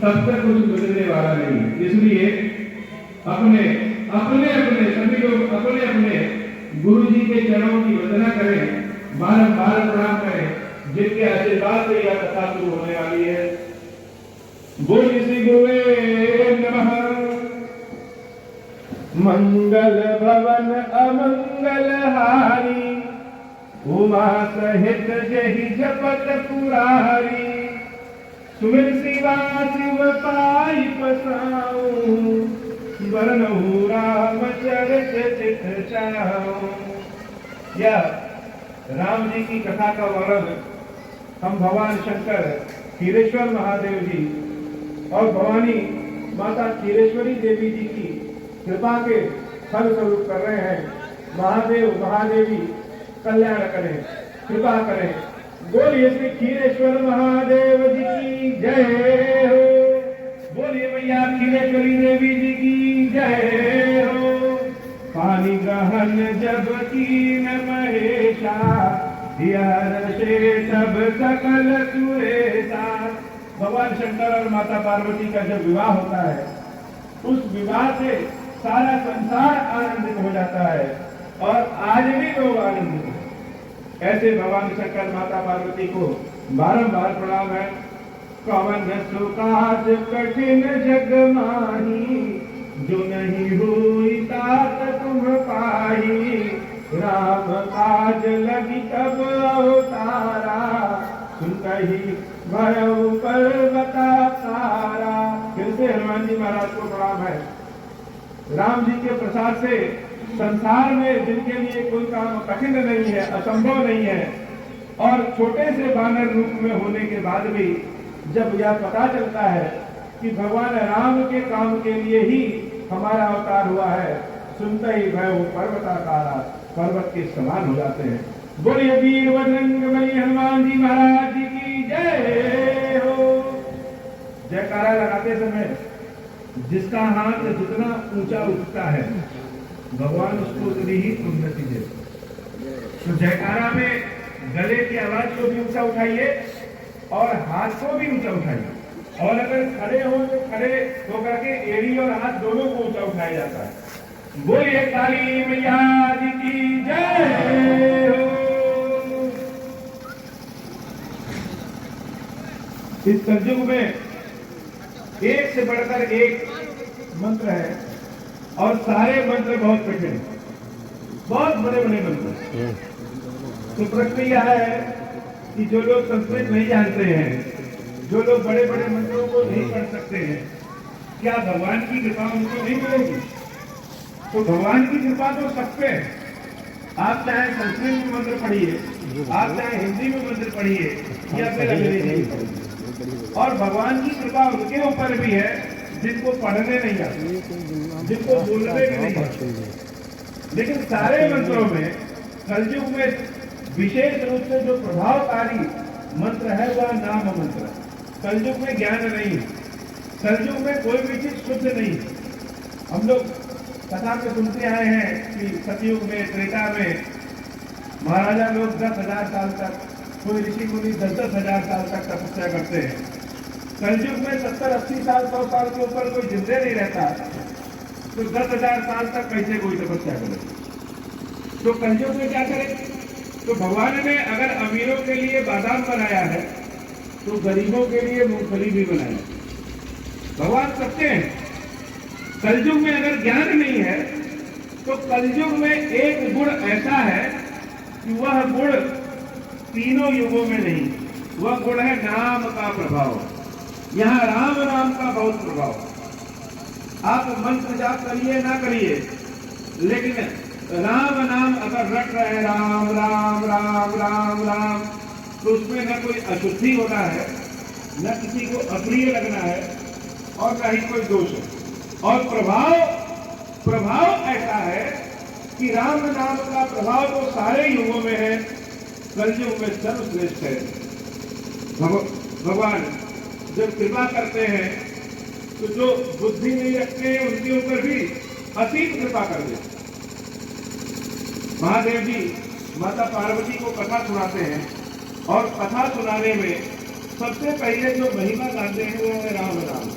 तब तक कुछ बदलने वाला नहीं है। इसलिए अपने अपने अपने सभी लोग अपने अपने गुरु जी के चरणों की वंदना करें, बारंबार प्रणाम करें, जिनके आशीर्वाद से यह कथा शुरू होने वाली है। बोल श्री गुरुवे नमः। मंगल भवन अमंगल हारी, उमा सहित जहि जपत पुरारी, सुमिर शिवा शिव पाई पसाऊं, बरनहु रामचरित चित चाऊं। यह राम जी की कथा का वर्णन हम भगवान शंकर क्षीरेश्वर महादेव जी और भवानी माता क्षीरेश्वरी देवी जी की कृपा के फल स्वरूप कर रहे हैं। महादेव महादेवी कल्याण करें, कृपा करें। बोलिए श्री क्षीरेश्वर महादेव जी की जय हो। बोलिए मैया क्षीरेश्वरी देवी जी की जय हो। पानी ग्रहण जब कीन महेशा, से तब सकल सुरेशा। भगवान शंकर और माता पार्वती का जब विवाह होता है, उस विवाह से सारा संसार आनंदित हो जाता है और आज भी लोग आनंदित हैं। ऐसे भगवान शंकर माता पार्वती को बारंबार प्रणाम है। कवन सुकाज कठिन जग माही, जो नहीं हुई तात तुम पाही, राम काज लगी तब अवतारा, सुन कही भयउ पर्वता सारा। फिर से हनुमान जी महाराज को प्रणाम है। राम जी के प्रसाद से संसार में जिनके लिए कोई काम कठिन नहीं है, असंभव नहीं है, और छोटे से वानर रूप में होने के बाद भी जब यह पता चलता है कि भगवान राम के काम के लिए ही हमारा अवतार हुआ है, सुनते ही भय पर्वताकारा, पर्वत के समान हो जाते हैं। बोलिए वीर बजरंग बली हनुमान जी महाराज जी की जय हो। जयकारा लगाते समय जिसका हाथ जितना ऊंचा उठता है, भगवान उसको उतनी ही उन्नति देते। तो जयकारा में गले की आवाज को भी ऊंचा उठाइए और हाथ को भी ऊंचा उठाइए, और अगर खड़े हो तो खड़े होकर के एड़ी और हाथ दोनों को ऊंचा उठाया जाता है। बोलिए काली मैया जी की जय हो। इस कलयुग में एक से बढ़कर एक मंत्र है और सारे मंत्र बहुत कठिन हैं, बहुत बड़े बड़े मंत्र। तो प्रश्न यह है कि जो लोग संस्कृत नहीं जानते हैं, जो लोग बड़े बड़े मंत्रों को नहीं पढ़ सकते हैं, क्या भगवान की कृपा उनको नहीं मिलेगी? तो भगवान की कृपा तो सब पे है। आप चाहे संस्कृत में मंत्र पढ़िए, आप चाहे हिंदी में मंत्र पढ़िए या फिर अंग्रेजी में पढ़िए, और भगवान की कृपा उनके ऊपर भी है जिनको पढ़ने नहीं आते, जिनको बोलने भी नहीं आते। लेकिन सारे मंत्रों में कलयुग में विशेष रूप से जो प्रभावकारी मंत्र है वह नाम मंत्र है। कलयुग में ज्ञान नहीं है, कलयुग में कोई भी चीज शुद्ध नहीं है। हम लोग कथा में सुनते आए हैं कि सतयुग में, त्रेता में महाराजा लोग 10,000 साल तक, कोई ऋषि मुनि 10,000 साल तक तपस्या करते हैं। कलयुग में 70-80 साल 100 साल के ऊपर कोई जिंदे नहीं रहता, तो 10,000 साल तक कैसे कोई तपस्या करे? तो कलयुग में क्या करें? तो भगवान ने अगर अमीरों के लिए बादाम बनाया है तो गरीबों के लिए मूंगफली भी बनाया। भगवान सत्य है। कलयुग में अगर ज्ञान नहीं है तो कलयुग में एक गुण ऐसा है कि वह गुण तीनों युगों में नहीं, वह गुण है नाम का प्रभाव। यहाँ राम नाम का बहुत प्रभाव। आप मंत्र जाप करिए ना करिए, लेकिन राम नाम अगर रट रहे राम राम राम राम राम, तो उसमें न कोई अशुद्धि होना है, न किसी को अप्रिय लगना है, और न ही कोई दोष है। और प्रभाव ऐसा है कि राम नाम का प्रभाव तो सारे युगों में है, कलयुग में सर्वश्रेष्ठ है। भगवान जब कृपा करते हैं तो जो बुद्धि नहीं रखते हैं उनके ऊपर भी असीम कृपा कर देते। महादेव जी माता पार्वती को कथा सुनाते हैं, और कथा सुनाने में सबसे पहले जो महिमा गाते हैं वो है राम नाम।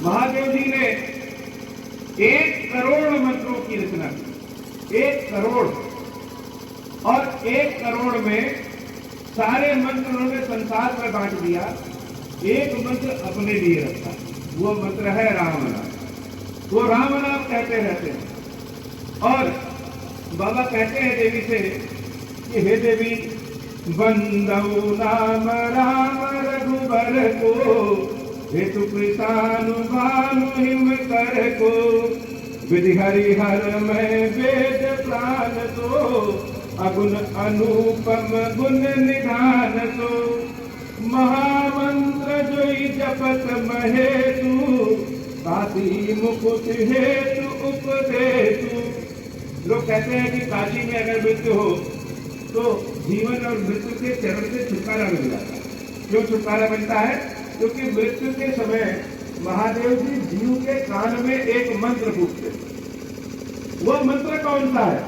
महादेव जी ने 1 करोड़ मंत्रों की रचना की, 1 करोड़, और 1 करोड़ में सारे मंत्र उन्होंने संसार में बांट दिया, एक मंत्र अपने लिए रखा, वो मंत्र है राम नाम। वो राम नाम कहते रहते हैं। और बाबा कहते हैं देवी से कि हे देवी, बंदौ नाम राम रघुबर को, हेतु कृषानुभानु हिम कर को, विधि हरिहर में वेद प्राण तो, अगुण अनुपम गुण निधान तो, महामंत्र जोई जपत महेतु, काशी मुकुट हेतु उपदेतु। लोग कहते हैं कि काशी में अगर मृत्यु हो तो जीवन और मृत्यु के चरण से छुटकारा मिल जाता है। क्यों छुटकारा मिलता है? क्योंकि मृत्यु के समय महादेव जी जीव के कान में एक मंत्र फूंकते। वह मंत्र कौन सा है?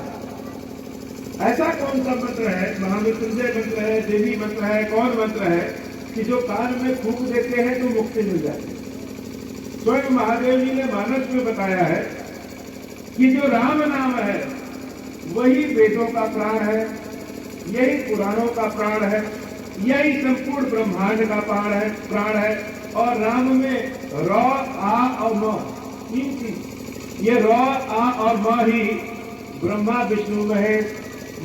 ऐसा कौन सा मंत्र है? महामृत्युंजय मंत्र है, देवी मंत्र है, कौन मंत्र है कि जो कान में फूंक देते हैं तो मुक्ति मिल जाती है? स्वयं महादेव जी ने मानस में बताया है कि जो राम नाम है वही वेदों का प्राण है, यही पुराणों का प्राण है, यही संपूर्ण ब्रह्मांड का प्राण है। और राम में र, आ और म, 3 चीज, ये र, आ और म ही ब्रह्मा विष्णु महेश,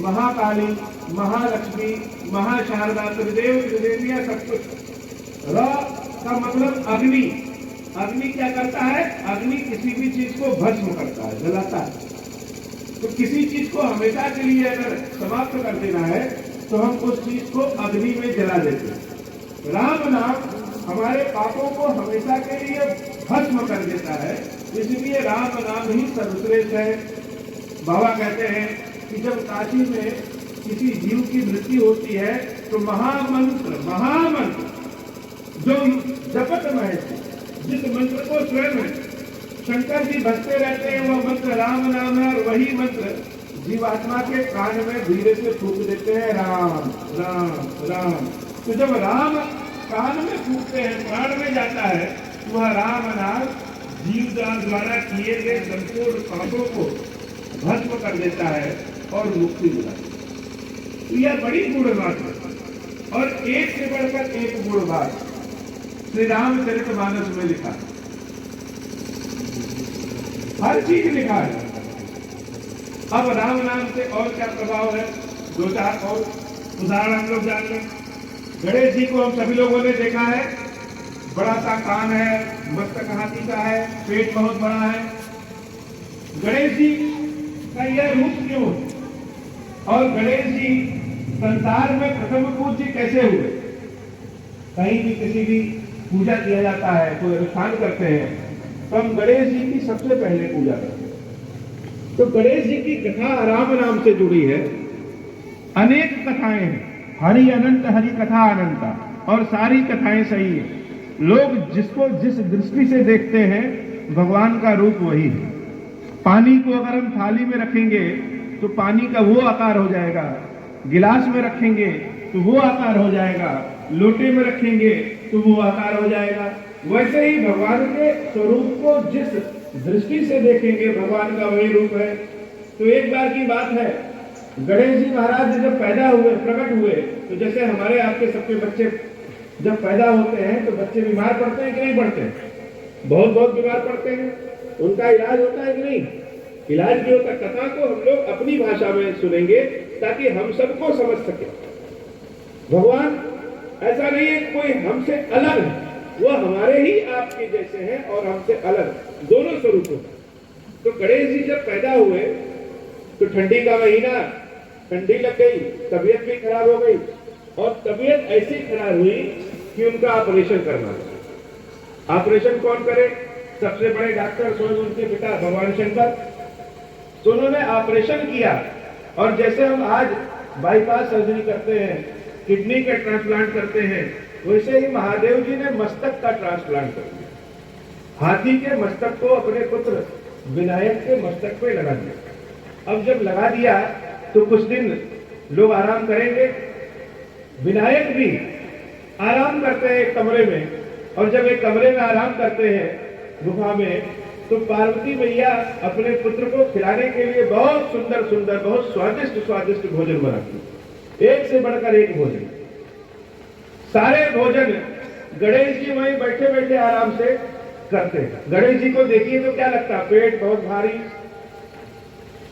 महाकाली, महालक्ष्मी, महाशारदा, त्रिदेव त्रिदेवियां सब कुछ। र का मतलब अग्नि। अग्नि क्या करता है? अग्नि किसी भी चीज को भस्म करता है, जलाता है। तो किसी चीज को हमेशा के लिए अगर समाप्त कर देना है तो हम उस चीज को अग्नि में जला देते हैं। राम नाम हमारे पापों को हमेशा के लिए भस्म कर देता है, इसलिए राम नाम ही सर्वश्रेष्ठ है। बाबा कहते हैं कि जब काशी में किसी जीव की मृत्यु होती है तो महामंत्र जो जपत महेश, जिस मंत्र को स्वयं शंकर जी भजते रहते हैं, वह मंत्र राम नाम है। और वही मंत्र जीवात्मा के कान में धीरे से फूंक देते हैं, राम राम राम। तो जब राम कान में फूंकते हैं, प्राण में जाता है, तो वह राम नाम जीव द्वारा किए गए संपूर्ण पापों को भस्म कर देता है और मुक्ति दिलाता है। तो यह बड़ी गुण बात है। और एक से बढ़कर एक गुण बात श्री रामचरितमानस में लिखा, हर चीज लिखा है। अब राम नाम से और क्या प्रभाव है, 2-4 और उदाहरण हम लोग जान लें। गणेश जी को हम सभी लोगों ने देखा है, बड़ा सा कान है, मस्तक हाथी का है, पेट बहुत बड़ा है। गणेश जी का यह रूप क्यों? और गणेश जी संसार में प्रथम पूज्य कैसे हुए? कहीं भी किसी भी पूजा किया जाता है, कोई अनुष्ठान करते हैं, तो हम गणेश जी की सबसे पहले पूजा करते हैं। तो गणेश जी की कथा राम नाम से जुड़ी है। अनेक कथाएं हैं, हरि अनंत हरि कथा अनंता, और सारी कथाएं सही है। लोग जिसको जिस दृष्टि से देखते हैं भगवान का रूप वही है। पानी को अगर हम थाली में रखेंगे तो पानी का वो आकार हो जाएगा, गिलास में रखेंगे तो वो आकार हो जाएगा, लोटे में रखेंगे तो वो आकार हो जाएगा। वैसे ही भगवान के स्वरूप को जिस दृष्टि से देखेंगे भगवान का वही रूप है। तो एक बार की बात है, गणेश जी महाराज जब पैदा हुए, प्रकट हुए, तो जैसे हमारे आपके सबके बच्चे जब पैदा होते हैं तो बच्चे बीमार पड़ते हैं कि नहीं पड़ते हैं? बहुत बीमार पड़ते हैं। उनका इलाज होता है कि नहीं? इलाज भी होता है। कथा को हम लोग अपनी भाषा में सुनेंगे ताकि हम सबको समझ सके। भगवान ऐसा नहीं है कोई हमसे अलग है, वह हमारे ही आपके जैसे हैं और हमसे अलग, दोनों स्वरूप हैं। तो गणेश जी जब पैदा हुए तो ठंडी का महीना, ठंडी लग गई, तबीयत भी खराब हो गई, और तबीयत ऐसी खराब हुई कि उनका ऑपरेशन करना था। ऑपरेशन कौन करे? सबसे बड़े डॉक्टर स्वयं उनके पिता भगवान शंकर। तो उन्होंने ऑपरेशन किया, और जैसे हम आज बाईपास सर्जरी करते हैं, किडनी का ट्रांसप्लांट करते हैं, वैसे ही महादेव जी ने मस्तक का ट्रांसप्लांट कर दिया। हाथी के मस्तक को अपने पुत्र विनायक के मस्तक पे लगा दिया। अब जब लगा दिया तो कुछ दिन लोग आराम करेंगे। विनायक भी आराम करते हैं एक कमरे में, और जब एक कमरे में आराम करते हैं गुफा में, तो पार्वती मैया अपने पुत्र को खिलाने के लिए बहुत सुंदर सुंदर, बहुत स्वादिष्ट स्वादिष्ट भोजन बनाती, एक से बढ़कर एक भोजन। सारे भोजन गणेश जी वहीं बैठे बैठे आराम से करते। गणेश जी को देखिए तो क्या लगता, पेट बहुत भारी,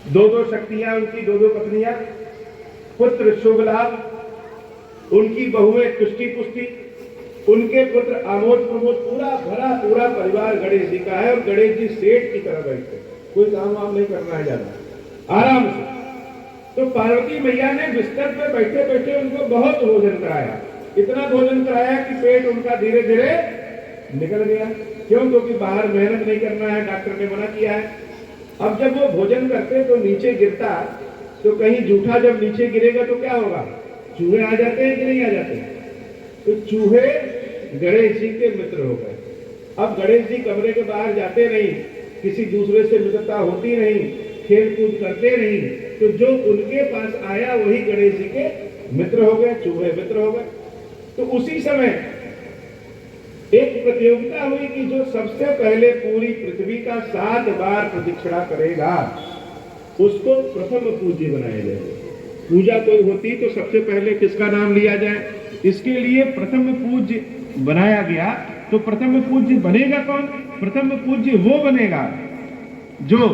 दो दो शक्तियां उनकी, दो दो पत्नियां, पुत्र शुभ लाभ, उनकी बहुएं तुष्टि पुष्टि, उनके पुत्र आमोद प्रमोद, पूरा भरा पूरा परिवार गणेश जी का है। और गणेश जी सेठ की तरह बैठते, कोई काम वाम नहीं करना है ज्यादा, आराम से। तो पार्वती मैया ने बिस्तर पे बैठे बैठे उनको बहुत भोजन कराया, इतना भोजन कराया कि पेट उनका धीरे धीरे निकल गया। क्यों? क्योंकि बाहर मेहनत नहीं करना है, डॉक्टर ने मना किया है। अब जब वो भोजन करते तो नीचे गिरता, तो कहीं जूठा जब नीचे गिरेगा तो क्या होगा, चूहे आ जाते हैं कि नहीं आ जाते? तो चूहे गणेश जी के मित्र हो गए। अब गणेश जी कमरे के बाहर जाते नहीं, किसी दूसरे से मित्रता होती नहीं, खेल कूद करते नहीं, तो जो उनके पास आया वही गणेश जी के मित्र हो गए, चूहे मित्र हो गए। तो उसी समय एक प्रतियोगिता हुई कि जो सबसे पहले पूरी पृथ्वी का 7 बार प्रदक्षिणा करेगा उसको प्रथम पूज्य बनाया जाएगा। पूजा कोई होती तो सबसे पहले किसका नाम लिया जाए, इसके लिए प्रथम पूज्य बनाया गया। तो प्रथम पूज्य बनेगा कौन? प्रथम पूज्य वो बनेगा जो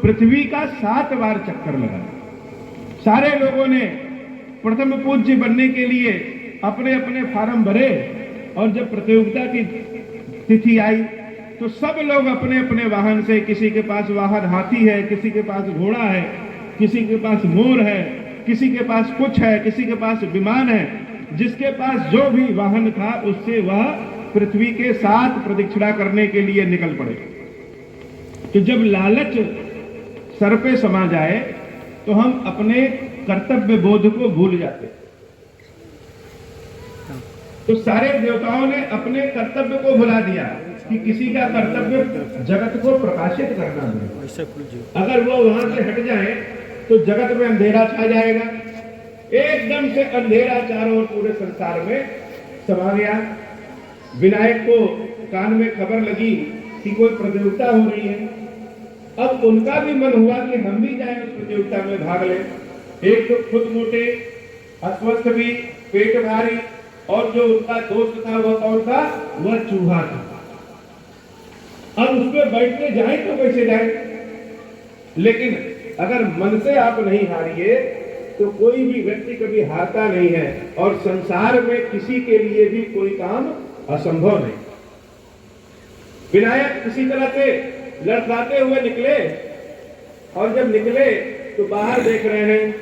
पृथ्वी का 7 बार चक्कर लगाए। सारे लोगों ने प्रथम पूज्य बनने के लिए अपने अपने फार्म भरे, और जब प्रतियोगिता की तिथि आई तो सब लोग अपने अपने वाहन से, किसी के पास वाहन हाथी है, किसी के पास घोड़ा है, किसी के पास मोर है, किसी के पास कुछ है, किसी के पास विमान है, जिसके पास जो भी वाहन था उससे वह पृथ्वी के 7 प्रदक्षिणा करने के लिए निकल पड़े। तो जब लालच सर पे समा जाए तो हम अपने कर्तव्य बोध को भूल जाते। तो सारे देवताओं ने अपने कर्तव्य को भुला दिया कि किसी का कर्तव्य जगत को प्रकाशित करना है। अगर वो वहां से हट जाए तो जगत में अंधेरा छा जाएगा। एकदम से अंधेरा चारों ओर पूरे संसार में समा गया। विनायक को कान में खबर लगी कि कोई प्रतियोगिता हो रही है। अब उनका भी मन हुआ कि हम भी जाएं उस प्रतियोगिता में भाग लें। एक तो खुद मोटे, अस्वस्थ भी, पेट भारी, और जो उनका दोस्त था वह कौन था? वह चूहा था। अब उसमें बैठने जाए तो कैसे जाए? लेकिन अगर मन से आप नहीं हारिए तो कोई भी व्यक्ति कभी हारता नहीं है, और संसार में किसी के लिए भी कोई काम असंभव नहीं। विनायक किसी तरह से लड़खड़ाते हुए निकले, और जब निकले तो बाहर देख रहे हैं,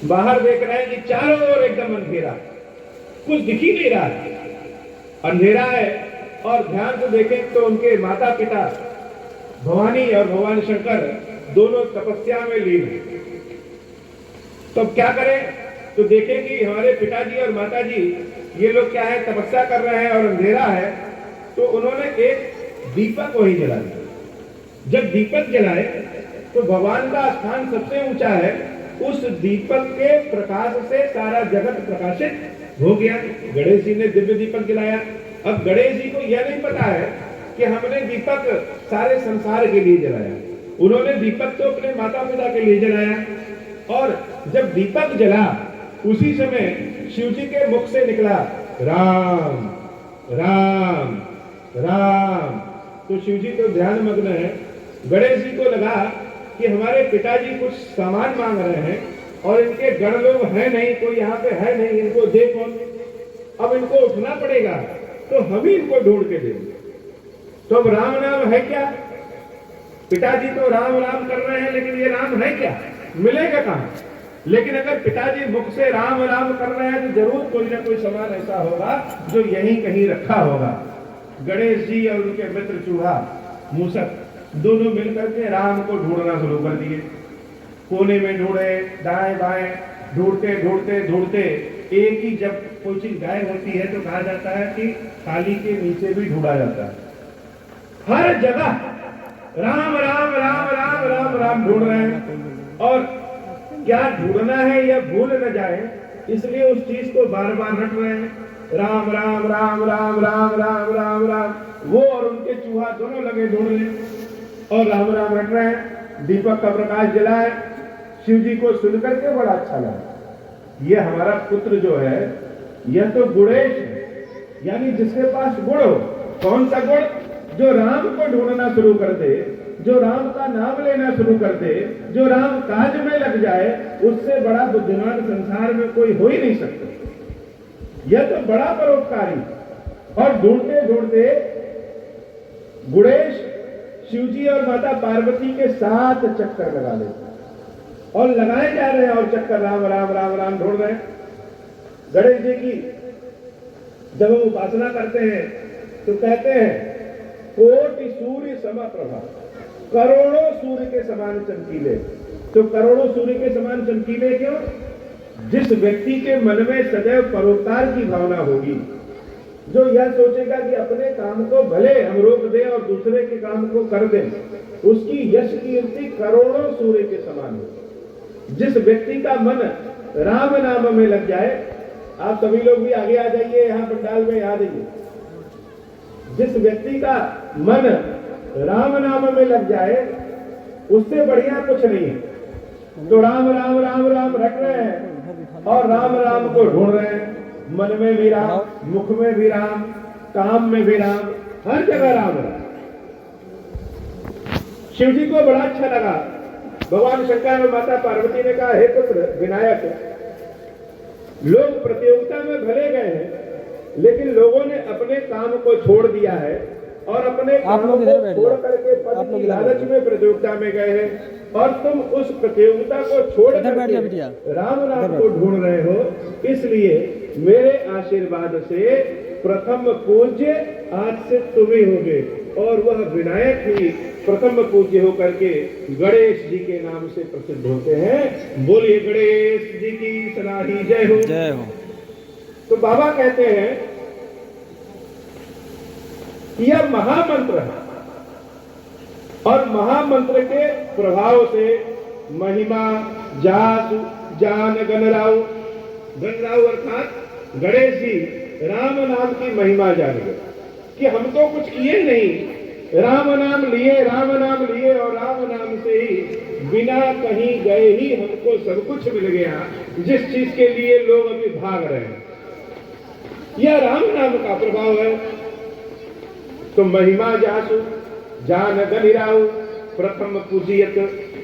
बाहर देख रहे हैं कि चारों ओर एकदम अंधेरा, कुछ दिख ही नहीं रहा, अंधेरा है। और ध्यान से देखें तो उनके माता पिता भवानी और भगवान शंकर दोनों तपस्या में लीन हैं। तो अब क्या करें? तो देखें कि हमारे पिताजी और माताजी ये लोग क्या है, तपस्या कर रहे हैं और अंधेरा है। तो उन्होंने एक दीपक वहीं जला दिया। जब दीपक जलाए तो भगवान का स्थान सबसे ऊंचा है, उस दीपक के प्रकाश से सारा जगत प्रकाशित हो गया। गणेश जी ने दिव्य दीपक जलाया। अब गणेश जी को यह नहीं पता है कि हमने दीपक सारे संसार के लिए जलाया। उन्होंने दीपक तो अपने माता पिता के लिए जलाया। और जब दीपक जला उसी समय शिव जी के मुख से निकला राम राम राम। तो शिव जी तो ध्यान मग्न है। गणेश जी को लगा कि हमारे पिताजी कुछ सामान मांग रहे हैं और इनके गण लोग है नहीं, कोई यहाँ पे है नहीं, इनको दे कौन? अब इनको उठना पड़ेगा, तो हम ही इनको ढूंढ के देंगे। तो अब राम नाम है क्या? पिताजी तो राम राम कर रहे हैं, लेकिन ये राम है क्या? मिलेगा कहां? लेकिन अगर पिताजी मुख से राम राम कर रहे हैं तो जरूर कोई ना कोई सामान ऐसा होगा जो यहीं कहीं रखा होगा। गणेश जी और उनके मित्र चूहा मूसक दोनों मिलकर के राम को ढूंढना शुरू कर दिए। कोने में ढूंढे, दाएं बाएं, ढूंढते ढूंढते ढूंढते एक ही जब कोई चीज गायब होती है तो कहा जाता है कि थाली के नीचे भी ढूंढा जाता है। हर जगह राम राम राम राम राम राम ढूंढ रहे हैं, और क्या ढूंढना है या भूल न जाए इसलिए उस चीज को बार बार रट रहे हैं। राम राम राम राम राम राम राम राम। वो और उनके चूहा दोनों लगे ढूंढने और राम राम रट रहे हैं। दीपक का प्रकाश जलाए। शिव जी को सुनकर के बड़ा अच्छा लगा। ये हमारा पुत्र जो है यह तो गुणेश है, यानी जिसके पास गुण हो। कौन सा गुण? जो राम को ढूंढना शुरू कर दे, जो राम का नाम लेना शुरू कर दे, जो राम काज में लग जाए, उससे बड़ा बुद्धिमान संसार में कोई हो ही नहीं सकता। यह तो बड़ा परोपकारी। और ढूंढते ढूंढते गुणेश शिवजी और माता पार्वती के 7 चक्कर लगा लेते और लगाए जा रहे हैं और चक्कर राम राम राम राम ढूंढ रहे हैं। गणेश जी की जब वो उपासना करते हैं तो कहते हैं कोटि सूर्य समप्रभा, करोड़ों सूर्य के समान चमकीले। तो करोड़ों सूर्य के समान चमकीले क्यों? जिस व्यक्ति के मन में सदैव परोपकार की भावना होगी, जो यह सोचेगा कि अपने काम को भले हम रोक दें और दूसरे के काम को कर दें, उसकी यश कीर्ति करोड़ों सूर्य के समान होगी। जिस व्यक्ति का मन राम नाम में लग जाए, आप सभी लोग भी आगे आ जाइए, यहां पंडाल में आ जाइए। जिस व्यक्ति का मन राम नाम में लग जाए, उससे बढ़िया कुछ नहीं है। तो राम राम राम राम रट रहे हैं और राम राम को ढूंढ रहे हैं। मन में भी राम, मुख में भी राम, काम में भी राम, हर जगह राम राम। शिव जी को बड़ा अच्छा लगा। भगवान शंकर और माता पार्वती ने कहा, हे पुत्र विनायक, लोग प्रतियोगिता में भले गए हैं, लेकिन लोगों ने अपने काम को छोड़ दिया है और अपने काम को छोड़ करके पद की लालच में प्रतियोगिता में गए हैं, और तुम उस प्रतियोगिता को छोड़ करके राम नाम को ढूंढ रहे हो। इसलिए मेरे आशीर्वाद से प्रथम पूज्य आज से तुम ही होगे, और वह विनायक ही प्रथम पूज्य होकर के गणेश जी के नाम से प्रसिद्ध होते हैं। बोलिए गणेश जी की सलाही जय हो, जय हो। तो बाबा कहते हैं कि यह महामंत्र है, और महामंत्र के प्रभाव से महिमा जासु जान गणराव, गणराव अर्थात गणेश जी राम नाम की महिमा जान गए कि हम तो कुछ किए नहीं, राम नाम लिए, राम नाम लिए, और राम नाम से ही बिना कहीं गए ही हमको सब कुछ मिल गया, जिस चीज के लिए लोग अभी भाग रहे हैं। यह राम नाम का प्रभाव है। तो महिमा जासु जान गणराव प्रथम पूजियत,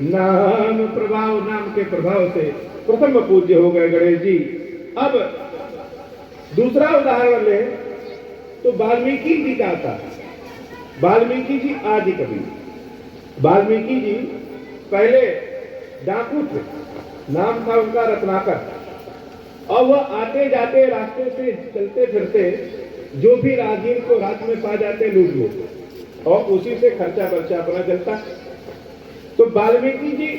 नाम प्रभाव, नाम के प्रभाव से प्रथम पूज्य हो गए गणेश जी। अब दूसरा उदाहरण ले तो वाल्मीकि जी का आता है। वाल्मीकि जी आदि कवि। वाल्मीकि जी पहले डाकू थे, नाम था उनका रत्नाकर, और वह आते जाते रास्ते से चलते फिरते जो भी राहगीर को रात में पा जाते लूट लेते, और उसी से खर्चा बर्चा अपना चलता। तो वाल्मीकि जी,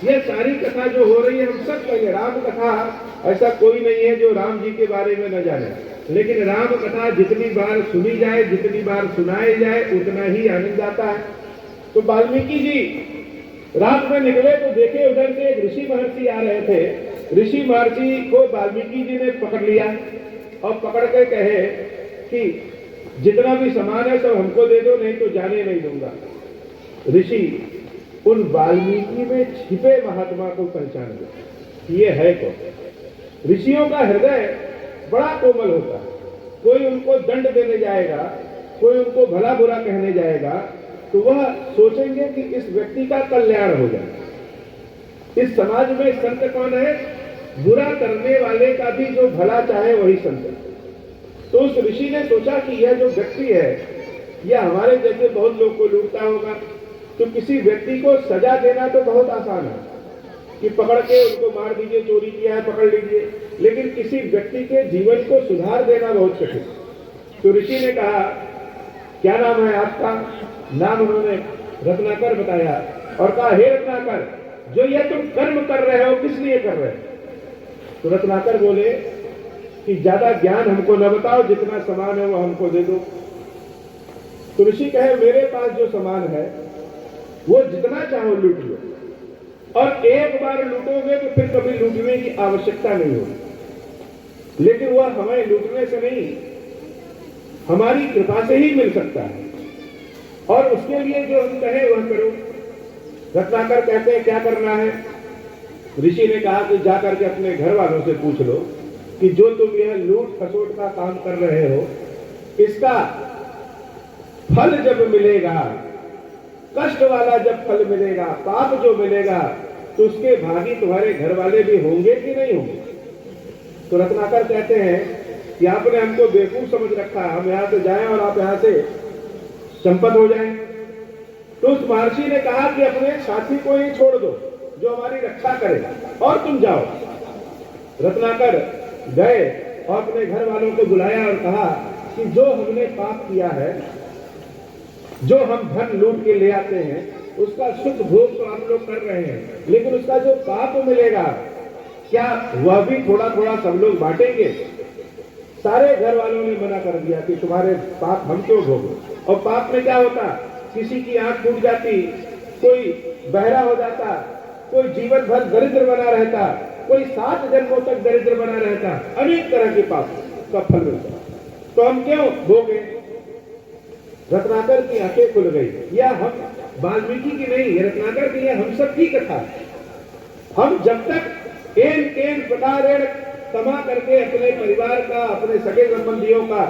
ये सारी कथा जो हो रही है हम सब कहेंगे राम कथा, ऐसा कोई नहीं है जो राम जी के बारे में न जाने, लेकिन राम कथा जितनी बार सुनी जाए, जितनी बार सुनाई जाए, उतना ही आनंद आता है। तो वाल्मीकि जी रात में निकले तो देखे उधर से एक ऋषि महर्षि आ रहे थे। ऋषि महर्षि को वाल्मीकि जी ने पकड़ लिया और पकड़ कर कहे कि जितना भी सामान है सब हमको दे दो, नहीं तो जाने नहीं दूंगा। ऋषि उन वाल्मीकि में छिपे महात्मा को पहचान गए, ये है कौन। ऋषियों का हृदय बड़ा कोमल होता है। कोई उनको दंड देने जाएगा, कोई उनको भला बुरा कहने जाएगा, तो वह सोचेंगे कि इस व्यक्ति का कल्याण हो जाए। इस समाज में संत कौन है? बुरा करने वाले का भी जो भला चाहे वही संत है। तो उस ऋषि ने सोचा कि यह जो व्यक्ति है यह हमारे जैसे बहुत लोग को लूटता होगा, तो किसी व्यक्ति को सजा देना तो बहुत आसान है कि पकड़ के उनको मार दीजिए, चोरी किया है पकड़ लीजिए, लेकिन किसी व्यक्ति के जीवन को सुधार देना बहुत कठिन। तो ऋषि ने कहा, क्या नाम है आपका? नाम उन्होंने रत्नाकर बताया और कहा, हे रत्नाकर, जो यह तुम कर्म कर रहे हो किस लिए कर रहे हो? तो रत्नाकर बोले कि ज्यादा ज्ञान हमको न बताओ, जितना सामान है वो हमको दे दो। तो ऋषि कहे, मेरे पास जो सामान है वो जितना चाहो लूट लो, और एक बार लूटोगे तो फिर कभी लूटने की आवश्यकता नहीं होगी। लेकिन वह हमें लूटने से नहीं, हमारी कृपा से ही मिल सकता है। और उसके लिए जो हम कहें वह करो। रत्नाकर कहते हैं क्या करना है। ऋषि ने कहा कि जाकर के अपने घर वालों से पूछ लो कि जो तुम यह लूट खसोट का काम कर रहे हो, इसका फल जब मिलेगा, कष्ट वाला जब फल मिलेगा, पाप जो मिलेगा, तो उसके भागी तुम्हारे घर वाले भी होंगे कि नहीं होंगे। तो रत्नाकर कहते हैं कि आपने हमको बेवकूफ समझ रखा है, हम यहां से जाएं और आप यहां से संपत हो जाएं। तो उस महर्षि ने कहा कि अपने साथी को ही छोड़ दो जो हमारी रक्षा करे और तुम जाओ। रत्नाकर गए और अपने घर वालों को बुलाया और कहा कि जो हमने पाप किया है, जो हम धन लूट के ले आते हैं, उसका सुख भोग तो आप लोग कर रहे हैं, लेकिन उसका जो पाप मिलेगा क्या वह भी थोड़ा थोड़ा सब लोग बांटेंगे। सारे घर वालों ने मना कर दिया कि तुम्हारे पाप हम क्यों भोगो। और पाप में क्या होता, किसी की आंख टूट जाती, कोई बहरा हो जाता, कोई जीवन भर दरिद्र बना रहता, कोई 7 जन्मों तक दरिद्र बना रहता, अनेक तरह के पाप का फल मिलता। तो हम क्यों भोगे। रत्नाकर की आंखें खुल गई। यह हम वाल्मीकि की नहीं, रत्नाकर की, हम सबकी कथा। हम जब तक एन प्रकार कमा करके अपने परिवार का, अपने सगे संबंधियों का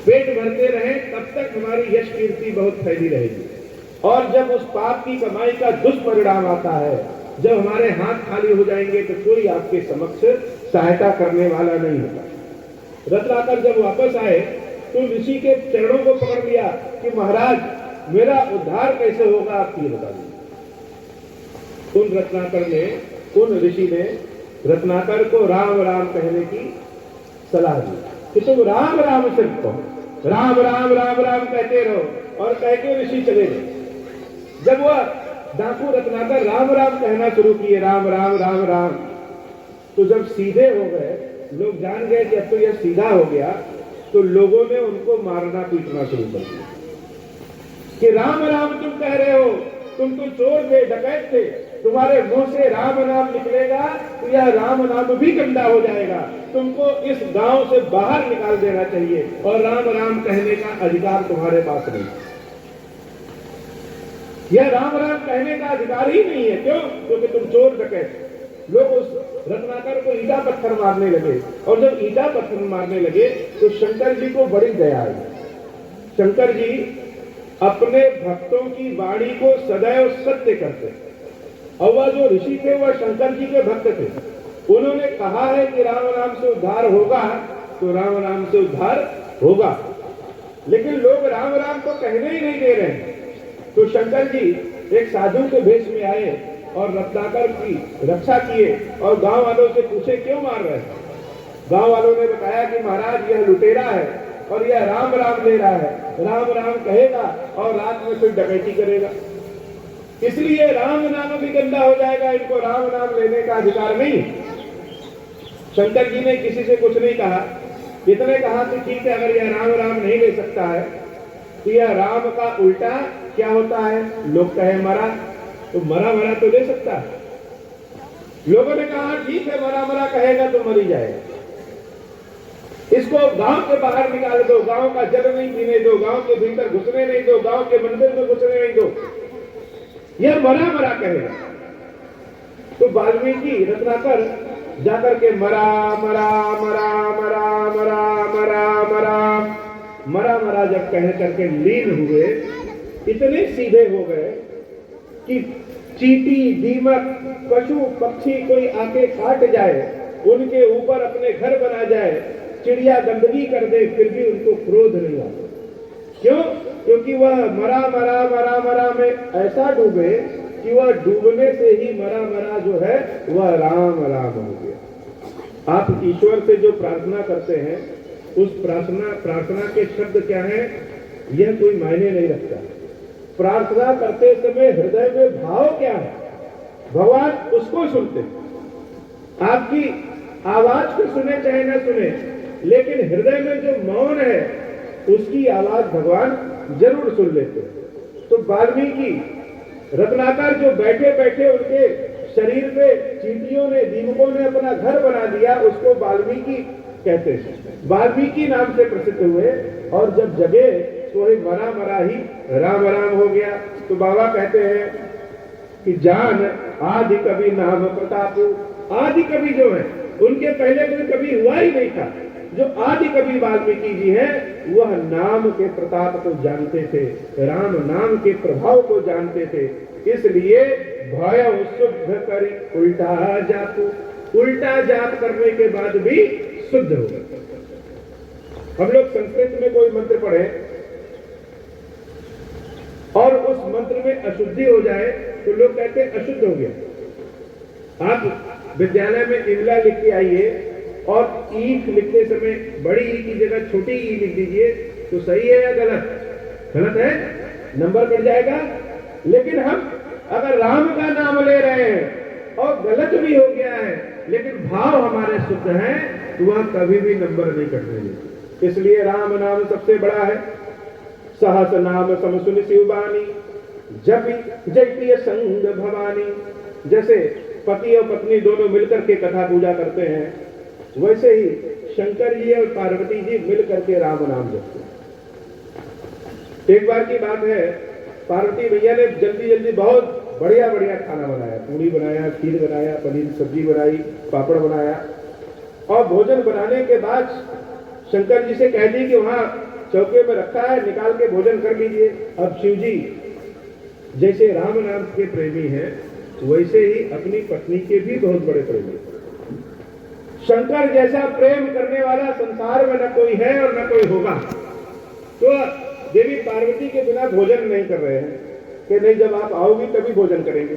पेट भरते रहे, तब तक हमारी यश कीर्ति बहुत फैली रहेगी। और जब उस पाप की कमाई का दुष्परिणाम आता है, जब हमारे हाथ खाली हो जाएंगे, तो कोई आपके समक्ष सहायता करने वाला नहीं होगा। रत्नाकर जब वापस आए तो ऋषि के चरणों को पकड़ लिया कि महाराज मेरा उद्धार कैसे होगा, आप ये बता दीजिए। उन रत्नाकर ने, उन ऋषि ने रत्नाकर को राम राम कहने की सलाह दी कि तुम राम राम सिर्फ कहो, राम राम राम राम कहते रहो। और कह के ऋषि चले गए। जब वह डाकू रत्नाकर राम राम कहना शुरू किए, राम राम राम राम, तो जब सीधे हो गए, लोग जान गए कि अब तो यह सीधा हो गया, तो लोगों ने उनको मारना पीटना शुरू कर दिया कि राम राम तुम कह रहे हो, तुम तो चोर थे, डकैत थे, तुम्हारे मुंह से राम नाम निकलेगा तो यह राम नाम भी गंदा हो जाएगा, तुमको इस गांव से बाहर निकाल देना चाहिए और राम राम कहने का अधिकार तुम्हारे पास नहीं। यह राम राम कहने का अधिकार ही नहीं है। क्यों? क्योंकि तुम चोर डकैत। लोग उस रत्नाकर को ईटा पत्थर मारने लगे, और जब ईटा पत्थर मारने लगे तो शंकर जी को बड़ी दया आई। शंकर जी अपने भक्तों की वाणी को सदैव सत्य करते, और वह जो ऋषि थे वह शंकर जी के भक्त थे। उन्होंने कहा है कि राम नाम से उद्धार होगा, तो राम नाम से उद्धार होगा, लेकिन लोग राम राम तो कहने ही नहीं दे रहे हैं। तो शंकर जी एक साधु के भेष में आए और रत्नाकर की रक्षा किए और गांव वालों से पूछे क्यों मार रहे हैं। गांव वालों ने बताया कि महाराज यह लुटेरा है और यह राम राम ले रहा है, राम राम कहेगा और रात में फिर डकैती करेगा, इसलिए राम नाम भी गंदा हो जाएगा, इनको राम नाम लेने का अधिकार नहीं। शंकर जी ने किसी से कुछ नहीं कहा, इतने कहा कि ठीक है, अगर यह राम राम नहीं ले सकता है तो यह राम का उल्टा क्या होता है, लोग कहे मरा, तो मरा मरा तो ले सकता है। लोगों ने कहा ठीक है, मरा मरा कहेगा तो मरी जाएगा, इसको गांव के बाहर निकाल दो, गांव का जल नहीं पीने दो, गांव के भीतर घुसने नहीं दो, गांव के मंदिर में घुसने नहीं दो, यह मरा मरा कहेगा। तो वाल्मीकि रत्नाकर जाकर के मरा मरा मरा मरा मरा मरा मरा मरा मरा जब कह करके लीन हुए, इतने सीधे हो गए कि चींटी, दीमक, पशु पक्षी कोई आके काट जाए, उनके ऊपर अपने घर बना जाए, चिड़िया गंदगी कर दे, फिर भी उनको क्रोध नहीं आता। क्यों? क्योंकि वह मरा मरा मरा मरा में ऐसा डूबे कि वह डूबने से ही मरा मरा जो है वह राम राम हो गया। आप ईश्वर से जो प्रार्थना करते हैं, उस प्रार्थना के शब्द क्या हैं, यह कोई मायने नहीं रखता। प्रार्थना करते समय हृदय में भाव क्या है, भगवान उसको सुनते। आपकी आवाज को सुने चाहे न सुने, लेकिन हृदय में जो मौन है उसकी आवाज भगवान जरूर सुन लेते। तो वाल्मीकि रत्नाकर जो बैठे बैठे उनके शरीर पे चींटियों ने, दीमकों ने अपना घर बना दिया, उसको वाल्मीकि कहते हैं। वाल्मीकि नाम से प्रसिद्ध हुए और जब जगे तो वही मरा मरा ही राम राम हो गया। तो बाबा कहते हैं कि जान आदि कवि नाम प्रताप, आदि कवि जो है उनके पहले कोई कवि हुआ ही नहीं था। जो आदि कवि वाल्मीकि जी हैं वह नाम के प्रताप को जानते थे, राम नाम के प्रभाव को जानते थे। इसलिए भय शुद्ध करी उल्टा जाप, उल्टा जाप करने के बाद भी शुद्ध हो गए। हम लोग संस्कृत में कोई मंत्र पढ़े और उस मंत्र में अशुद्धि हो जाए तो लोग कहते हैं अशुद्ध हो गया। आप विद्यालय में इमला लिख के आइए और ईख लिखते समय बड़ी ई की जगह छोटी ई लिख दीजिए तो सही है या गलत? गलत है, नंबर कट जाएगा। लेकिन हम अगर राम का नाम ले रहे हैं और गलत भी हो गया है लेकिन भाव हमारे शुद्ध हैं तो वह कभी भी नंबर नहीं कटने देते। इसलिए राम नाम सबसे बड़ा है। सहस नाम समसुन शिवबानी, जब जैतीय संग भवानी। जैसे पति और पत्नी दोनों मिलकर के कथा पूजा करते हैं, वैसे ही शंकर जी और पार्वती जी मिलकर के राम नाम जपते हैं। एक बार की बात है, पार्वती भैया ने जल्दी जल्दी बहुत बढ़िया बढ़िया खाना बनाया, पूरी बनाया, खीर बनाया, पनीर सब्जी बनाई, पापड़ बनाया और भोजन बनाने के बाद शंकर जी से कह दी कि वहां चौके में रखा है, निकाल के भोजन कर लीजिए। अब शिव जी जैसे राम नाम के प्रेमी हैं वैसे ही अपनी पत्नी के भी बहुत बड़े प्रेमी। शंकर जैसा प्रेम करने वाला संसार में न कोई है और न कोई होगा। तो देवी पार्वती के बिना भोजन नहीं कर रहे हैं कि नहीं, जब आप आओगी तभी भोजन करेंगे।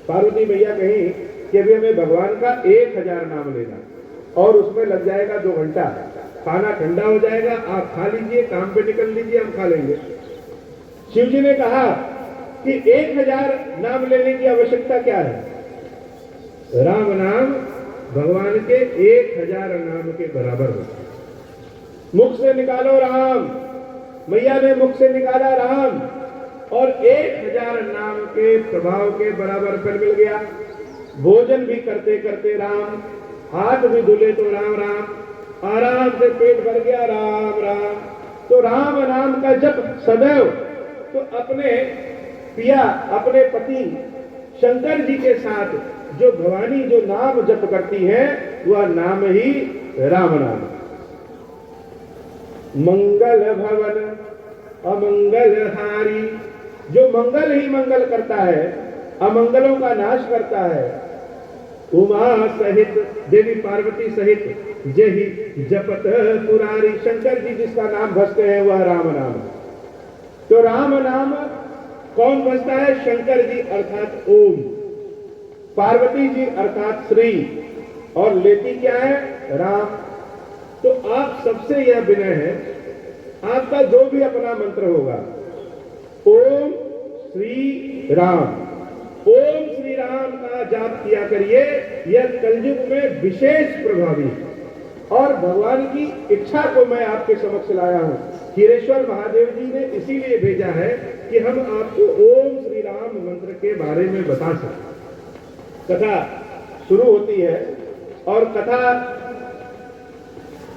पार्वती मैया कहीं कि अभी हमें भगवान का 1000 नाम लेना और उसमें लग जाएगा 2 घंटा, खाना ठंडा हो जाएगा, आप खा लीजिए, काम पे निकल लीजिए, हम खा लेंगे। शिव जी ने कहा कि 1000 नाम लेने की आवश्यकता क्या है? राम नाम भगवान के 1000 नाम के बराबर होता है। मुख से निकालो राम, मैया ने मुख से निकाला राम और 1000 नाम के प्रभाव के बराबर फल मिल गया। भोजन भी करते करते राम, हाथ भी धुले तो राम राम, आराम से पेट भर गया राम राम। तो राम नाम का जप सदैव तो अपने पिया, अपने पति शंकर जी के साथ जो भवानी जो नाम जप करती है वह नाम ही राम नाम। मंगल भवन अमंगल हारी, जो मंगल ही मंगल करता है, अमंगलों का नाश करता है। उमा सहित, देवी पार्वती सहित जही जपत पुरारी, शंकर जी जिसका नाम भजते हैं वह राम नाम। तो राम नाम कौन भजता है? शंकर जी अर्थात ओम, पार्वती जी अर्थात श्री, और लेती क्या है? राम। तो आप सबसे यह विनय है, आपका जो भी अपना मंत्र होगा, ओम श्री राम, ओम श्री राम का जाप किया करिए। यह कलयुग में विशेष प्रभावी है और भगवान की इच्छा को मैं आपके समक्ष लाया हूं। खीरेश्वर महादेव जी ने इसीलिए भेजा है कि हम आपको ओम श्री राम मंत्र के बारे में बता सकें। कथा शुरू होती है और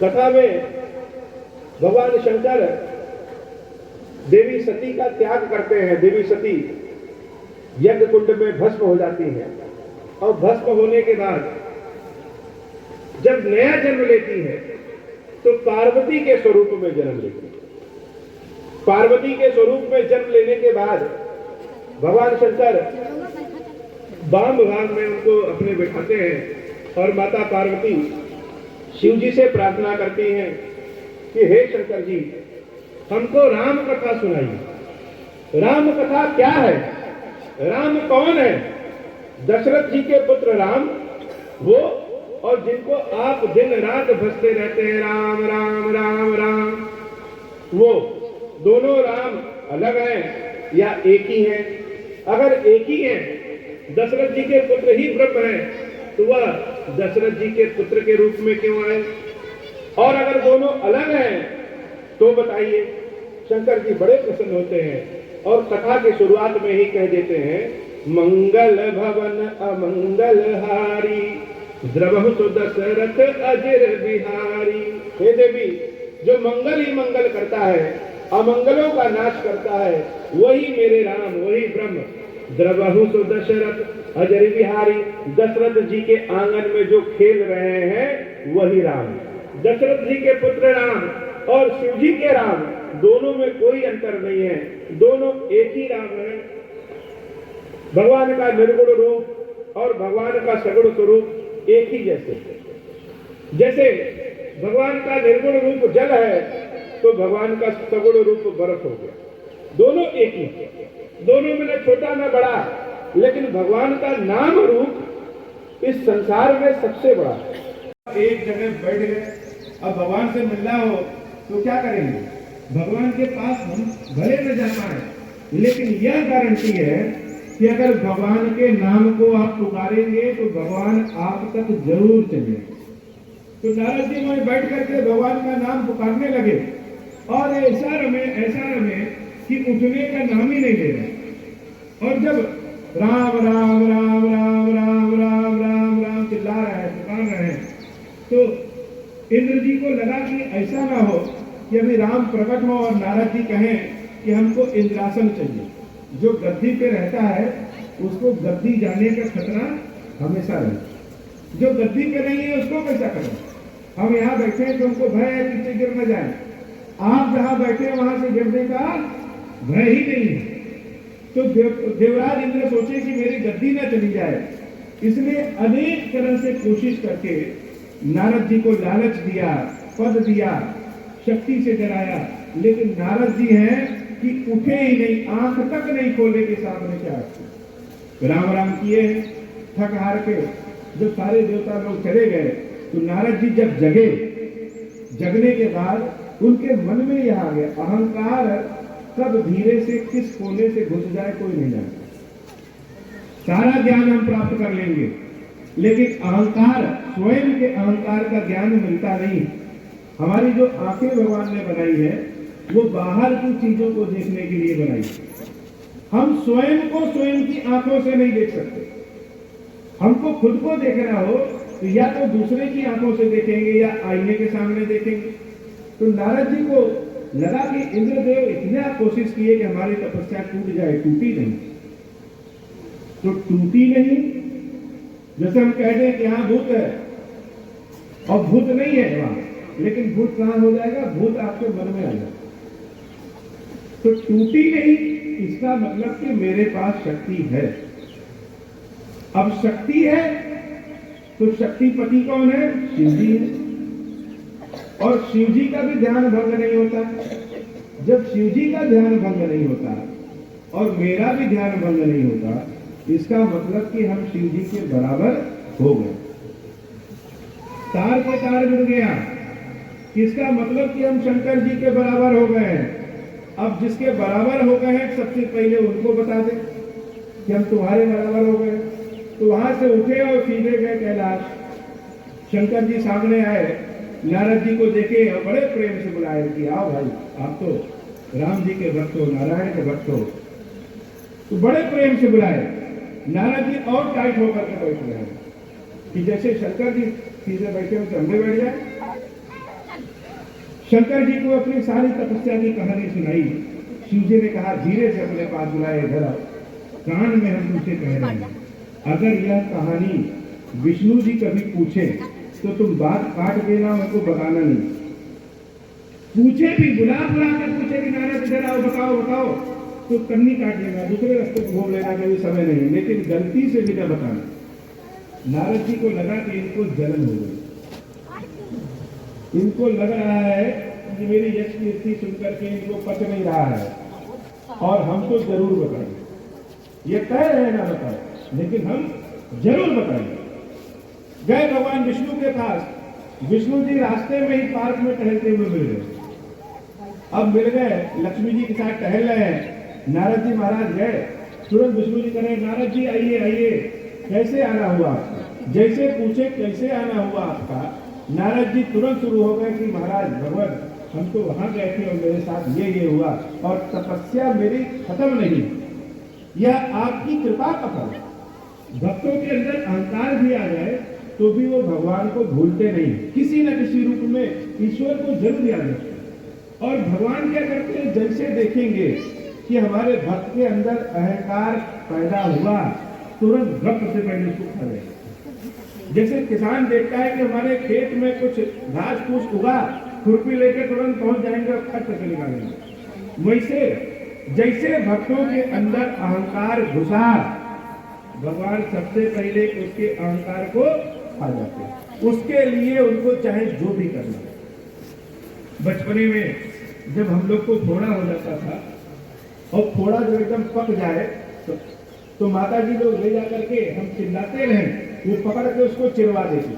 कथा में भगवान शंकर देवी सती का त्याग करते हैं। देवी सती यज्ञ कुंड में भस्म हो जाती है और भस्म होने के बाद जब नया जन्म लेती है तो पार्वती के स्वरूप में जन्म लेती है। पार्वती के स्वरूप में जन्म लेने के बाद भगवान शंकर वाम भाग में उनको अपने बैठाते हैं और माता पार्वती शिव जी से प्रार्थना करती हैं कि हे शंकर जी, हमको राम कथा सुनाइए। राम कथा क्या है? राम कौन है? दशरथ जी के पुत्र राम, वो और जिनको आप दिन रात भजते रहते हैं राम राम राम राम, वो दोनों राम अलग हैं या एक ही हैं? अगर एक ही हैं, दशरथ जी के पुत्र ही ब्रह्म हैं, तो वह दशरथ जी के पुत्र के रूप में क्यों आए? और अगर दोनों अलग हैं तो बताइए। शंकर जी बड़े प्रसन्न होते हैं और कथा के शुरुआत में ही कह देते हैं मंगल भवन अमंगल हारी, द्रवहु तो दशरथ अजर बिहारी। हे देवी, जो मंगल ही मंगल करता है, अमंगलों का नाश करता है, वही मेरे राम, वही ब्रह्म। द्रवहु तो दशरथ अजर बिहारी, दशरथ जी के आंगन में जो खेल रहे हैं वही राम। दशरथ जी के पुत्र राम और शिव जी के राम, दोनों में कोई अंतर नहीं है, दोनों एक ही राम है। भगवान का निर्गुण रूप और भगवान का सगुण स्वरूप एक ही जैसे भगवान का निर्गुण रूप जल है तो भगवान का सगुण रूप बर्फ हो गया। दोनों एक ही, दोनों में न छोटा न बड़ा, लेकिन भगवान का नाम रूप इस संसार में सबसे बड़ा है। एक जगह बैठ गए, अब भगवान से मिलना हो तो क्या करेंगे? भगवान के पास हम भले न जा पाए, लेकिन यह गारंटी है कि अगर भगवान के नाम को आप पुकारेंगे तो भगवान आप तक जरूर चलेंगे। तो नारद जी वहीं बैठ करके भगवान का नाम पुकारने लगे और ऐसा रमे कि उठने का नाम ही नहीं ले रहे। और जब राम राम राम राम राम राम राम राम चिल्ला रहे हैं, पुकार रहे हैं, तो इंद्र जी को लगा कि ऐसा ना हो कि अभी राम प्रकट हो और नारद जी कहें कि हमको इंद्रासन चाहिए। जो गद्दी पे रहता है उसको गद्दी जाने का खतरा हमेशा रहता, जो गद्दी पे नहीं है उसको कैसा करें? हम यहाँ बैठे हैं तो हमको भय है पीछे गिर न जाए, आप जहाँ बैठे हैं वहां से गिरने का भय ही नहीं है। तो देवराज इंद्र सोचे कि मेरी गद्दी न चली जाए, इसलिए अनेक तरह से कोशिश करके नारद जी को लालच दिया, पद दिया, शक्ति से डराया, लेकिन नारद जी हैं कि उठे ही नहीं, आंख तक नहीं खोले के सामने क्या राम राम किए। थक हार के जब सारे देवता लोग चले गए तो नारद जी जब जगे, जगने के बाद उनके मन में यह आ गया, अहंकार कब धीरे से किस कोने से घुस जाए कोई नहीं जानता। सारा ज्ञान हम प्राप्त कर लेंगे, लेकिन अहंकार, स्वयं के अहंकार का ज्ञान मिलता नहीं। हमारी जो आंखें भगवान ने बनाई है वो बाहर की चीजों को देखने के लिए बनाई। हम स्वयं को स्वयं की आंखों से नहीं देख सकते। हमको खुद को देखना हो तो या तो दूसरे की आंखों से देखेंगे या आईने के सामने देखेंगे। तो नारद जी को लगा कि इंद्रदेव इतना कोशिश किए कि हमारी तपस्या टूट जाए, टूटी नहीं। तो टूटी नहीं, जैसे हम कहते हैं कि यहाँ भूत है और भूत नहीं है वहां, लेकिन भूत कहां हो जाएगा? भूत आपके मन में आ जाएगा। तो टूटी नहीं, इसका मतलब कि मेरे पास शक्ति है। अब शक्ति है तो शक्तिपति कौन है? शिव जी है। और शिव जी का भी ध्यान भंग नहीं होता। जब शिव जी का ध्यान भंग नहीं होता और मेरा भी ध्यान भंग नहीं होता, इसका मतलब कि हम शिव जी के बराबर हो गए। तार पे तार जुड़ गया, इसका मतलब कि हम शंकर जी के बराबर हो गए हैं। अब जिसके बराबर हो गए हैं सबसे पहले उनको बता दे कि हम तुम्हारे बराबर हो गए। तो वहां से उठे और सीधे गए कैलाश। शंकर जी सामने आए, नारद जी को देखे और बड़े प्रेम से बुलाए कि आओ भाई, आप तो राम जी के भक्त हो, नारायण के भक्त हो। तो बड़े प्रेम से बुलाए। नारद जी और टाइट होकर के बैठ रहे हैं कि जैसे शंकर जी सीधे बैठे हो तो हम भी बैठ जाए। शंकर जी को अपनी सारी तपस्या की कहानी सुनाई। शिव जी ने कहा धीरे से अपने पास बुलाए, इधर आओ, कान में हम तुमसे कह रहे हैं, अगर यह कहानी विष्णु जी कभी पूछे तो तुम बात काट देना, उनको बताना नहीं। पूछे भी, बुला कर पूछे कि नारद इधर आओ, बताओ बताओ, तो कन्नी काट लेना, दूसरे रास्ते को घूम लेना, कभी समय नहीं, लेकिन गलती से भी न बताना। नारद जी को लगा कि इनको जलन हो गई। इनको लग रहा है कि मेरी यश कीर्ति सुनकर के इनको पच नहीं रहा है और हम तो जरूर बताएंगे। ये कह रहे ना बताए, लेकिन हम जरूर बताएंगे। गए भगवान विष्णु के पास। विष्णु जी रास्ते में ही पार्क में टहलते हुए मिल गए। अब मिल गए, लक्ष्मी जी के साथ टहल रहे हैं। नारद जी महाराज गए, तुरंत विष्णु जी कह रहे नारद जी आइए आइए, कैसे आना हुआ आपका? जैसे पूछे कैसे आना हुआ आपका, नारद जी तुरंत शुरू हो गए कि महाराज भगवान, हम तो वहां गए थे और मेरे साथ ये हुआ और तपस्या मेरी खत्म नहीं। यह आपकी कृपा का फल है। भक्तों के अंदर अहंकार भी आ जाए तो भी वो भगवान को भूलते नहीं, किसी न किसी रूप में ईश्वर को जरूर याद रखते हैं। और भगवान क्या करते हैं, जैसे देखेंगे कि हमारे भक्त के अंदर अहंकार पैदा हुआ, तुरंत वक्त से पहले उसको खा लेंगे। जैसे किसान देखता है कि हमारे खेत में कुछ घास फूस उगा, खुरपी लेकर तुरंत पहुंच जाएंगे और खट करके निकालेंगे। वैसे जैसे भक्तों के अंदर अहंकार घुसा, भगवान सबसे पहले उसके अहंकार को खा जाते हैं। उसके लिए उनको चाहे जो भी करना। बचपने में जब हम लोग को फोड़ा हो जाता था और फोड़ा जब एकदम पक जाए तो माता जी लोग ले जा करके, हम चिल्लाते रहे, वो पकड़ के उसको चिरवा देती।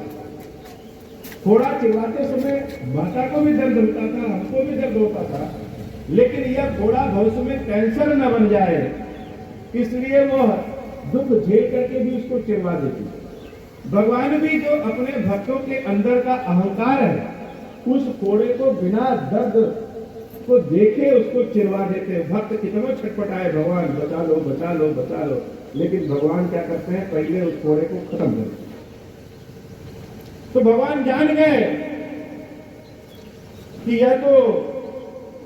फोड़ा चिरवाते समय माता को भी दर्द होता था, हमको भी दर्द होता था, लेकिन यह फोड़ा भविष्य में कैंसर न बन जाए, इसलिए वो दुख झेल करके भी उसको चिरवा देती। भगवान भी जो अपने भक्तों के अंदर का अहंकार है, उस फोड़े को बिना दर्द को देखे उसको चिरवा देते हैं। भक्त कितना छटपटाए, भगवान बचा लो बचा लो बचा लो, लेकिन भगवान क्या करते हैं, पहले उस फोड़े को खत्म कर देते। तो भगवान जान गए कि यह तो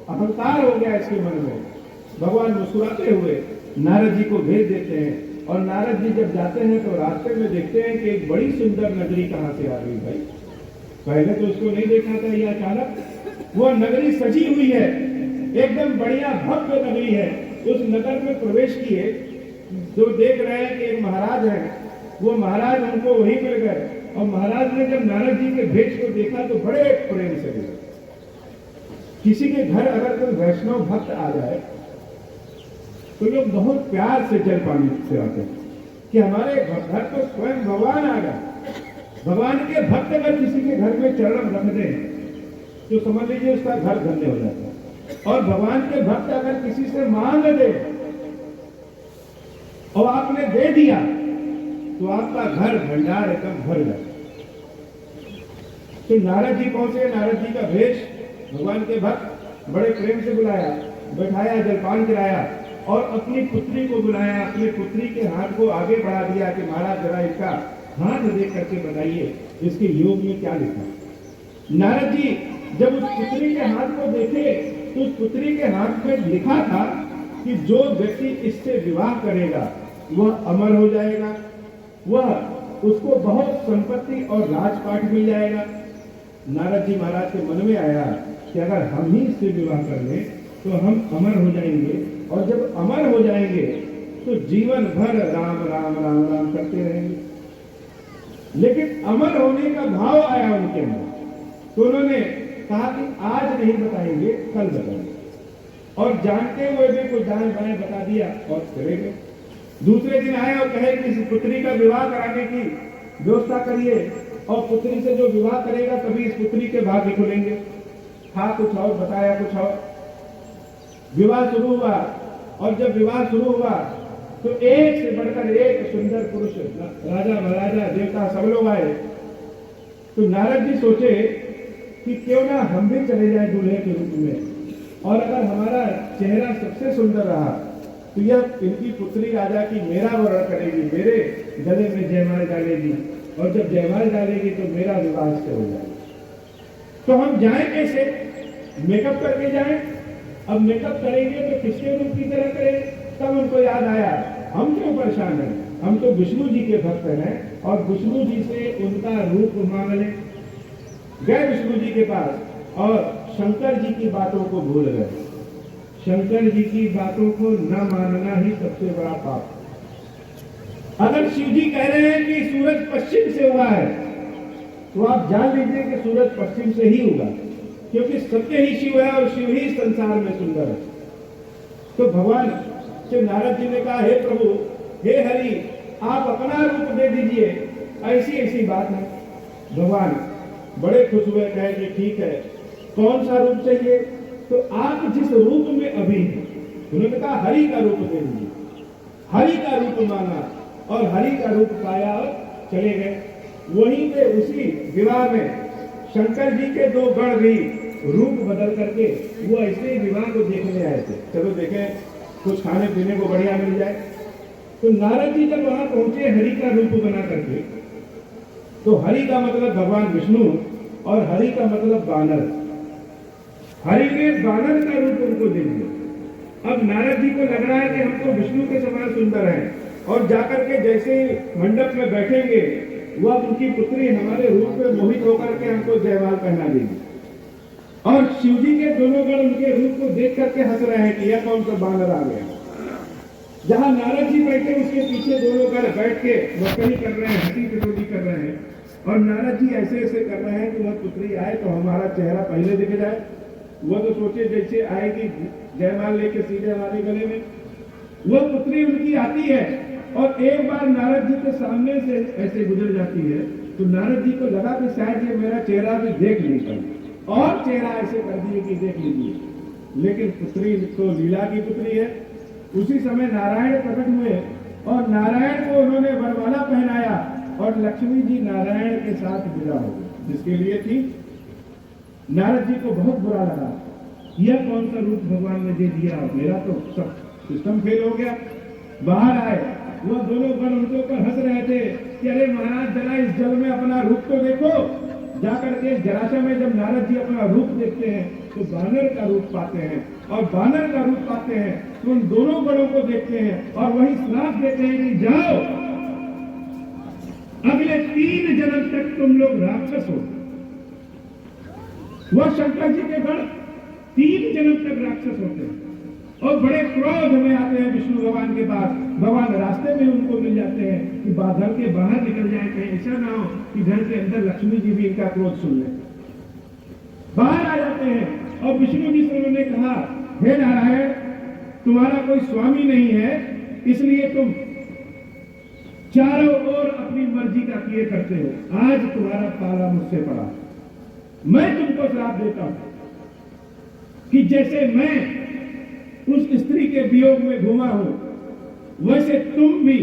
अहंकार हो गया इसके मन में। भगवान मुस्कुराते हुए नारद जी को भेज देते हैं, और नारद जी जब जाते हैं तो रास्ते में देखते हैं कि एक बड़ी सुंदर नगरी कहां से आ गई। भाई पहले तो उसको नहीं देखा था, यह अचानक वो नगरी सजी हुई है, एकदम बढ़िया भव्य नगरी है। उस नगर में प्रवेश किए, जो देख रहे हैं कि एक महाराज है, वो महाराज उनको वही मिल गए। और महाराज ने जब नारद जी के भेष को देखा तो बड़े प्रेम से मिले। किसी के घर अगर कोई वैष्णव भक्त आ जाए तो लोग बहुत प्यार से जल पानी से आते हैं कि हमारे घर तो स्वयं भगवान आ गए। भगवान के भक्त अगर किसी के घर में चरण रख दें तो समझ लीजिए उसका घर धन्य हो जाता है। और भगवान के भक्त अगर किसी से मांग दे और आपने दे दिया तो आपका घर भंडार एकदम भर जाता है। तो नारद जी पहुंचे, नारद जी का भेष, भगवान के भक्त बड़े प्रेम से बुलाया, बैठाया, जलपान कराया और अपनी पुत्री को बुलाया। अपनी पुत्री के हाथ को आगे बढ़ा दिया कि महाराज जरा इसका हाथ देख करके बताइए इसके योग में क्या लिखा। नारद जी जब उस पुत्री के हाथ को देखे तो उस पुत्री के हाथ में लिखा था कि जो व्यक्ति इससे विवाह करेगा वह अमर हो जाएगा, वह उसको बहुत संपत्ति और राजपाट मिल जाएगा। नारद जी महाराज के मन में आया कि अगर हम ही इससे विवाह कर लें तो हम अमर हो जाएंगे, और जब अमर हो जाएंगे तो जीवन भर राम राम राम राम करते रहेंगे। लेकिन अमर होने का भाव आया उनके अंदर, तो उन्होंने कहा कि आज नहीं बताएंगे, कल बताएंगे। और जानते हुए भी कुछ दाएं बाएं बता दिया और चले गए। दूसरे दिन आए और कहे कि इस पुत्री का विवाह कराने की व्यवस्था करिए, और पुत्री से जो विवाह करेगा तभी इस पुत्री के भाग्य खुलेंगे। था कुछ और, बताया कुछ और। विवाह शुरू हुआ, और जब विवाह शुरू हुआ तो एक से बढ़कर एक सुंदर पुरुष, राजा महाराजा देवता सब लोग आए। तो नारद जी सोचे कि क्यों ना हम भी चले जाए दूल्हे के रूप में, और अगर हमारा चेहरा सबसे सुंदर रहा तो यह इनकी पुत्री राजा की मेरा वरण करेगी, मेरे गले में जयमाल डालेगी, और जब जयमाल डालेगी तो मेरा विवाह से हो जाएगा। तो हम जाएं कैसे? मेकअप करके जाएं। अब मेकअप करेंगे तो किसके रूप की तरह करें? तब उनको याद आया हम क्यों परेशान हैं, हम तो विष्णु जी के भक्त हैं, और विष्णु जी से उनका रूप मांग लें। गए विष्णु जी के पास और शंकर जी की बातों को भूल गए। शंकर जी की बातों को न मानना ही सबसे बड़ा पाप। अगर शिव जी कह रहे हैं कि सूरज पश्चिम से हुआ है तो आप जान लीजिए कि सूरज पश्चिम से ही होगा, क्योंकि सत्य ही शिव है और शिव ही संसार में सुंदर है। तो भगवान से नारद जी ने कहा, हे प्रभु, हे हरि, आप अपना रूप दे दीजिए, ऐसी ऐसी बात है। भगवान बड़े खुश हुए, कहे कि ठीक है, कौन सा रूप चाहिए? तो आप जिस रूप में अभी हैं, उन्होंने कहा हरि का रूप दे दीजिए। हरि का रूप मांगा और हरि का रूप पाया और चले गए। वहीं पे उसी विवाह में शंकर जी के दो गण भी रूप बदल करके वो ऐसे विवाह को देखने आए थे। चलो देखें, कुछ खाने पीने को बढ़िया मिल जाए। तो नारद जी जब वहां पहुंचे हरि का रूप बना करके, तो हरि का मतलब भगवान विष्णु और हरि का मतलब बानर। हरि ने बानर का रूप उनको दे दिया। अब नारद जी को लग रहा है कि हम तो विष्णु के समान सुंदर हैं, और जाकर के जैसे मंडप में बैठेंगे वह उनकी पुत्री हमारे रूप में मोहित होकर के हमको जयमाल पहना देगी। और शिव जी के दोनों गण उनके रूप को देख करके हंस रहे हैं कि यह कौन सा बानर आ गया। जहां नारद जी बैठे उसके पीछे दोनों गण बैठ के मस्करी कर रहे हैं, हंसी टिटोली कर रहे हैं, और नारद जी ऐसे ऐसे कर रहे हैं कि वह पुत्री आए तो हमारा चेहरा पहले दिख जाए। वह तो सोचे जैसे आएगी जयमाल लेके सीधे हमारे गले में। वह पुत्री उनकी आती है और एक बार नारद जी के सामने से ऐसे गुजर जाती है, तो नारद जी को लगा कि शायद ये मेरा चेहरा भी देख ली कल, और चेहरा ऐसे कर दिए कि देख लीजिए। लेकिन पुत्री तो लीला की पुत्री है। उसी समय नारायण प्रकट हुए और नारायण को उन्होंने वरमाला पहनाया, और लक्ष्मी जी नारायण के साथ विदा हो गई, जिसके लिए थी। नारद जी को बहुत बुरा लगा, यह कौन सा रूप भगवान ने दे दिया, मेरा तो सब सिस्टम फेल हो गया। बाहर आए, वह दोनों गण उनके ऊपर हंस रहे थे कि अरे महाराज जरा इस जल में अपना रूप तो देखो। जाकर के जलाशय में जब नारद जी अपना रूप देखते हैं तो बानर का रूप पाते हैं, और बानर का रूप पाते हैं तो उन दोनों गणों को देखते हैं और वही श्राप देते हैं कि जाओ, अगले 3 जन्म तक तुम लोग राक्षस हो। वह शंकर जी के गण 3 जन्म तक राक्षस होते हैं और बड़े क्रोध में आते हैं विष्णु भगवान के पास। भगवान रास्ते में उनको मिल जाते हैं कि घर के बाहर निकल जाए, कहीं ऐसा ना हो कि घर के अंदर लक्ष्मी जी भी इनका क्रोध सुन ले। बाहर आ जाते हैं और विष्णु जी से उन्होंने कहा, हे नारायण, तुम्हारा कोई स्वामी नहीं है, इसलिए तुम चारों ओर अपनी मर्जी का किए करते हो। आज तुम्हारा पाला मुझसे पड़ा। मैं तुमको श्राप देता हूं कि जैसे मैं उस स्त्री के वियोग में घूमा हूं, वैसे तुम भी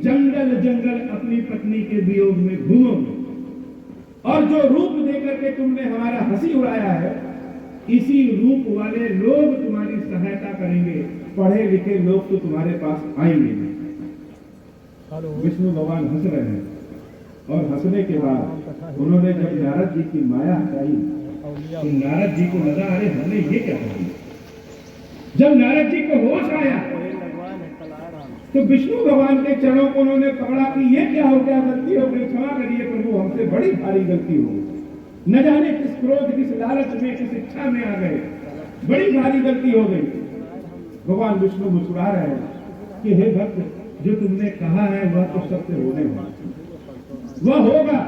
जंगल जंगल अपनी पत्नी के वियोग में घूमोगे, और जो रूप देकर के तुमने हमारा हंसी उड़ाया है, इसी रूप वाले लोग तुम्हारी सहायता करेंगे। पढ़े लिखे लोग तो तुम्हारे पास आएंगे। विष्णु भगवान हंस रहे हैं, और हंसने के बाद उन्होंने जब नारद जी की माया हटाई तो नारद जी को लगा, अरे हमने ये क्या कर दिया। जब नारद जी को होश आया तो विष्णु भगवान के चरणों को उन्होंने पकड़ा कि ये क्या हो गया, गलती हो गई, क्षमा करिए प्रभु, हमसे बड़ी भारी गलती हो गई। न जाने किस क्रोध, किस लालच में, किस इच्छा में आ गए, बड़ी भारी गलती हो गई। भगवान विष्णु मुस्कुरा रहे हैं कि हे भक्त, जो तुमने कहा है वह तो सत्य होने वाला, वह होगा,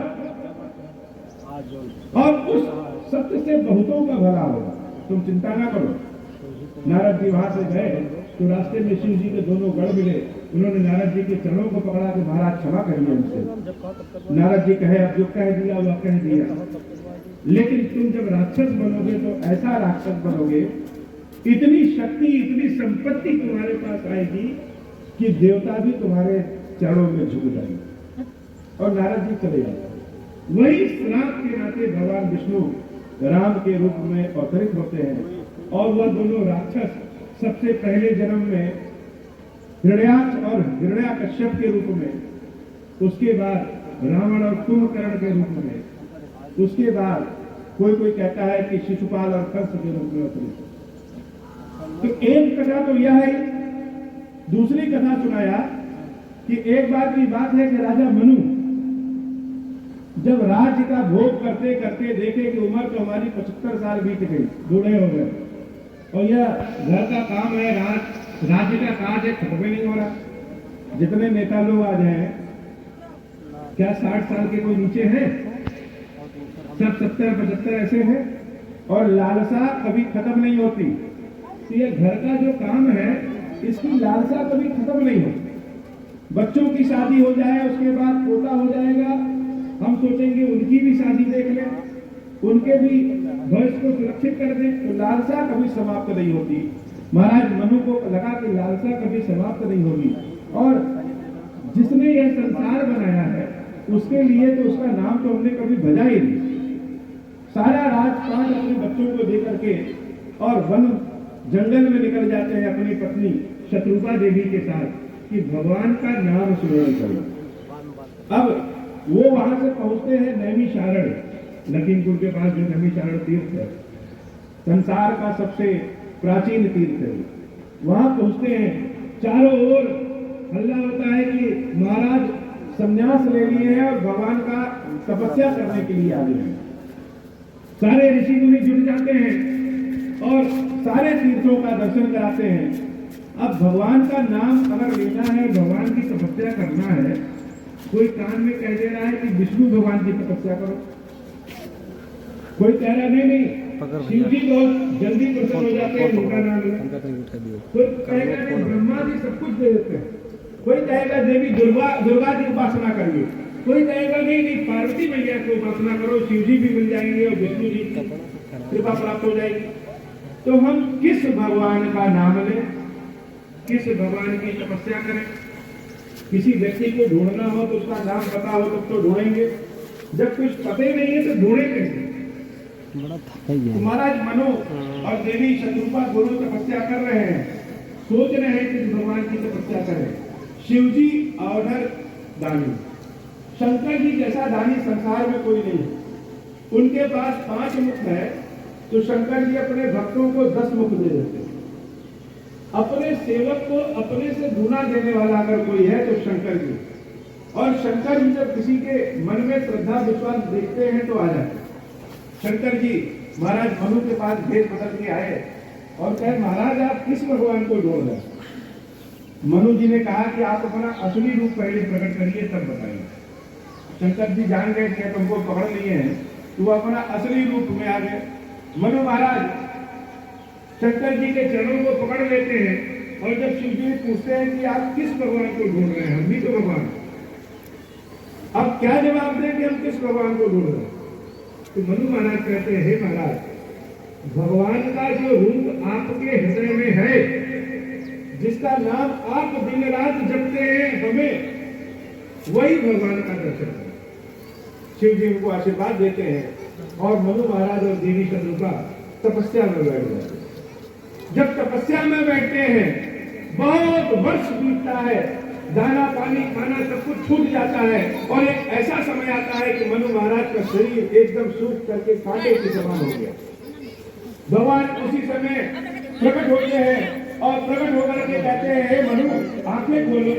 और उस सत्य से बहुतों का भला होगा, तुम चिंता ना करो। नारद जी वहां से गए तो रास्ते में शिव जी के दोनों गण मिले। उन्होंने नारद जी के चरणों को पकड़ा कि महाराज क्षमा करिए हमसे। नारद जी कहे, अब जो कह दिया वह कह दिया, लेकिन तुम जब राक्षस बनोगे तो ऐसा राक्षस बनोगे, इतनी शक्ति, इतनी संपत्ति तुम्हारे पास आएगी कि देवता भी तुम्हारे चरणों में झुक जाएंगे। और नारद जी चले जाते। वही श्राप के नाते भगवान विष्णु राम के रूप में अवतरित होते हैं, और वह दोनों राक्षस सबसे पहले जन्म में हिरण्याक्ष और हिरण्याकश्यप के रूप में, उसके बाद रावण और कुंभकर्ण के रूप में, उसके बाद कोई कहता है कि शिशुपाल और कंस के रूप में अवतरित। तो एक कथा तो यह है। दूसरी कथा सुनाया कि एक बार की बात है कि राजा मनु जब राज्य का भोग करते करते देखे कि उम्र तो हमारी 75 साल बीत गई, बूढ़े हो गए, और यह घर का काम है, राज्य का काज है, खत्म नहीं हो रहा। जितने नेता लोग आज हैं, क्या 60 साल के कोई नीचे हैं? सब 70-75 ऐसे हैं, और लालसा कभी खत्म नहीं होती। तो ये घर का जो काम है, इसकी लालसा कभी खत्म नहीं होती। बच्चों की शादी हो जाए, उसके बाद पोता हो जाएगा, हम सोचेंगे उनकी भी शादी देख लें, उनके भी भविष्य को सुरक्षित कर दें, तो लालसा कभी समाप्त नहीं होती। महाराज मनु को लगा कि लालसा कभी समाप्त नहीं होगी, और जिसने यह संसार बनाया है उसके लिए तो उसका नाम तो हमने कभी भजा ही नहीं। सारा राजपाट अपने बच्चों को देकर के और वन जंगल में निकल जाते हैं अपनी पत्नी शत्रुपा देवी के साथ, कि भगवान का नाम स्मरण करना। अब वो वहां से पहुंचते हैं नैमिषारण, लखीमपुर के पास जो नैमिषारण तीर्थ है, संसार का सबसे प्राचीन तीर्थ है। वहां पहुंचते हैं, चारों ओर हल्ला होता है कि महाराज संन्यास ले लिए हैं और भगवान का तपस्या करने के लिए आ गए हैं। सारे ऋषि मुनि जुट जाते हैं और सारे तीर्थों का दर्शन कराते हैं। अब भगवान का नाम अगर लेना है, भगवान की तपस्या करना है, कोई कान में कह दे रहा है कि विष्णु भगवान की तपस्या करो, कोई कह रहा नहीं शिव जी बहुत जल्दी प्रसन्न हो जाते हैं उनका नाम लो, कोई कहेगा नहीं ब्रह्मा जी सब कुछ दे देते हैं, कोई कहेगा देवी दुर्गा की उपासना करिए, कोई कहेगा नहीं पार्वती मैया की उपासना करो, शिव जी भी मिल जाएंगे और विष्णु जी की कृपा प्राप्त हो जाएगी। तो हम किस भगवान का नाम लें, किस भगवान की तपस्या करें? किसी व्यक्ति को ढूंढना हो तो उसका नाम पता हो तब तो ढूंढेंगे, जब कुछ पता ही नहीं है तो ढूंढे कैसे? तो महाराज मनु और देवी शत्रुपा गुरु तपस्या कर रहे हैं, सोच रहे हैं कि भगवान की तपस्या करें। शिव जी औढ़र दानी, शंकर जी जैसा दानी संसार में कोई नहीं है। उनके पास 5 मुख है, तो शंकर जी अपने भक्तों को 10 मुख दे देते हैं। अपने सेवक को अपने से गुना देने वाला अगर कोई है तो शंकर जी। और शंकर जी जब किसी के मन में श्रद्धा विश्वास देखते हैं तो आ जाते हैं। शंकर जी महाराज मनु के पास भेद बदल के आए और कहे महाराज आप किस भगवान को ढूंढ रहे? मनु जी ने कहा कि आप अपना असली रूप पहले प्रकट करिए तब बताइए। शंकर जी जान गए कि तुमको पकड़ लिए हैं, तो वो अपना असली रूप में आ गए। मनु महाराज शंकर जी के चरणों को पकड़ लेते हैं और जब शिव जी पूछते हैं कि आप किस भगवान को ढूंढ रहे हैं, हम भी तो भगवान। अब क्या जवाब दें कि हम किस भगवान को ढूंढ रहे हैं? तो मनु महाराज कहते हैं हे महाराज, भगवान का जो रूप आपके हृदय में है, जिसका नाम आप दिन रात जपते हैं, हमें वही भगवान का दर्शन है। शिव जी उनको आशीर्वाद देते हैं और मनु महाराज और देवी शत्रुपा तपस्या में बैठ जाते हैं। जब तपस्या में बैठते हैं, बहुत वर्ष बीतता है, दाना पानी खाना सब कुछ छूट जाता है और एक ऐसा समय आता है कि मनु महाराज का शरीर एकदम सूख करके कांटे के समान हो गया। भगवान उसी समय प्रकट होते हैं और प्रकट होकर के कहते हैं हे मनु आंखें खोलो।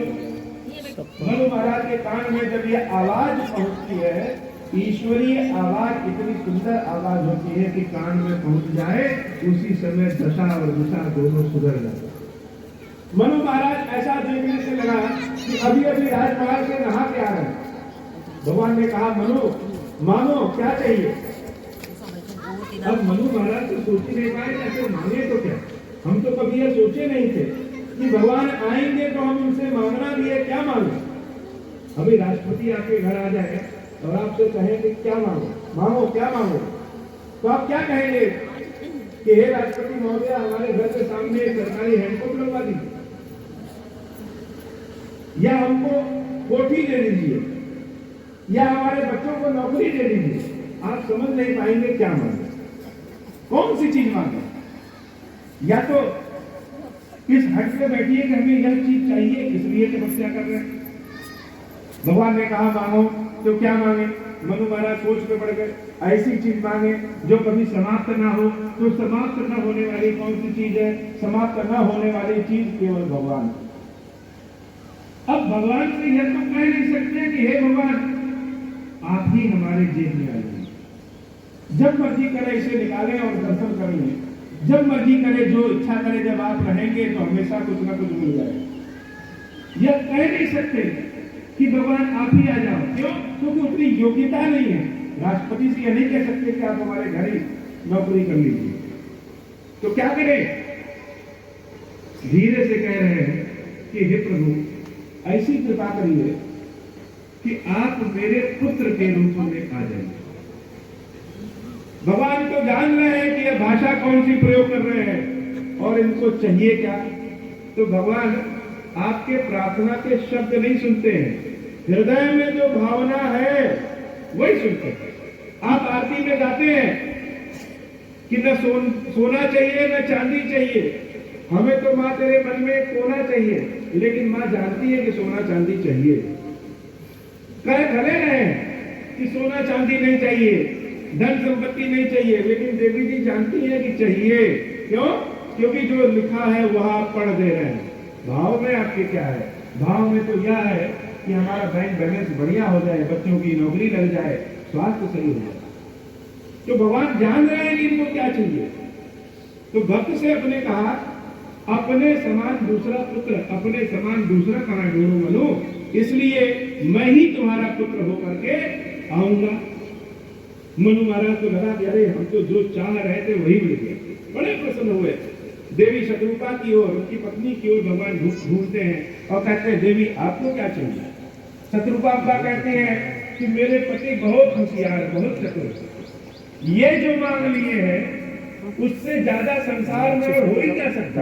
मनु महाराज के कान में जब ये आवाज पहुंचती है, ईश्वरीय आवाज इतनी सुंदर आवाज होती है कि कान में पहुंच जाए, उसी समय दशा और दिशा दोनों सुधर जाते। मनु महाराज ऐसा देखने से लगा कि अभी अभी राजमहल से नहा के आ रहे हैं। भगवान ने कहा मनु मांगो क्या चाहिए? अब मनु महाराज तो सोच ही नहीं पाए ऐसे मांगे तो क्या। हम तो कभी ये सोचे नहीं थे कि भगवान आएंगे तो हम उनसे मांगना भी है, क्या मांगे? अभी राष्ट्रपति आपके घर आ जाए और आपसे कहें कि क्या मांगो, मांगो क्या मांगो, तो आप क्या कहेंगे कि हे राष्ट्रपति महोदय हमारे घर के सामने एक सरकारी हैंडपंप लगवा दीजिए, या हमको कोठी दे दीजिए, या हमारे बच्चों को नौकरी दे दीजिए। आप समझ नहीं पाएंगे क्या मांगे, कौन सी चीज मांगे। या तो इस हट में बैठिए कि हमें यह चीज चाहिए इसलिए तपस्या कर रहे हैं। भगवान ने कहा मांगो, तो क्या मांगे? मनु महाराज सोच में पड़ गए, ऐसी चीज मांगे जो कभी समाप्त ना हो। तो समाप्त न होने वाली कौन सी चीज है? समाप्त न होने वाली चीज केवल भगवान। अब भगवान से यह तो कह नहीं सकते कि हे भगवान आप ही हमारे जेब में आइए, जब मर्जी करे इसे निकालें और दर्शन कर लें, जब मर्जी करे जो इच्छा करे, जब आप रहेंगे तो हमेशा कुछ ना कुछ मिल जाएगा। यह कह नहीं सकते कि भगवान आप ही आ जाओ। क्यों? क्योंकि उतनी योग्यता नहीं है। राष्ट्रपति से यह नहीं कह सकते कि आप हमारे घर ही नौकरी कर लीजिए। तो क्या करें? धीरे से कह रहे हैं कि हे प्रभु ऐसी कृपा करिए कि आप मेरे पुत्र के रूप में आ जाइए। भगवान तो जान रहे हैं कि यह भाषा कौन सी प्रयोग कर रहे हैं और इनको चाहिए क्या। तो भगवान आपके प्रार्थना के शब्द नहीं सुनते हैं, हृदय में जो भावना है वही सुनते हैं। आप आरती में गाते हैं कि न सोना चाहिए न चांदी चाहिए, हमें तो माँ तेरे मन में सोना चाहिए, लेकिन माँ जानती है कि सोना चांदी चाहिए। कह खड़े रहे कि सोना चांदी नहीं चाहिए, धन संपत्ति नहीं चाहिए, लेकिन देवी जी जानती है कि चाहिए। क्यों? क्योंकि जो लिखा है वह आप पढ़ दे रहे हैं। भाव में आपके क्या है? भाव में तो यह है कि हमारा बैंक बैलेंस बढ़िया हो जाए, बच्चों की नौकरी लग जाए, स्वास्थ्य सही हो जाए। तो भगवान जान रहे हैं कि इनको क्या चाहिए। तो भक्त से अपने कहा, अपने समान दूसरा पुत्र, अपने समान दूसरा कहां ढूंढूं मनु, इसलिए मैं ही तुम्हारा पुत्र होकर के आऊंगा। मनु महाराज को लगा कि अरे हम तो जो चाह रहे थे वही मिल गया। बड़े प्रसन्न हुए। देवी शत्रुपा की ओर, उनकी पत्नी की ओर भगवान ढूंढते हैं और कहते हैं, देवी आपको क्या चाहिए? शत्रुपा कहते हैं कि मेरे पति बहुत होशियार, बहुत चतुर, ये जो मांग लिए हैं उससे ज्यादा संसार में हो ही क्या सकता।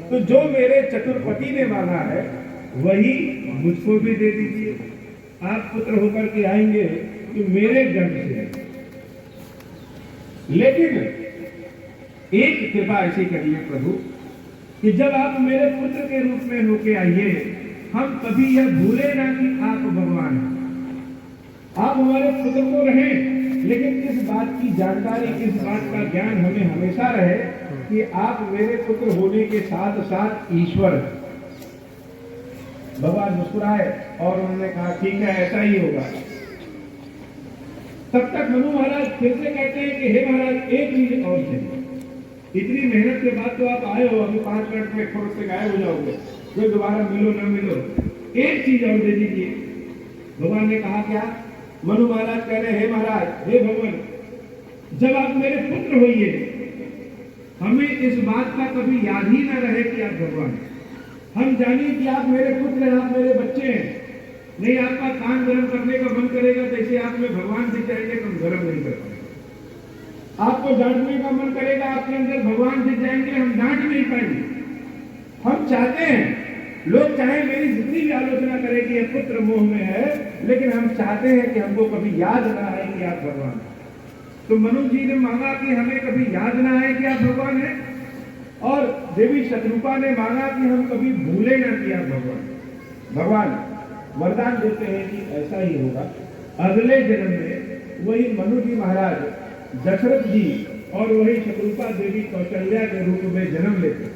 तो जो मेरे चतुर्पति ने मांगा है वही मुझको भी दे दीजिए। आप पुत्र होकर के आएंगे तो मेरे गर्भ से। लेकिन एक कृपा ऐसी करिए प्रभु कि जब आप मेरे पुत्र के रूप में होके आइए, हम कभी यह भूले ना कि आप भगवान हैं। आप हमारे पुत्र तो रहें, लेकिन इस बात की जानकारी, इस बात का ज्ञान हमें हमेशा रहे कि आप मेरे पुत्र होने के साथ साथ ईश्वर हैं। भगवान मुस्कुराए और उन्होंने कहा ठीक है, ऐसा ही होगा। तब तक मनु महाराज फिर से कहते हैं कि हे महाराज एक चीज और चाहिए। इतनी मेहनत के बाद तो आप आए हो, अभी 5 मिनट में खोट से गायब हो जाओगे, फिर दोबारा मिलो ना मिलो, एक चीज और दे दीजिए। भगवान ने कहा क्या? मनु महाराज कह रहे, हे महाराज, हे भगवान, जब आप मेरे पुत्र होइए, हमें इस बात का कभी याद ही ना रहे कि आप भगवान हैं। हम जानिए कि आप मेरे पुत्र हैं, आप मेरे बच्चे हैं। नहीं आपका कान गर्म करने का मन करेगा तो ऐसे आप में भगवान दिख जाएंगे तो हम गर्म नहीं कर पाएंगे। आपको डांटने का मन करेगा, आपके अंदर भगवान दिख जाएंगे, हम डांट नहीं पाएंगे। हम चाहते हैं, लोग चाहे मेरी जितनी भी आलोचना करें कि यह पुत्र मोह में है, लेकिन हम चाहते हैं कि हमको कभी याद ना आए कि आप भगवान हैं। तो मनु जी ने मांगा कि हमें कभी याद ना आए कि आप भगवान हैं, और देवी शत्रुपा ने मांगा कि हम कभी भूले ना कि आप भगवान। भगवान वरदान देते हैं कि ऐसा ही होगा। अगले जन्म में वही मनु जी महाराज दशरथ जी और वही शत्रुपा देवी कौशल्या के रूप में जन्म लेते।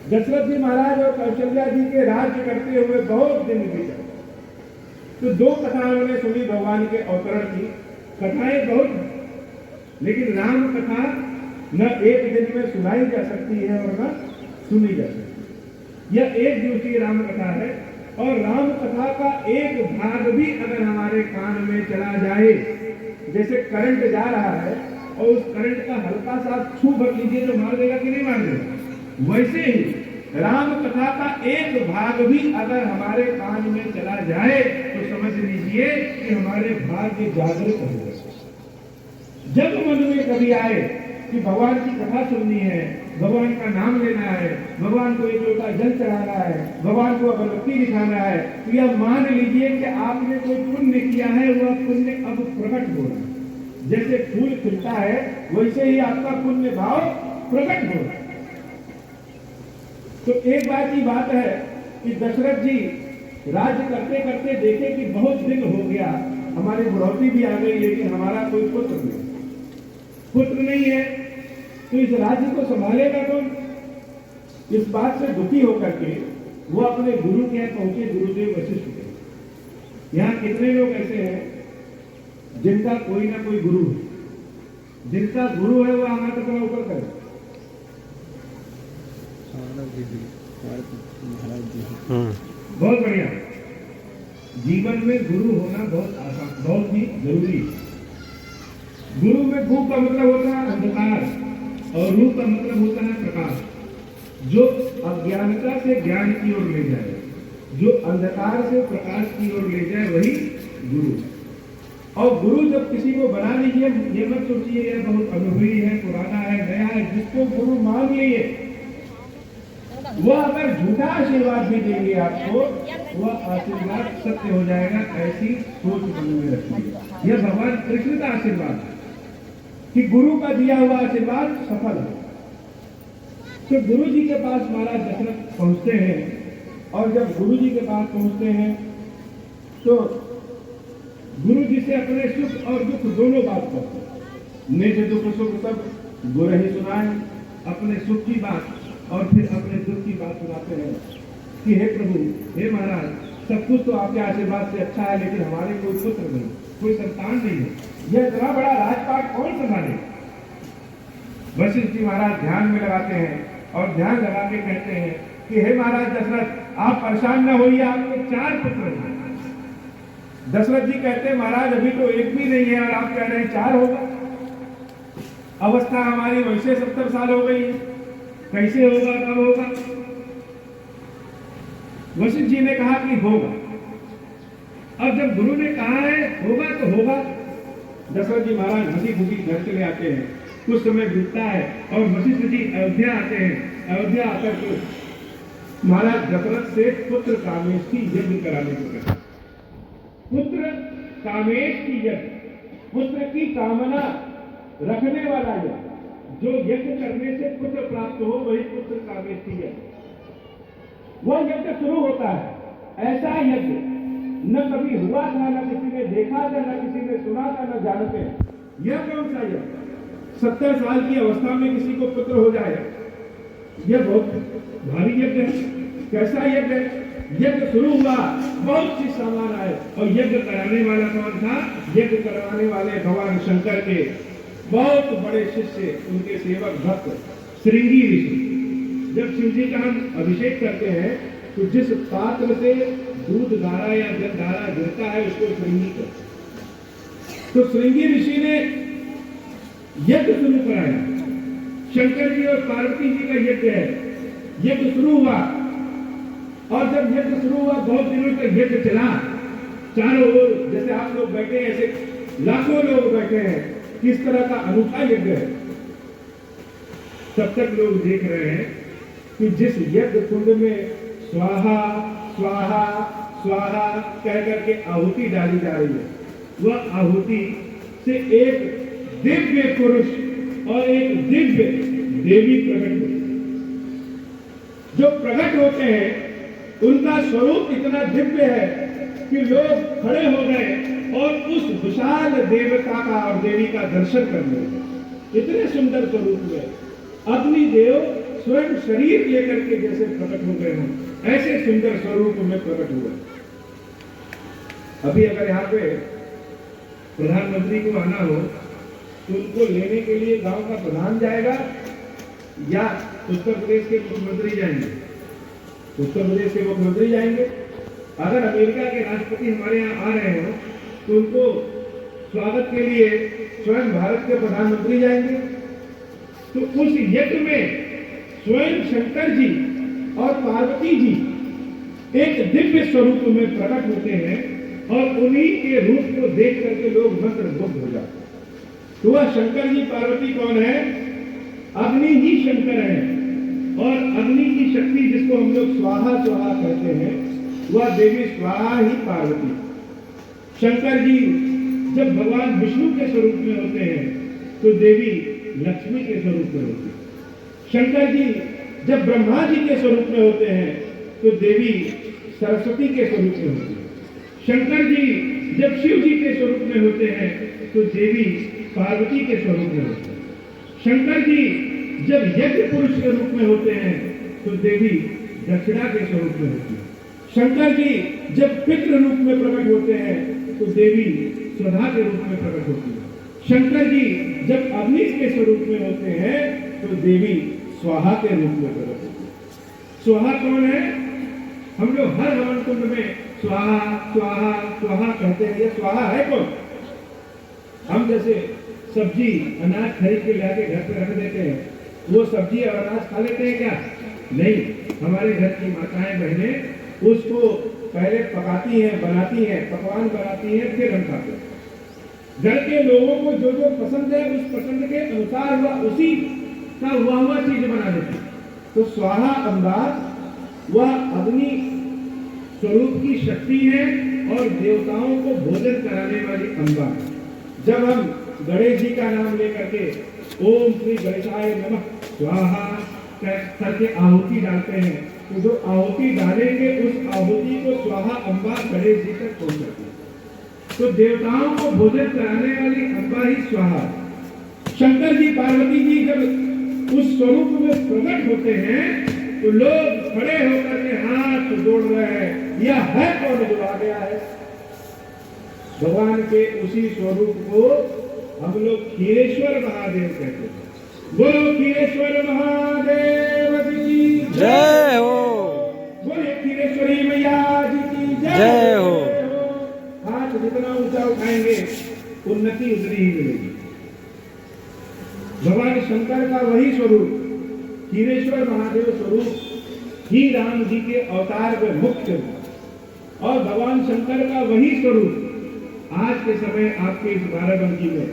दशरथ जी महाराज और कौशल्या जी के राज्य करते हुए बहुत दिन बीते। तो 2 कथाएं उन्होंने सुनी भगवान के अवतरण की। कथाएं बहुत, लेकिन राम कथा न एक दिन में सुनाई जा सकती है और न सुनी जा सकती। यह 1 दिवसीय राम कथा है, और राम कथा का एक भाग भी अगर हमारे कान में चला जाए, जैसे करंट जा रहा है और उस करंट का हल्का सा छू भर लीजिए तो मार देगा कि नहीं मार देगा, वैसे ही राम कथा का एक भाग भी अगर हमारे कान में चला जाए तो समझ लीजिए कि हमारे भाग्य जागृत हो गए। जब मन में कभी आए कि भगवान की कथा सुननी है, भगवान का नाम लेना है, भगवान को एक लोटा जल चढ़ाना है, भगवान को अगरबत्ती दिखाना है, तो यह मान लीजिए कि आपने कोई पुण्य किया है, वह पुण्य अब प्रकट हो रहा है। जैसे फूल खिलता है वैसे ही आपका पुण्य भाव प्रकट हो रहा है। तो एक बार की बात है कि दशरथ जी राज्य करते करते देखे कि बहुत दिन हो गया, हमारी बुढ़ौती भी आ गई, लेकिन हमारा कोई पुत्र नहीं है, तो इस राज्य को संभालेगा कौन? इस बात से दुखी होकर के वो अपने गुरु के यहाँ पहुंचे, गुरुदेव वशिष्ठ के। यहाँ कितने लोग ऐसे हैं जिनका कोई ना कोई गुरु है, जिनका गुरु है वह हमारे थोड़ा ऊपर करे। बहुत बढ़िया। जीवन में गुरु होना बहुत आसान, बहुत ही जरूरी है। गुरु में गु का मतलब होता है अंधकार और रू का मतलब होता है प्रकाश। जो अज्ञानता से ज्ञान की ओर ले जाए, जो अंधकार से प्रकाश की ओर ले जाए, वही गुरु। और गुरु जब किसी को बना लीजिए, ये मत सोचिए यह बहुत अनुभवी है, पुराना है, नया है। जिसको गुरु मान लिए वह अगर झूठा आशीर्वाद भी देंगे आपको, वह आशीर्वाद सत्य हो जाएगा। ऐसी सोच मन में रखिए। यह भगवान कृष्ण का आशीर्वाद है कि गुरु का दिया हुआ आशीर्वाद सफल है। तो गुरु जी के पास महाराज दशरथ पहुंचते हैं, और जब गुरु जी के पास पहुंचते हैं तो गुरु जी से अपने सुख और दुख दोनों बात करते हैं। निज दुख सुख सब गुरु ही सुनाए, अपने सुख की बात और फिर अपने दुख की बात सुनाते हैं कि हे प्रभु, हे महाराज, सब कुछ तो आपके आशीर्वाद से अच्छा है, लेकिन हमारे कोई पुत्र नहीं, कोई संतान नहीं है, यह इतना बड़ा राजपाट कौन संभाले। वशिष्ठ जी महाराज ध्यान में लगाते हैं और ध्यान लगा के कहते हैं कि हे महाराज दशरथ, आप परेशान न होइए, आपके 4 पुत्र हैं। दशरथ जी कहते हैं महाराज अभी तो एक भी नहीं है और आप कह रहे हैं 4 होगा। अवस्था हमारी वैसे 70 साल हो गई है, कैसे होगा, कब होगा। वशिष्ठ जी ने कहा कि होगा। अब जब गुरु ने कहा है होगा तो होगा। दशरथ जी महाराज हंसी खुशी घर चले आते हैं। कुछ समय बीतता है और वशिष्ठ जी अयोध्या आते हैं। अयोध्या आकर के महाराज दशरथ से पुत्र कामेश की यज्ञ कराने को कहते हैं। पुत्र कामेश की यज्ञ, पुत्र की कामना रखने वाला यज्ञ, जो यज्ञ करने से पुत्र प्राप्त हो वही पुत्र कामेश की यज्ञ। वह यज्ञ शुरू होता है। ऐसा यज्ञ न कभी हुआ था, न किसी ने देखा था, न किसी ने सुना था, न जानते हैं। यह कौन सा यज्ञ? 70 साल की अवस्था में किसी को पुत्र हो जाए, यह बहुत भारी यज्ञ है। कैसा यज्ञ है? यज्ञ शुरू हुआ, बहुत सी सामान आए, और यज्ञ कराने वाला कौन था? यज्ञ करवाने वाले भगवान शंकर के बहुत बड़े शिष्य, उनके सेवक भक्त श्रृंगी ऋषि। जब शिव जी का हम अभिषेक करते हैं तो जिस पात्र से दूध धारा या जल धारा गिरता है उसको श्रृंगी कहते हैं। तो श्रृंगी ऋषि ने यज्ञ शुरू कराया। शंकर जी और पार्वती जी का यज्ञ है। यज्ञ शुरू हुआ, और जब यज्ञ शुरू हुआ बहुत दिनों तक यज्ञ चला। चारों ओर जैसे आप लोग बैठे हैं ऐसे लाखों लोग बैठे हैं। किस तरह का अनूठा यज्ञ है। तब तक लोग देख रहे हैं कि जिस यज्ञ कुंड में स्वाहा स्वाहा स्वाहा कह करके आहुति डाली जा रही है, वह आहुति से एक दिव्य पुरुष और एक दिव्य देवी प्रकट होती है। जो प्रकट होते हैं उनका स्वरूप इतना दिव्य है कि लोग खड़े हो गए और उस विशाल देवता का और देवी का दर्शन करने लगे। इतने सुंदर स्वरूप में अग्निदेव स्वयं शरीर लेकर के जैसे प्रकट हो गए हों, ऐसे सुंदर स्वरूप में प्रकट हुए। अभी अगर यहाँ पे प्रधानमंत्री को आना हो तो उनको लेने के लिए गांव का प्रधान जाएगा या उत्तर प्रदेश के मुख्यमंत्री जाएंगे? उत्तर प्रदेश के मुख्यमंत्री जाएंगे। अगर अमेरिका के राष्ट्रपति हमारे यहाँ आ रहे हो तो उनको स्वागत के लिए स्वयं भारत के प्रधानमंत्री जाएंगे। तो उस यज्ञ में स्वयं शंकर जी और पार्वती जी एक दिव्य स्वरूप में प्रकट होते हैं, और उन्हीं के रूप को देख करके लोग मंत्रमुग्ध हो जाते हैं। तो वह शंकर जी पार्वती कौन है? अग्नि ही शंकर है, और अग्नि की शक्ति जिसको हम लोग स्वाहा स्वाहा कहते हैं, वह देवी स्वाहा ही पार्वती। शंकर जी जब भगवान विष्णु के स्वरूप में होते हैं तो देवी लक्ष्मी के स्वरूप में होती है। शंकर जी जब ब्रह्मा जी के स्वरूप में होते हैं तो देवी सरस्वती के स्वरूप में होती है। शंकर जी जब शिव जी के स्वरूप में होते हैं तो देवी पार्वती के स्वरूप में होते हैं। शंकर जी जब यज्ञ पुरुष के रूप में होते हैं तो देवी दक्षिणा के स्वरूप में होती है। शंकर जी जब पितृ रूप में प्रकट होते हैं तो देवी स्वधा के रूप में प्रकट होती है। शंकर जी जब अग्नि के स्वरूप में होते हैं तो देवी स्वाहा के रूप में प्रकट होती है। स्वाहा कौन है? हम लोग हर हवन कुंड में स्वाहा स्वाहा स्वाहा कहते हैं। ये स्वाहा है कौन? हम जैसे सब्जी अनाज खरीद के लाके घर पे रख देते हैं, वो सब्जी और अनाज खा लेते हैं क्या? नहीं। हमारे घर की माताएं बहनें उसको पहले पकाती हैं, बनाती हैं, पकवान बनाती हैं, फिर हम खाते हैं। घर के लोगों को जो जो पसंद है उस पसंद के अनुसार हुआ उसी का हुआ चीज बना देती। तो स्वाहा अम्बा वह अग्नि स्वरूप की शक्ति है और देवताओं को भोजन कराने वाली अम्बा है। जब हम गणेश जी का नाम लेकर के ओम श्री गणेशाय नमः स्वाहा करके आहुति डालते हैं, तो जो आहुति डालेंगे उस आहुति को स्वाहा अम्बा गणेश जी तक पहुंचाती है। तो देवताओं को भोजन कराने वाली अम्बा ही स्वाहा। शंकर जी पार्वती जी जब उस स्वरूप में प्रकट होते हैं तो लोग खड़े होकर के हाथ जोड़ रहे हैं, यह है कौन जो आ गया है। भगवान के उसी स्वरूप को हम लोग खीरेश्वर महादेव कहते हैं। बोलो खीरेश्वर महादेव की जय हो। बोले खीरेश्वरी मैया जी की जय हो। हाथ जितना ऊंचा उठाएंगे उन्नति उतनी ही मिलेगी। भगवान शंकर का वही स्वरूप खीरेश्वर महादेव स्वरूप ही राम जी के अवतार में मुख्य है। और भगवान शंकर का वही स्वरूप आज के समय आपके इस बाराबंकी में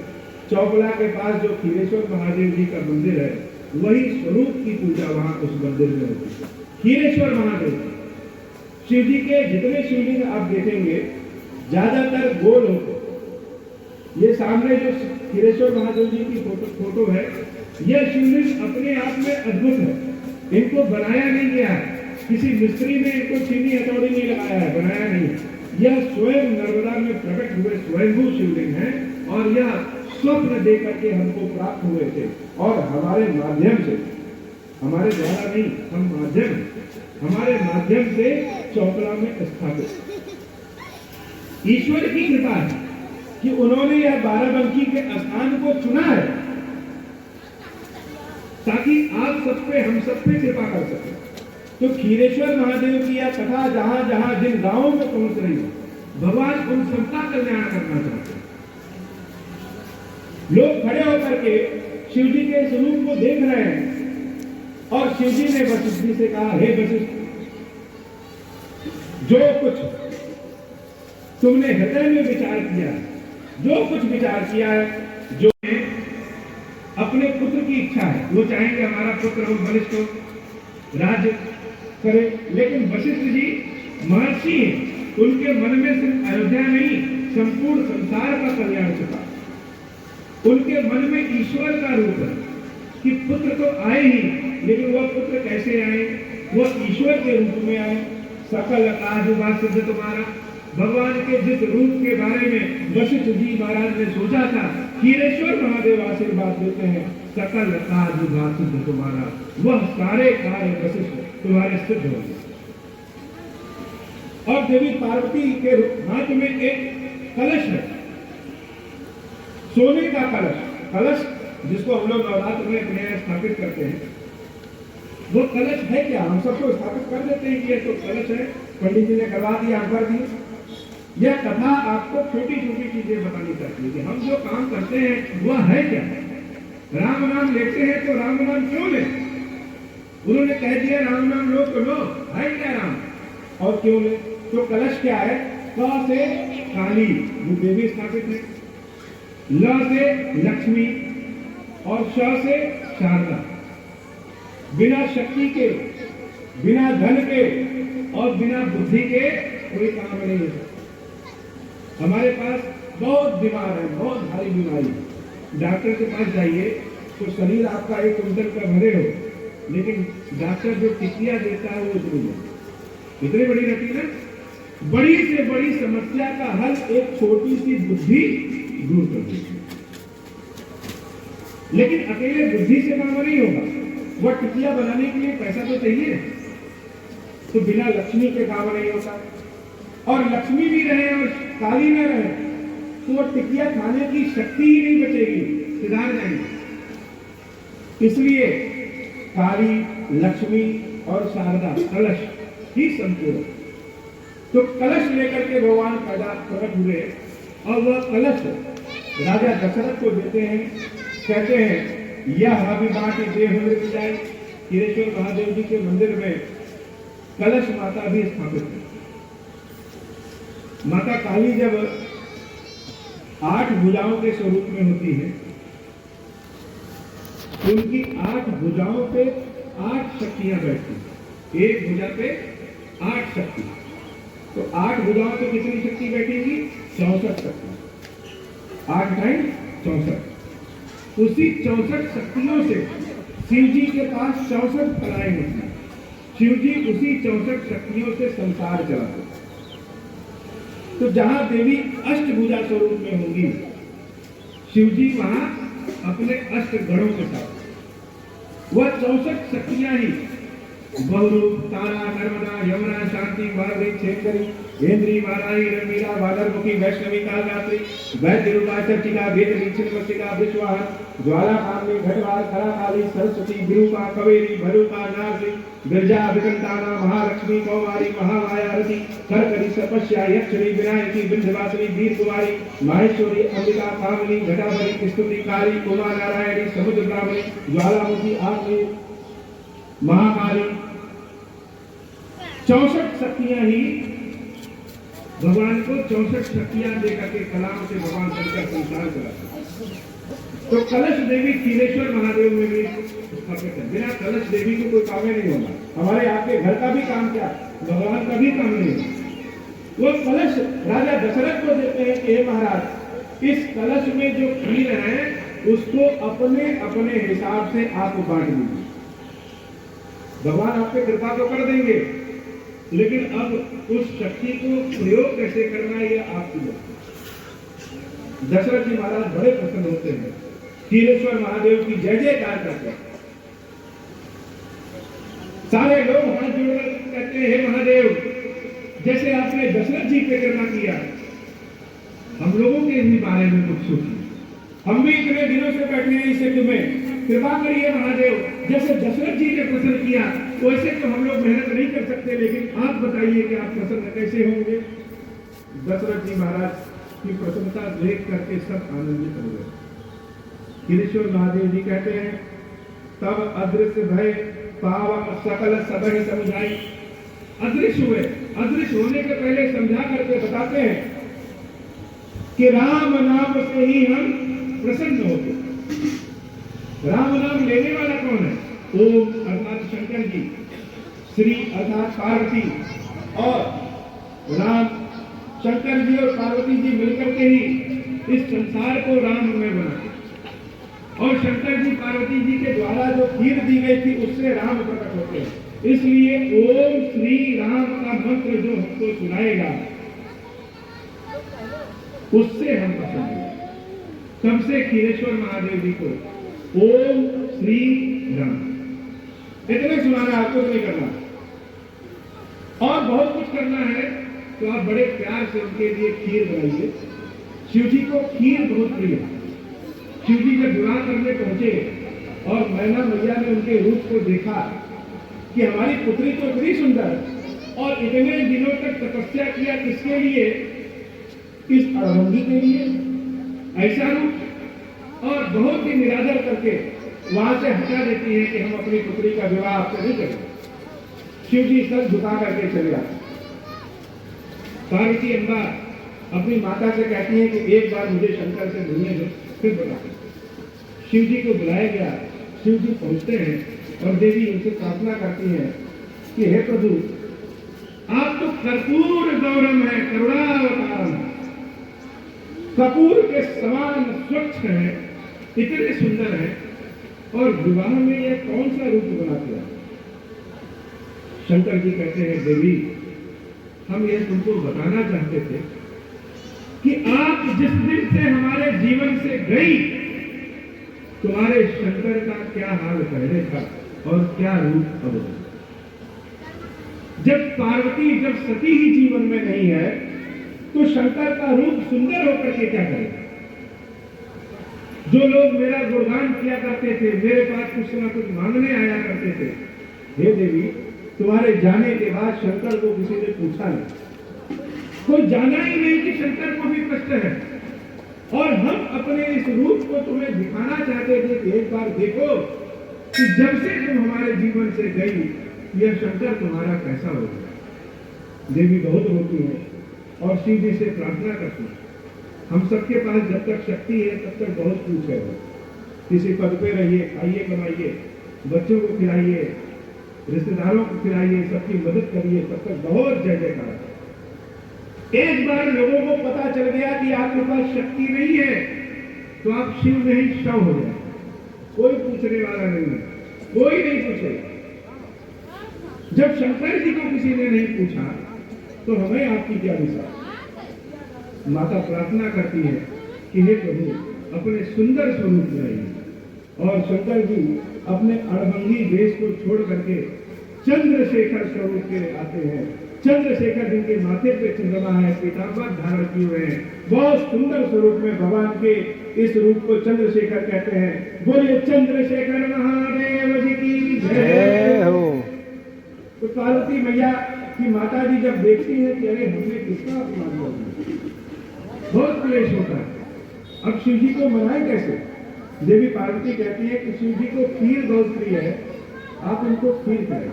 चौपला के पास जो खीरेश्वर महादेव जी का मंदिर है, वही स्वरूप की पूजा वहां उस मंदिर में होती है। खीरेश्वर महादेव शिव जी के जितने शिवलिंग आप देखेंगे ज्यादातर गोल होते। ये सामने जो खीरेश्वर महादेव जी की फोटो है, यह शिवलिंग अपने आप में अद्भुत है। इनको बनाया नहीं गया है, किसी मिस्त्री ने इनको चीनी हथौड़ी नहीं लगाया है, बनाया नहीं है। यह स्वयं नर्मदा में प्रकट हुए स्वयंभू शिवलिंग है और यह स्वप्न दे करके हमको प्राप्त हुए थे और हमारे माध्यम से, हमारे द्वारा नहीं, हम माध्यम, हमारे माध्यम से चौपला में स्थापित। ईश्वर की कृपा है कि उन्होंने यह बाराबंकी के स्थान को चुना है ताकि आप सब पे, हम सब पे कृपा कर सके। तो खीरेश्वर महादेव की यह कथा जहां जहां जिन गांवों में पहुंच रही है, भगवान उन सबका कल्याण करना चाहते हैं। लोग खड़े होकर के शिव जी के स्वरूप को देख रहे हैं और शिव जी ने वशिष्ठ जी से कहा, हे वशिष्ठ, जो कुछ तुमने हृदय में विचार किया, जो कुछ विचार किया है, जो अपने पुत्र की इच्छा है, वो चाहेंगे हमारा पुत्र हो, बलिष्ठ हो, राज्य करे। लेकिन वशिष्ठ जी महर्षि हैं, उनके मन में सिर्फ अयोध्या नहीं, संपूर्ण संसार का कल्याण छिपा। उनके मन में ईश्वर का रूप है कि पुत्र तो आए ही, लेकिन वह पुत्र कैसे आए, वह ईश्वर के रूप में आए। सकल आजुबाज सिद्ध तुम्हारा, भगवान के जिस रूप के बारे में वशिष्ठ जी महाराज ने सोचा था, खीरेश्वर महादेव आशीर्वाद देते हैं, सकल आजुबाज सिद्ध तुम्हारा, वह सारे कार्य वशिष्ठ तुम्हारे सिद्ध होंगे। और देवी पार्वती के हाथ में एक कलश है, सोने का कलश, कलश जिसको हम लोग नवरात्र में अपने यहाँ स्थापित करते हैं। वो कलश है क्या, हम सबको स्थापित कर देते हैं कि ये तो कलश है, पंडित जी ने करवा दिया, हम कर दिए। यह कथा आपको छोटी छोटी चीजें बतानी चाहिए कि हम जो काम करते हैं वह है क्या। राम नाम लेते हैं तो राम नाम क्यों ले, उन्होंने कह दिया राम नाम लो तो लो, है क्या राम, और क्यों ले। तो कलश क्या है, क से काली जो देवी स्थापित है, ल से लक्ष्मी और श से शारदा। बिना शक्ति के, बिना धन के और बिना बुद्धि के कोई काम नहीं हो सकता। हमारे पास बहुत बीमार है, बहुत भारी बीमारी, डॉक्टर के पास जाइए तो शरीर आपका 1 कुंटल का भरे हो, लेकिन डॉक्टर जो टिकिया देता है वो इतनी बड़ी रहती है। बड़ी से बड़ी समस्या का हल एक छोटी सी बुद्धि दूर कर देती है। लेकिन अकेले बुद्धि से काम नहीं होगा, वह टिकिया बनाने के लिए पैसा तो चाहिए, तो बिना लक्ष्मी के काम नहीं होता। और लक्ष्मी भी रहे और काली न रहे तो वो टिकिया खाने की शक्ति ही नहीं बचेगी, सिधार जाएंगे। इसलिए काली, लक्ष्मी और शारदा कलश ही संपूर्ण। तो कलश लेकर के भगवान प्रकट हुए और वह कलश राजा दशरथ को देते हैं। कहते हैं यह अभिमान देह मृत जाए। खीरेश्वर महादेव जी के मंदिर में कलश माता भी स्थापित है। माता काली जब 8 भुजाओं के स्वरूप में होती है, उनकी 8 भुजाओं पे 8 शक्तियां बैठती, एक भुजा पे 8 शक्ति। तो 8 भुजाओं पे कितनी शक्ति बैठेगी? 64 शक्ति। 8 टाइम 64। उसी 64 शक्तियों से शिव जी के पास 64 कलाएं होती हैं। शिव जी उसी 64 शक्तियों से संसार चलाते। तो जहां देवी अष्टभुजा स्वरूप में होंगी, शिव जी वहां अपने अष्ट गणों के साथ, वह 64 शक्तियां ही बहुरूप, तारा, नर्मदा, यमुना, शांति, भागवती, क्षेत्री, इंद्री, वाराही, रमीला, वादरमुखी, वैष्णवी, कालरात्रि, वैद्य रूपा, चर्चिका, वेदनी, छिन्नमस्तिका, विश्वाहर, ज्वाला कामनी, घटवाल, खराकाली, सरस्वती, विरूपा, कवेरी, भरूपा, नागरी, गिरजा, विकंताना, महालक्ष्मी, कौमारी, महामाया, रति, करकरी, तपस्या, यक्षणी, विनायकी, विंध्यवासिनी, वीर कुमारी, माहेश्वरी, अंबिका, कामनी, घटाभरी, स्तुतिकारी, उमा नारायणी, समुद्र ब्राह्मणी, ज्वालामुखी, आग्नि, महाकाली, 64 शक्तियां ही भगवान को 64 शक्तियां देकर के कलाम से भगवान शंकर संसार चलाते। तो कलश देवी क्षीरेश्वर महादेव में भी स्थापित है। बिना कलश देवी को कोई काम नहीं होगा। हमारे आपके घर का भी काम क्या, भगवान का भी काम नहीं होगा। वो कलश राजा दशरथ को देते हैं कि हे महाराज, इस कलश में जो खीर है उसको अपने अपने हिसाब से आप बांट दीजिए। भगवान आप पे कृपा तो कर देंगे, लेकिन अब उस शक्ति को प्रयोग कैसे करना है ये आपकी बात। दशरथ जी महाराज बड़े प्रसन्न होते हैं, क्षीरेश्वर महादेव की जय जयकार करते हैं। सारे लोग हाथ जोड़कर कहते हैं, हे महादेव, जैसे आपने दशरथ जी पे कृपा किया, हम लोगों के भी बारे में कुछ सोचिए। हम भी इतने दिनों से बैठे हैं इस यज्ञ में, कृपा करिए महादेव। जैसे दशरथ जी ने प्रसन्न किया वैसे तो हम लोग मेहनत नहीं कर सकते, लेकिन आप बताइए कि आप प्रसन्न कैसे होंगे। दशरथ जी महाराज की प्रसन्नता देख करके सब आनंदित हो गए। क्षीरेश्वर महादेव जी कहते हैं, तब अदृश्य भय पावक सकल सबहि समझाई। अदृश्य हुए, अदृश्य होने के पहले समझा करके बताते हैं कि राम नाम से ही हम प्रसन्न होते। राम नाम लेने वाला कौन है? ओम अर्थात शंकर जी, श्री अर्थात पार्वती, और राम, शंकर जी और पार्वती जी मिलकर के ही इस संसार को राम में बनाते। और शंकर जी पार्वती जी के द्वारा जो खीर दी गई थी उससे राम प्रकट होते हैं। इसलिए ओम श्री राम का मंत्र जो हमको सुनाएगा उससे हम प्रसन्न होंगे। तब से क्षीरेश्वर महादेव जी को ओम श्री राम इतने सुनाना, आपको नहीं करना और बहुत कुछ करना है तो आप बड़े प्यार से उनके लिए खीर बनाइए। शिव जी को खीर बहुत प्रिय है। शिव जी जब विवाह करने पहुंचे और मैना मैया ने उनके रूप को देखा कि हमारी पुत्री तो इतनी सुंदर और इतने दिनों तक तपस्या किया, किसके लिए? इस अड़भंगी के लिए, ऐसा रूप, और बहुत ही निरादर करके वहां से हटा देती है कि हम अपनी पुत्री का विवाह आपसे नहीं करेंगे। शिव जी सर झुका करके चले जाते। पार्वती अम्बा अपनी माता से कहती है कि एक बार मुझे शंकर से मिलने दो, फिर बता। शिव जी को बुलाया गया। शिव जी पहुंचते हैं और देवी उनसे प्रार्थना करती है कि हे प्रभु, आप तो कर्पूर गौरम है, करुणावतारम, कपूर के समान स्वच्छ है, इतने सुंदर है, और विवाह में यह कौन सा रूप बनाते हैं? शंकर जी कहते हैं, देवी, हम यह तुमको बताना चाहते थे कि आप जिस दिन से हमारे जीवन से गई, तुम्हारे शंकर का क्या हाल पहले था और क्या रूप अब है। जब पार्वती, जब सती ही जीवन में नहीं है तो शंकर का रूप सुंदर होकर के क्या करेगा? जो लोग मेरा गुणगान किया करते थे, मेरे पास कुछ ना कुछ मांगने आया करते थे, हे देवी, तुम्हारे जाने के बाद शंकर को किसी ने पूछा नहीं, कोई जाना ही नहीं कि शंकर को भी कष्ट है, और हम अपने इस रूप को तुम्हें दिखाना चाहते थे कि एक बार देखो कि जब से तुम हमारे जीवन से गई, यह शंकर तुम्हारा कैसा हो गया। देवी बहुत रोती है और शिव जी से प्रार्थना करती है, हम सबके पास जब तक शक्ति है तब तक बहुत कुछ है। किसी पद पे रहिए, खाइए, कमाइए, बच्चों को खिलाइए, रिश्तेदारों को खिलाइए, सबकी मदद करिए, तब तक बहुत जय जयकार। एक बार लोगों को पता चल गया कि आपके पास शक्ति नहीं है तो आप शिव नहीं शव हो जाए, कोई पूछने वाला नहीं है। कोई नहीं पूछेगा। जब शंकर जी को किसी ने नहीं पूछा तो हमें आपकी क्या दिशा। माता प्रार्थना करती है कि हे प्रभु अपने सुंदर स्वरूप दिखाइए। और शंकर जी अपने अड़भंगी वेश को छोड़ करके चंद्रशेखर स्वरूप के आते हैं। चंद्रशेखर जिनके माथे पे चंद्रमा है, पीताम्बर धारण किए हुए हैं, बहुत सुंदर स्वरूप में भगवान के इस रूप को चंद्रशेखर कहते हैं। बोलिए चंद्रशेखर महादेव जी की जय हो। तो पार्वती मैया की माता जी जब देखती है कि अरे हमने किसका अपमान किया, बहुत क्लेश होता है। अब शिव जी को मनाए कैसे। देवी पार्वती कहती है कि शिव जी को खीर बहुत प्रिय है, आप उनको खीर करें।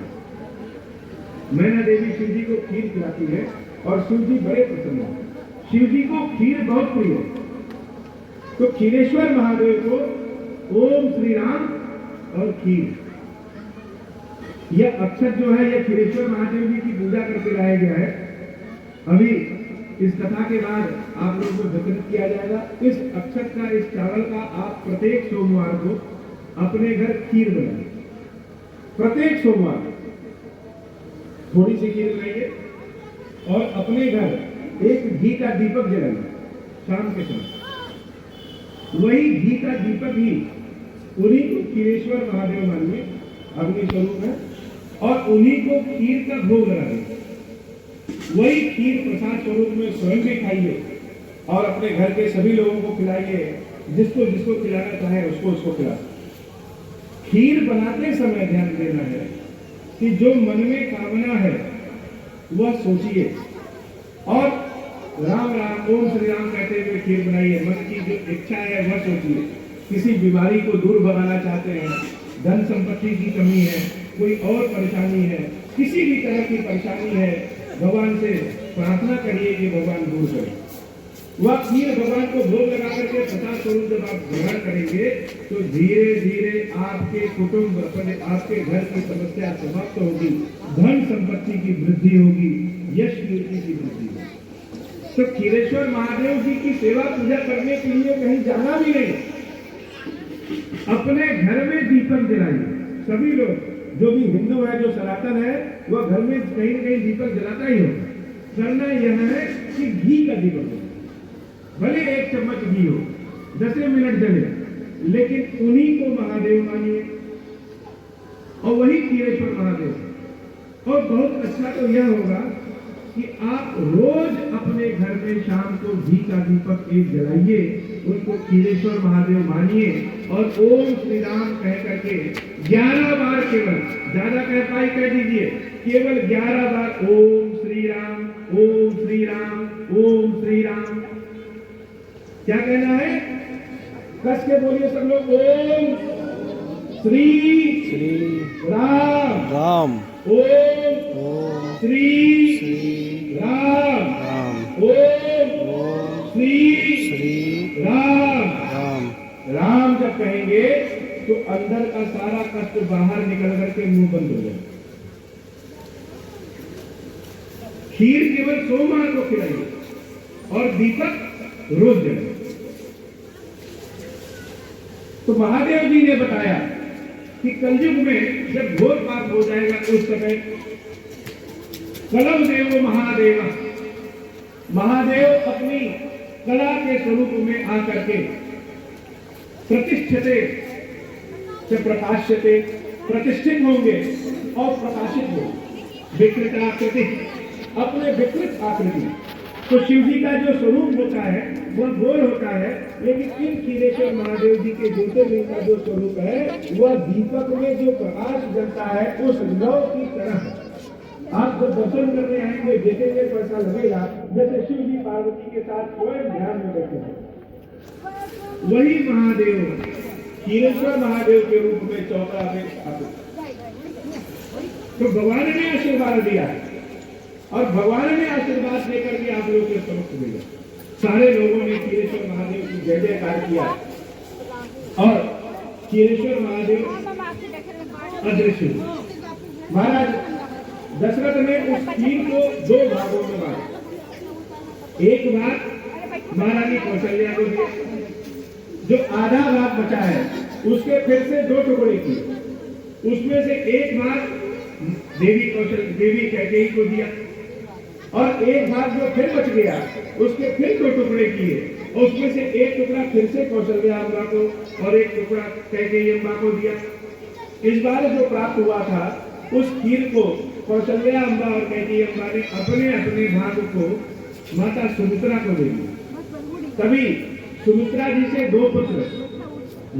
मैना देवी शिव जी को खीर खिलाती है और शिव जी बड़े प्रसन्न हैं। शिव जी को खीर बहुत प्रिय है। तो खीरेश्वर महादेव को ओम श्री राम और खीर, यह अक्षर जो है यह खीरेश्वर महादेव जी की पूजा करके लाया गया है। अभी इस कथा के बाद आप लोगों को वितरित किया जाएगा। इस अक्षर का, इस चावल का आप प्रत्येक सोमवार को अपने घर खीर बनाइए। प्रत्येक सोमवार थोड़ी सी खीर बनाइए और अपने घर एक घी का दीपक जलाइए शाम के समय। वही घी का दीपक ही उन्हीं को खीरेश्वर महादेव मानिए, अग्नि स्वरूप है, और उन्हीं को खीर का भोग लगाइए। वही खीर प्रसाद स्वरूप में स्वयं भी खाइए और अपने घर के सभी लोगों को खिलाइए। जिसको जिसको खिलाना चाहे उसको उसको खिला। खीर बनाते समय ध्यान देना है कि जो मन में कामना है वह सोचिए और राम राम ओम श्री राम कहते हुए खीर बनाइए। मन की जो इच्छा है वह सोचिए। किसी बीमारी को दूर भगाना चाहते हैं, धन संपत्ति की कमी है, कोई और परेशानी है, किसी भी तरह की परेशानी है, भगवान से प्रार्थना करिए कि भगवान दूर करें। वह खीर भगवान को भोग लगा करके प्रसाद स्वरूप जब आप ग्रहण करेंगे तो धीरे धीरे आपके कुटुंब, आपके घर की समस्या समाप्त होगी, धन संपत्ति की वृद्धि होगी, यश कीर्ति की वृद्धि होगी। तो खीरेश्वर महादेव जी की सेवा पूजा करने के लिए कहीं जाना भी नहीं, अपने घर में दीपक जलाइए। सभी लोग जो भी हिंदू है, जो सनातन है, वह घर में कहीं न कहीं दीपक जलाता ही होगा। करना यह है कि घी का दीपक हो, भले 1 चम्मच घी हो, 10 मिनट जले, लेकिन उन्हीं को महादेव मानिए और वही खीरेश्वर महादेव। और बहुत अच्छा तो यह होगा कि आप रोज अपने घर में शाम को घी का दीपक एक जलाइए, उनको खीरेश्वर महादेव मानिए और ओम श्री राम कह करके 11 बार, केवल ज्यादा कह पाई कह दीजिए, केवल 11 बार ओम श्री राम, ओम श्री राम, ओम श्री राम। क्या कहना है? कस के बोलिए सब लोग, ओम श्री राम, ओम श्री राम, ओम श्री राम। राम जब कहेंगे तो अंदर का सारा कष्ट बाहर निकल करके मुंह बंद हो जाए। खीर केवल सोमवार को खिलाइए और दीपक रोज जलाइए। तो महादेव जी ने बताया कि कलयुग में जब घोर पाप हो जाएगा उस समय कलम देव महादेव, महादेव अपनी कला के स्वरूप में आकर के प्रतिष्ठिते से प्रकाश्यते, प्रतिष्ठित होंगे और प्रकाशित होंगे। विकृताकृति, अपने विकृत आकृति। तो शिव जी का जो स्वरूप होता है वह गोल होता है, लेकिन इन खीरेश्वर महादेव जी के ज्योतिर्लिंग का जो स्वरूप है वह दीपक में जो प्रकाश जलता है उस लौ की तरह है। आप जब दर्शन करने आएंगे देखेंगे तो ऐसा लगेगा जैसे शिव जी पार्वती के साथ स्वयं ध्यान में बैठे हैं। वही महादेव खीरेश्वर महादेव के रूप में चौथा में स्थापित। तो भगवान ने आशीर्वाद दिया है और भगवान ने आशीर्वाद देकर के आप लोगों के समक्ष भेजा। सारे लोगों ने खीरेश्वर महादेव की जय जयकार किया और खीरेश्वर महादेव अदृश्य। महाराज दशरथ ने उस खीर को 2 भागों में बांटा। एक भाग महारानी कौशल्या को दिया, जो आधा भाग बचा है उसके फिर से 2 टुकड़े किए उसमें से एक भाग देवी कैकेयी को दिया और एक भाग जो फिर बच गया उसके फिर 2 टुकड़े किए और उसमें से एक टुकड़ा फिर से कौशल्या अम्बा को और एक टुकड़ा कैकेयी अम्बा को दिया। इस बार जो प्राप्त हुआ था उस खीर को कौशल्या अम्बा और कैकेयी अम्बा ने अपने अपने भाग को माता सुमित्रा को दे दिया। तभी सुमित्रा जी से 2 पुत्र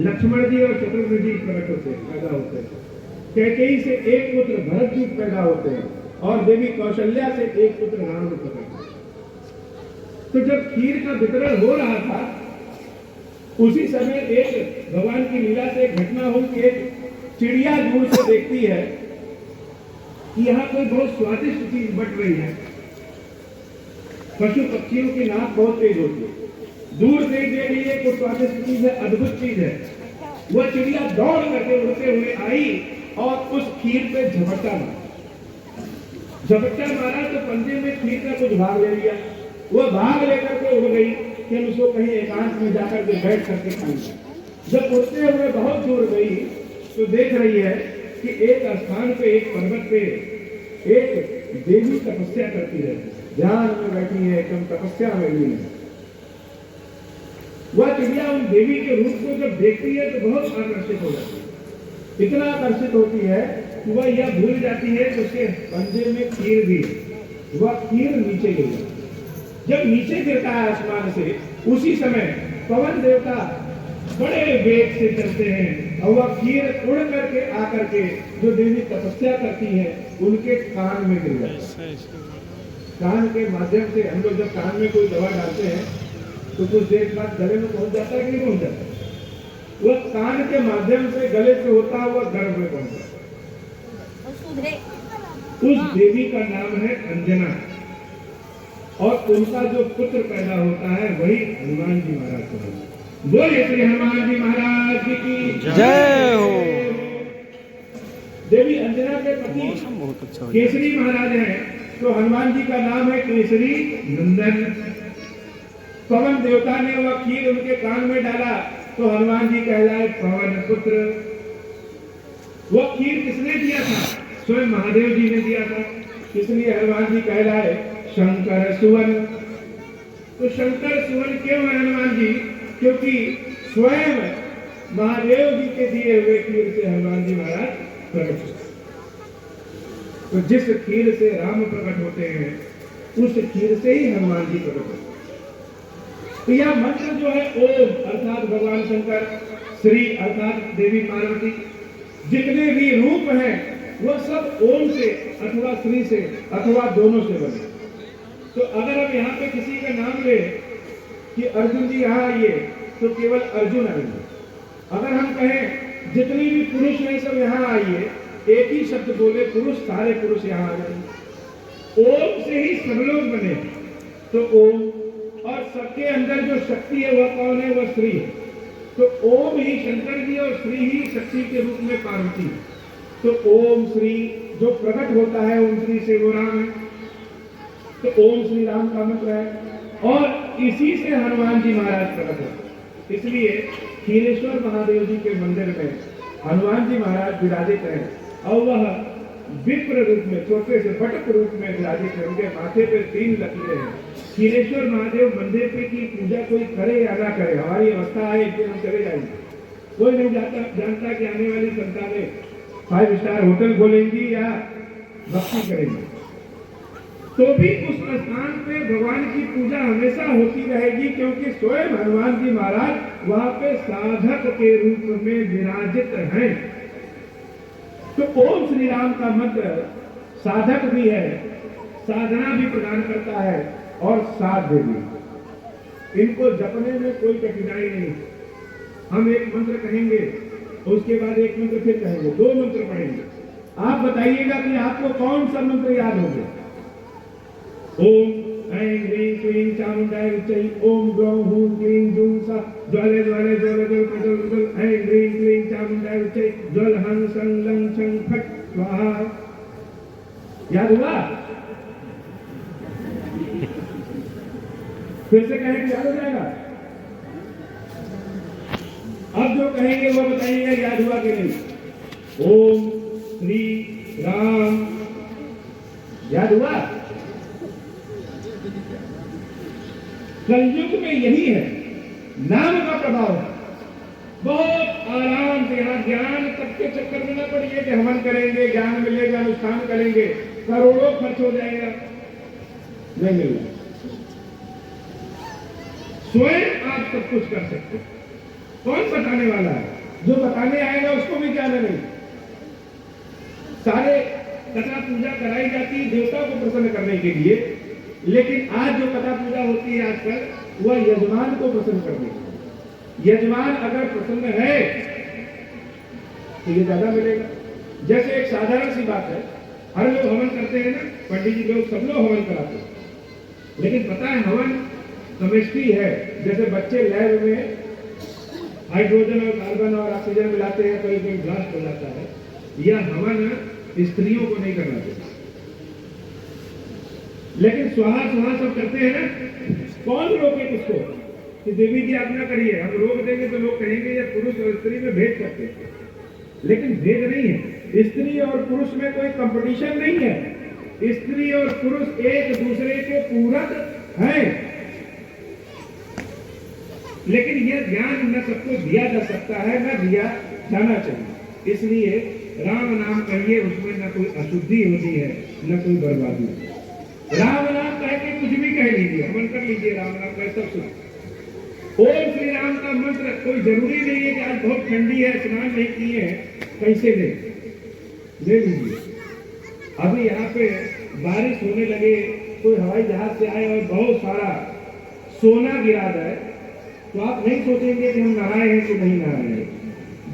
लक्ष्मण जी और शत्रुघ्न जी पैदा होते हैं। कैकेयी से एक पुत्र भरत जी पैदा होते हैं और देवी कौशल्या से एक पुत्र राम प्रकट होते हैं। तो जब खीर का वितरण हो रहा था उसी समय एक भगवान की लीला से एक घटना हुई कि एक चिड़िया दूर से देखती है कि यहाँ कोई बहुत स्वादिष्ट चीज बट रही है। पशु पक्षियों की नाक बहुत तेज होती है, दूर से देख रही है कोई स्वादिष्ट चीज है, अद्भुत चीज है। वह चिड़िया दौड़ करके उड़ते हुए आई और उस खीर पे झपट्टा मारा तो पंजे में खीर का कुछ भाग ले लिया। वह भाग लेकर के उड़ गई कि हम उसको कहीं एकांत में जाकर के बैठ करके खाएंगे। जब उड़ते हुए बहुत दूर गई तो देख रही है कि एक स्थान पे, एक पर्वत पे एक देवी तपस्या करती है, ध्यान में बैठी है, एकदम तपस्या में लीन है। वह चिड़िया उन देवी के रूप को जब देखती है तो बहुत आकर्षित हो जाती है। इतना आकर्षित होती है कि वह यह भूल जाती है कि उसके पंजे में खीर भी है। वह खीर नीचे गिर जाती है। जब नीचे गिरता है आसमान से उसी समय पवन देवता बड़े वेग से चलते हैं और वह खीर उड़ करके आकर के जो देवी तपस्या करती है उनके कान में गिर जाती है। कान के माध्यम से हम लोग जब कान में कोई दवा डालते हैं तो कुछ देर बाद गले में पहुंच जाता है कि नहीं पहुंच जाता? वह कान के माध्यम से गले से होता हुआ गर्भ में पहुंच जाता है। उस देवी का नाम है अंजना और उनका जो पुत्र पैदा होता है वही हनुमान जी महाराज को। बोलिए श्री हनुमान जी महाराज की जय हो। देवी अंजना के पति केसरी महाराज हैं तो हनुमान जी का नाम है केसरी नंदन। पवन देवता ने वह खीर उनके कान में डाला तो हनुमान जी कहलाए पवन पुत्र। वह खीर किसने दिया था? स्वयं महादेव जी ने दिया था, इसलिए हनुमान जी कहलाए शंकर सुवन। तो शंकर सुवन क्यों है हनुमान जी? क्योंकि स्वयं महादेव जी के दिए हुए खीर से हनुमान जी महाराज प्रकट होते। तो जिस खीर से राम प्रकट होते हैं उस खीर से ही हनुमान जी प्रकट होते हैं। तो यह मंत्र जो है ओम अर्थात भगवान शंकर, श्री अर्थात देवी पार्वती, जितने भी रूप हैं वह सब ओम से अथवा श्री से अथवा दोनों से बने। तो अगर हम यहाँ पे किसी का नाम ले कि अर्जुन जी यहाँ आइए तो केवल अर्जुन आएंगे। अगर हम कहें जितनी भी पुरुष हैं सब यहाँ आइए, एक ही शब्द बोले पुरुष, सारे पुरुष यहाँ आ जाएंगे। ओम से ही सब लोग बने तो ओम, और सबके अंदर जो शक्ति है वह कौन है? वह श्री है। तो ओम ही शंकर जी और श्री ही शक्ति के रूप में पार्वती है। तो ओम श्री जो प्रकट होता है ओम श्री से वो राम है। तो ओम श्री राम का मंत्र है और इसी से हनुमान जी महाराज प्रकट होते। इसलिए खीरेश्वर महादेव जी के मंदिर में हनुमान जी महाराज विराजित हैं और वह विप्र रूप में, छोटे से बटक रूप में विराजित है। उनके माथे पे 3 लकीरें हैं। खीरेश्वर महादेव मंदिर पे की पूजा कोई करे या ना करे, हमारी अवस्था है एक दिन हम चले जाएंगे। कोई नहीं जानता कि आने वाली संतानें 5 स्टार होटल खोलेंगी या भक्ति करेंगी। तो भी उस स्थान पे भगवान की पूजा हमेशा होती रहेगी क्योंकि स्वयं हनुमान जी महाराज वहां पे साधक के रूप में विराजित हैं। तो ओम श्री राम का मंत्र साधक भी है, साधना भी प्रदान करता है और साध्य भी। इनको जपने में कोई कठिनाई नहीं। हम एक मंत्र कहेंगे उसके बाद एक मंत्र फिर कहेंगे, 2 मंत्र पढ़ेंगे। आप बताइएगा कि आपको कौन सा मंत्र याद हो गया? ओम ऐं ह्रीं क्लीं चामुंडाय विच्चै ओम ग्लौं हूं क्लीं जूं सा ज्वाले ज्वाले ज्वल ज्वल प्रज्वल प्रज्वल ऐं ह्रीं क्लीं चामुंडाय विच्चै ज्वल हं सं लं छं फट स्वाहा। याद हुआ? फिर से कहें याद हो जाएगा? अब जो कहेंगे वो बताइएगा याद हुआ कि नहीं। ओम श्री राम। याद हुआ? कलयुग में यही है, नाम का प्रभाव है। बहुत आराम से यहाँ ज्ञान तक के चक्कर में न पड़िए कि हवन करेंगे, ज्ञान मिलेगा, अनुष्ठान करेंगे, करोड़ों खर्च हो जाएगा, नहीं मिलेगा। स्वयं आप सब कुछ कर सकते। कौन बताने वाला है? जो बताने आएगा उसको भी ज्ञान नहीं। सारे कथा पूजा कराई जाती है देवता को प्रसन्न करने के लिए, लेकिन आज जो कथा पूजा होती है आजकल, वह यजमान को प्रसन्न करने के लिए। यजमान अगर प्रसन्न है तो ये ज्यादा मिलेगा। जैसे एक साधारण सी बात है, हर लोग हवन करते हैं ना, पंडित जी लोग सब लोग हवन कराते हैं, लेकिन पता है हवन केमिस्ट्री है। जैसे बच्चे लैब में हाइड्रोजन और कार्बन और ऑक्सीजन मिलाते हैं, कभी कभी ब्लास्ट हो जाता है। यह हवन स्त्रियों को नहीं करना चाहिए, लेकिन स्वाहा स्वाहा सब करते हैं ना। कौन रोके उसको कि देवी जी आप ना करिए? हम रोक देंगे तो लोग कहेंगे ये पुरुष और स्त्री में भेद करते हैं, लेकिन भेद नहीं है। स्त्री और पुरुष में कोई कंपटीशन नहीं है। स्त्री और पुरुष एक दूसरे के पूरक हैं, लेकिन यह ज्ञान न सबको दिया जा सकता है, न दिया जाना चाहिए। इसलिए राम नाम कहिए, उसमें न कोई अशुद्धि होती है, न कोई बर्बादी होती है। राम नाम कह के कुछ भी कह लीजिए, हवन कर लीजिए, राम नाम कह सब सुना। ओम श्री राम का मंत्र कोई जरूरी नहीं है कि आज बहुत ठंडी है, स्नान नहीं किए हैं, कैसे ले लीजिए। अभी यहाँ पे बारिश होने लगे, कोई हवाई जहाज से आए और बहुत सारा सोना गिरा जाए, तो आप नहीं सोचेंगे कि हम नहाए हैं कि नहीं नहाए हैं।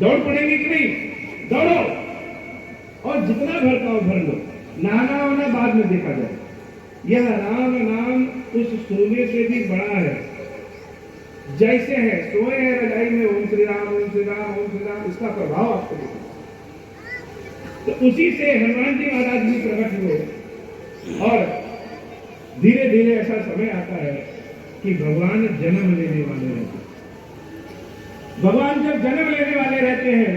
दौड़ पड़ेंगे कि नहीं? दौड़ो और जितना भर पाओ भर लो। नहाना होना बाद में देखा जाए। यह राम नाम उस सोने से भी बड़ा है। जैसे है सोए हैं रजाई में, ओम श्री राम ओम श्री राम ओम श्री राम, इसका प्रभाव आपको दिखेगा। तो उसी से हनुमान जी महाराज भी प्रकट हुए और धीरे धीरे ऐसा समय आता है कि भगवान जन्म लेने वाले रहते हैं। भगवान जब जन्म लेने वाले रहते हैं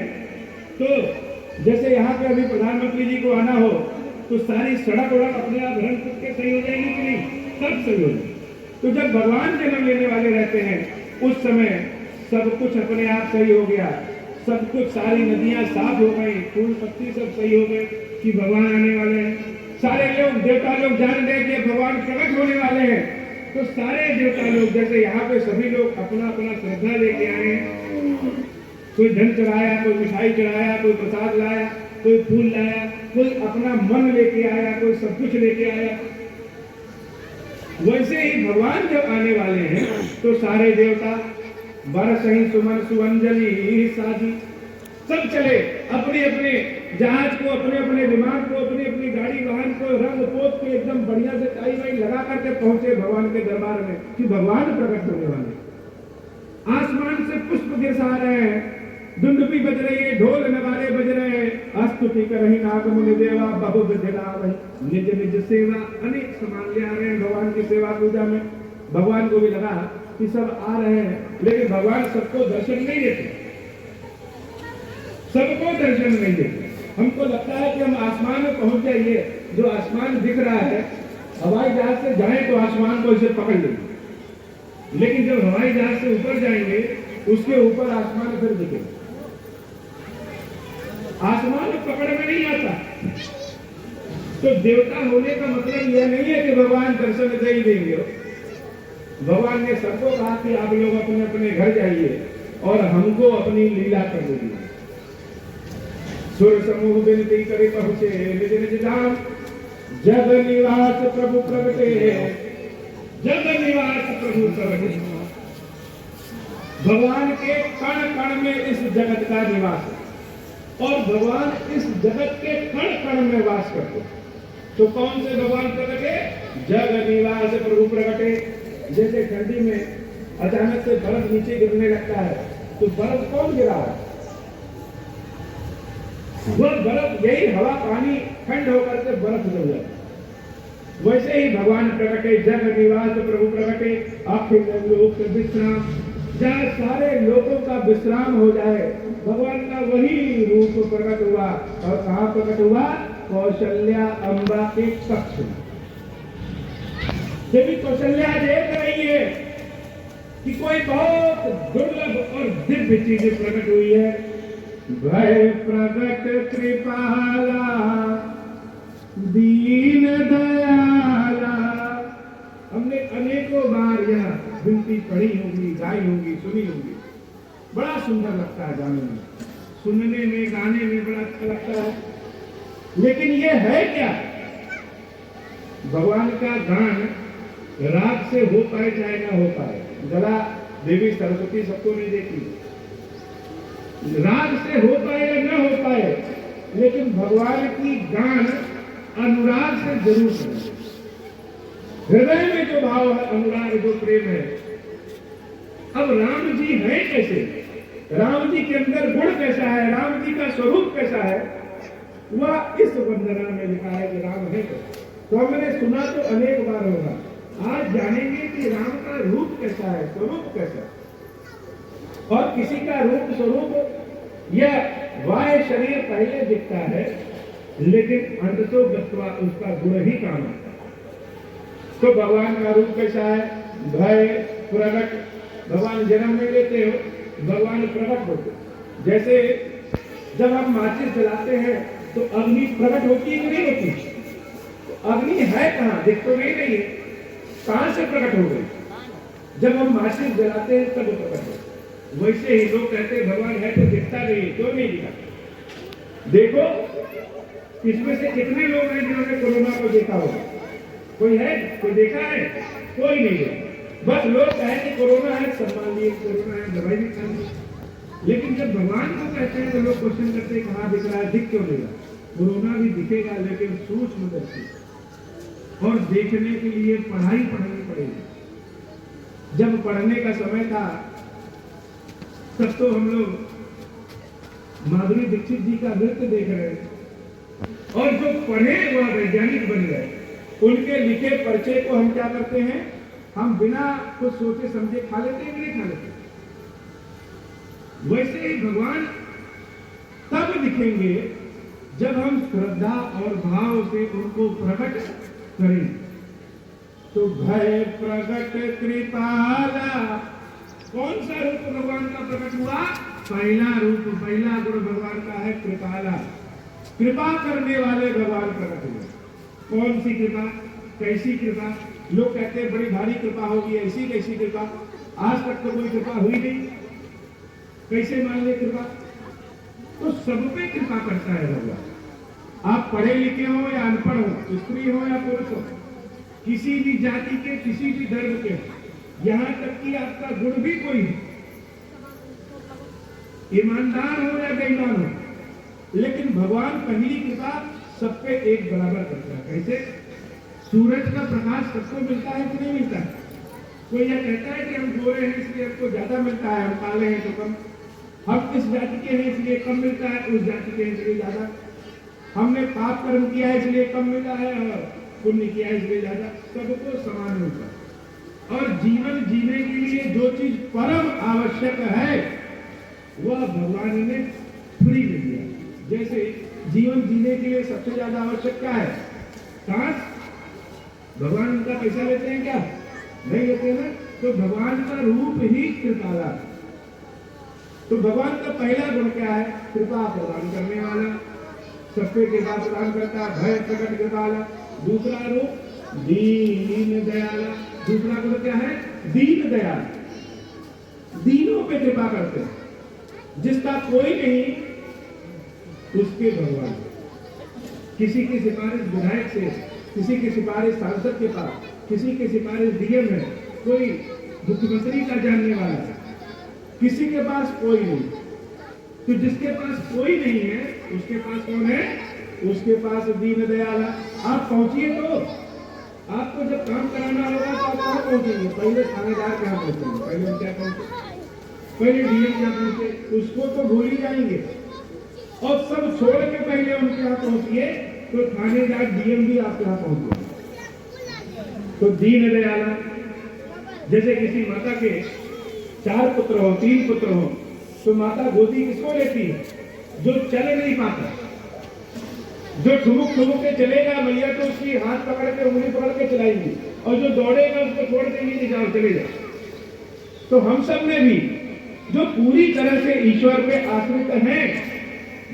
तो जैसे यहाँ पे अभी प्रधानमंत्री जी को आना हो तो सारी सड़क वड़क अपने आप रंग टूट के सही हो जाएगी कि नहीं? सब सही हो जाएगी। तो जब भगवान जन्म लेने वाले रहते हैं उस समय सब कुछ अपने आप सही हो गया, सब कुछ, सारी नदियां साफ हो गई, फूल पत्ती सब सही हो गए कि भगवान आने वाले हैं। सारे लोग देवता लोग जान गए कि भगवान प्रकट होने वाले हैं, तो सारे देवता लोग, जैसे यहाँ पे सभी लोग अपना अपना श्रद्धा लेके आए, कोई धन चढ़ाया, कोई मिठाई चढ़ाया, कोई प्रसाद लाया, कोई फूल लाया, कोई अपना मन लेके आया, कोई सब कुछ लेके आया। वैसे ही भगवान जब आने वाले हैं तो सारे देवता बरसहि सुमन सुअंजलि साजी, सब चले अपने अपने जहाज को, अपने अपने विमान को, अपनी अपनी गाड़ी वाहन को रंग पोत के एकदम बढ़िया से टाई वाई लगा करके पहुंचे भगवान के दरबार में कि भगवान प्रकट होने वाले। आसमान से पुष्प गिरसा रहे हैं, दुंदुभी बज रही है, ढोल नगाड़े बज रहे हैं। अस्तुति करहि नाग मुनि देवा, बहुविध लावहि निज निज सेवा। अनेक सामान ले आ रहे हैं भगवान की सेवा पूजा में। भगवान को भी लगा कि सब आ रहे हैं, लेकिन भगवान सबको दर्शन नहीं देते, सबको दर्शन नहीं देते। हमको लगता है कि हम आसमान में पहुंच जाइए, जो आसमान दिख रहा है, हवाई जहाज से जाएं तो आसमान को इसे पकड़ लेंगे, लेकिन जब हवाई जहाज से ऊपर जाएंगे उसके ऊपर आसमान फिर दिखेगा। आसमान पकड़ में नहीं आता। तो देवता होने का मतलब यह नहीं है कि भगवान दर्शन दे ही देंगे। भगवान ने सबको कहा कि आप लोग अपने अपने घर जाइए और हमको अपनी लीला कर दीजिए। सुर समूह विनती करे पहुंचे निज निज धाम, जग निवास प्रभु प्रगटे, जग निवास प्रभु प्रगटे। भगवान के कण कण में इस जगत का निवास है और भगवान इस जगत के कण कण में वास करते हैं। तो कौन से भगवान प्रगटे? जग निवास प्रभु प्रगटे। जैसे ठंडी में अचानक से बर्फ नीचे गिरने लगता है तो बर्फ कौन गिरा है? वह बर्फ, यही हवा पानी ठंड होकर के बर्फ जम जाता है। वैसे ही भगवान प्रगटे, जग निवास प्रभु प्रगटे, अखिल लोक विश्राम। जहाँ सारे लोगों का विश्राम हो जाए, भगवान का वही रूप प्रकट हुआ। और कहाँ प्रकट हुआ? कौशल्या अम्बा के कक्ष में। देवी कौशल्या देख रही है कि कोई बहुत दुर्लभ और दिव्य चीजें प्रकट हुई है। भय प्रगट कृपाला दीन दयाला। हमने अनेकों बार यह विनती पढ़ी होगी, गाई होगी, सुनी होगी। बड़ा सुंदर लगता है गाने में, सुनने में, गाने में बड़ा अच्छा लगता है। लेकिन ये है क्या? भगवान का गान राग से हो पाए चाहे ना हो पाए, गला देवी सरस्वती सबको नहीं देती, राग से हो पाए या न हो पाए, लेकिन भगवान की गान अनुराग से जरूर सुने। हृदय में जो भाव है, अनुराग, जो प्रेम है। अब राम जी हैं कैसे? राम जी के अंदर गुण कैसा है? राम जी का स्वरूप कैसा है? वह इस वंदना में लिखा है कि राम है कैसे। तो हमने सुना तो अनेक बार होगा, आज जानेंगे कि राम का रूप कैसा है, स्वरूप कैसा है। और किसी का रूप स्वरूप या वाय शरीर पहले दिखता है, लेकिन अंततो गत्वा उसका गुण ही काम आता है। तो भगवान का रूप कैसा है? भय प्रगट। भगवान जन्म में लेते हो, भगवान प्रकट होते। जैसे जब हम माचिस जलाते हैं तो अग्नि प्रकट होती है कि नहीं होती? तो अग्नि है कहाँ? दिख तो नहीं रही है, कहां से प्रकट हो गई? जब हम माचिस जलाते हैं तब प्रकट होती। वैसे ही लोग कहते हैं भगवान है तो दिखता नहीं, क्यों नहीं दिखा? देखो इसमें से कितने लोग हैं जिन्होंने कोरोना को देखा होगा? कोई है? कोई देखा है? कोई नहीं है। बस लोग कहे कि कोरोना है, सम्मान लिए, कोरोना है, दवाई भी खा ली। लेकिन जब भगवान को कहते हैं तो लोग क्वेश्चन करते हैं कहाँ दिख रहा है, दिख क्यों नहीं रहा? कोरोना भी दिखेगा, लेकिन सूक्ष्म दृष्टि, और देखने के लिए पढ़ाई पढ़नी पड़ेगी। जब पढ़ने का समय था तब तो हम लोग माधुरी दीक्षित जी का नृत्य देख रहे थे, और जो पढ़े वह वैज्ञानिक बन गए। उनके लिखे पर्चे को हम क्या करते हैं? हम बिना कुछ सोचे समझे खा लेते हैं कि नहीं खा लेते? वैसे ही भगवान तब दिखेंगे जब हम श्रद्धा और भाव से उनको प्रकट करें। तो भय प्रगट कृपाला, कौन सा रूप भगवान का प्रकट हुआ? पहला रूप, पहला गुण भगवान का है कृपाला। कृपा करने वाले भगवान प्रकट हुए। कौन सी कृपा? कैसी कृपा? लोग कहते हैं बड़ी भारी कृपा होगी, ऐसी कैसी कृपा? आज तक तो कोई कृपा हुई नहीं, कैसे मान ले कृपा? तो सब पे कृपा करता है भगवान। आप पढ़े लिखे हो या अनपढ़ हो, स्त्री हो या पुरुष हो, किसी भी जाति के, किसी भी धर्म के, यहां तक कि आपका गुण भी कोई है, ईमानदार हो या बेईमान हो, लेकिन भगवान पहली कृपा सब पे एक बराबर करता है। कैसे? सूरज का प्रकाश सबको मिलता है कि नहीं मिलता है? कोई यह कहता है कि हम गोरे हैं इसलिए हमको ज्यादा मिलता है, हम काले हैं तो कम, हम इस जाति के हैं इसलिए कम मिलता है, उस जाति के हैं इसलिए ज्यादा, हमने पाप कर्म किया है इसलिए कम मिला है और पुण्य किया है इसलिए ज्यादा। सबको समान मिलता है। और जीवन जीने के लिए जो चीज परम आवश्यक है वह भगवान ने फ्री में दिया। जैसे जीवन जीने के लिए सबसे ज्यादा आवश्यक क्या है? सांस। भगवान उनका पैसा लेते हैं क्या? नहीं लेते ना। तो भगवान का रूप ही कृपाला। तो भगवान का पहला गुण क्या है? कृपा प्रदान करने वाला, सब पे कृपा प्रदान करता है, भय प्रकट कृपाला। दूसरा रूप दीन दयाला। दूसरा गुण क्या है? दीन दयाल, दीनों पे कृपा करते हैं। जिसका कोई नहीं उसके भगवान। किसी की सिफारिश विधायक से, किसी की सिफारिश सांसद के पास, किसी की सिफारिश डीएम है, कोई मुख्यमंत्री का जानने वाला है, किसी के पास कोई नहीं। तो जिसके पास कोई नहीं है उसके पास कौन है? उसके पास दीन दयाल। आप पहुंचिए तो आपको जब काम कराना होगा तो आप कहाँ पहुंचेंगे? पहले थानेदार के यहाँ पहुंचेंगे, पहले हम क्या पहुंचे? पहले डीएम क्या पहुंचे? उसको तो भूल ही जाएंगे। और सब छोड़ के पहले उनके यहाँ पहुंचिए तो थानेदार डीएम भी आपके यहाँ पहुंचे। तो दीन दयाला। जैसे किसी माता के 4 पुत्र हो, 3 पुत्र हो, तो माता गोदी किसको लेती है? जो चल नहीं पाता, जो ठुमुक ठुमुक के चलेगा मैया तो उसकी हाथ पकड़ के उंगली पकड़ के चलाएंगी, और जो दौड़ेगा उसको छोड़ देंगे कि जाओ चले जाओ। तो हम सब में भी जो पूरी तरह से ईश्वर पे आश्रित हैं,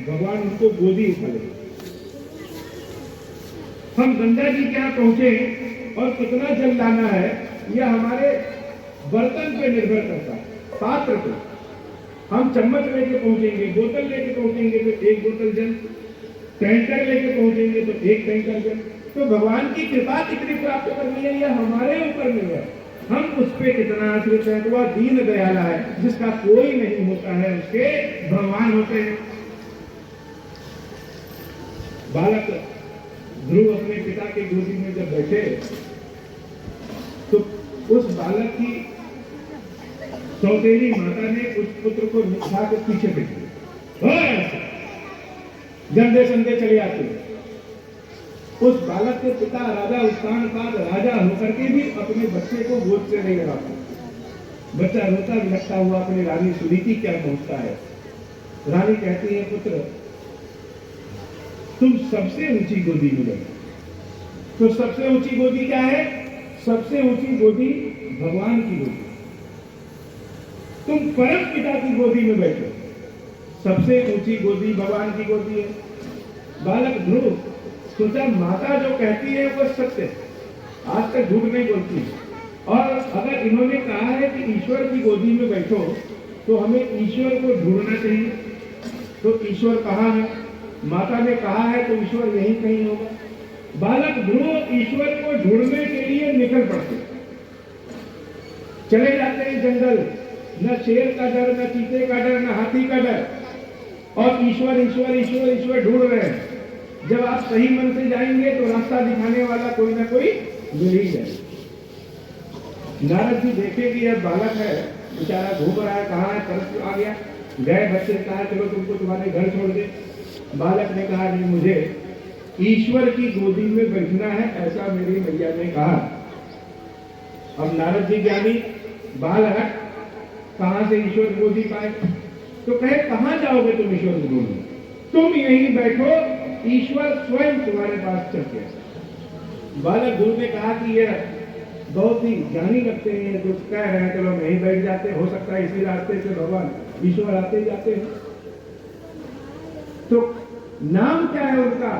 भगवान उनको गोदी उठा ले। हम गंगा जी के यहाँ पहुंचे और कितना जल लाना है यह हमारे बर्तन पे निर्भर करता है, पात्र पे। हम चम्मच लेके पहुंचेंगे, बोतल लेके पहुंचेंगे तो 1 बोतल जल, टैंकर लेके पहुंचेंगे तो 1 टैंकर जल। तो भगवान की कृपा कितनी प्राप्त करनी है यह हमारे ऊपर निर्भर है, हम उस पे कितना आश्रित है। तो वह दीन दयाला है, जिसका कोई नहीं होता है उसके भगवान होते हैं। बालक ध्रुव अपने पिता के गोदी में जब बैठे तो उस बालक की सौतेली माता ने उस पुत्र को उठा के पीछे फेंक दिया, गंदे संदे चले आते। उस बालक के पिता राजा उत्तानपाद राजा होकर के भी अपने बच्चे को गोद से नहीं लगाते। बच्चा रोता बिलखता हुआ अपनी रानी सुनीति क्या पहुंचता है। रानी कहती है, पुत्र तुम सबसे ऊंची गोदी में बैठो। तो सबसे ऊंची गोदी क्या है? सबसे ऊंची गोदी भगवान की गोदी। तुम परम पिता की गोदी में बैठो, सबसे ऊंची गोदी भगवान की गोदी है। बालक ध्रुव सोचा माता जो कहती है वो सत्य है, आज तक झूठ नहीं बोलती। और अगर इन्होंने कहा है कि ईश्वर की गोदी में बैठो तो हमें ईश्वर को ढूंढना चाहिए। तो ईश्वर कहाँ है? माता ने कहा है तो ईश्वर यहीं कहीं होगा। बालक ध्रुव ईश्वर को ढूंढने के लिए निकल पड़ते, चले जाते हैं जंगल। न शेर का डर, न चीते का डर, न हाथी का डर, और ईश्वर ईश्वर ईश्वर ईश्वर ढूंढ रहे हैं। जब आप सही मन से जाएंगे तो रास्ता दिखाने वाला कोई ना कोई मिल ही जाए। नारद जी देखे कि यह बालक है, बेचारा घूम रहा है, कहाँ है, तरस आ गया। गए बच्चे ने कहा चलो तुमको तुम्हारे घर छोड़ दे। बालक ने कहा नहीं, मुझे ईश्वर की गोदी में बैठना है, ऐसा मेरी मैया ने कहा। अब नारद जी ज्ञानी, बालक कहां से ईश्वर की गोदी पाए? तो कहे कहां जाओगे तुम ईश्वर की गोदी? तुम यहीं बैठो, ईश्वर स्वयं तुम्हारे पास चल के। बालक गुरु ने कहा कि यह बहुत ही ज्ञानी लगते हैं, जो कह रहे हैं चलो यहीं बैठ जाते, हो सकता है इसी रास्ते से भगवान ईश्वर आते जाते हैं। तो नाम क्या है उनका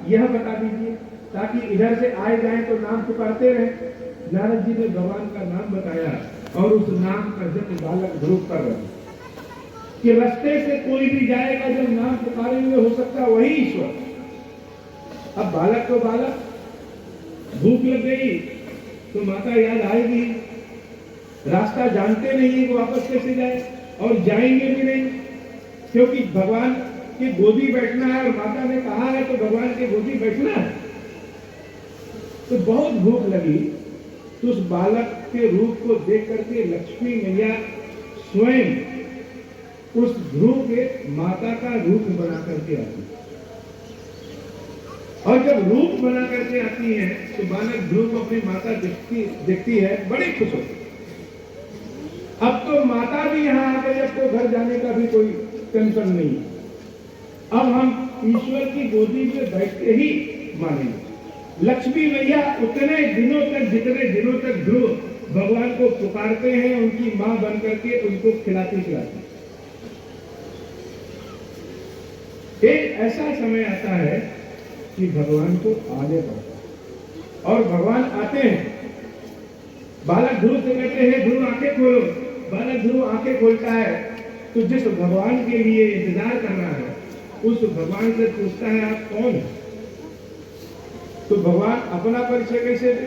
यह बता दीजिए, ताकि इधर से आए जाए तो नाम पुकारते रहे। नारद जी ने भगवान का नाम बताया और उस नाम का जप बालक ध्रुव कर रहे कि रास्ते से कोई भी जाएगा जब नाम पुकारेंगे हो सकता है वही ईश्वर। अब बालक तो बालक, भूख लग गई तो माता याद आएगी, रास्ता जानते नहीं वो वापस कैसे जाए, और जाएंगे भी नहीं क्योंकि भगवान की गोदी बैठना है और माता ने कहा है तो भगवान की गोदी बैठना है। तो बहुत भूख लगी तो उस बालक के रूप को देख करके लक्ष्मी मैया स्वयं उस ध्रुव के माता का रूप बना करके आती है। और जब रूप बना करके आती है तो बालक ध्रुव को अपनी माता देखती है, बड़ी खुश होती है। अब तो माता भी यहाँ आ गई, अब तो घर जाने का भी कोई टेंशन नहीं। अब हम ईश्वर की गोदी में बैठते ही मानेंगे। लक्ष्मी मैया उतने दिनों तक, जितने दिनों तक ध्रुव भगवान को पुकारते हैं, उनकी मां बन करके उनको खिलाती खिलाती। एक ऐसा समय आता है कि भगवान को आने पड़ता है और भगवान आते हैं। बालक ध्रुव से कहते हैं ध्रुव आंखें खोलो। बालक ध्रुव आंखें खोलता है तो जिस भगवान के लिए इंतजार कर रहा है उस भगवान से पूछता है आप कौन है? तो भगवान अपना परिचय कैसे दे?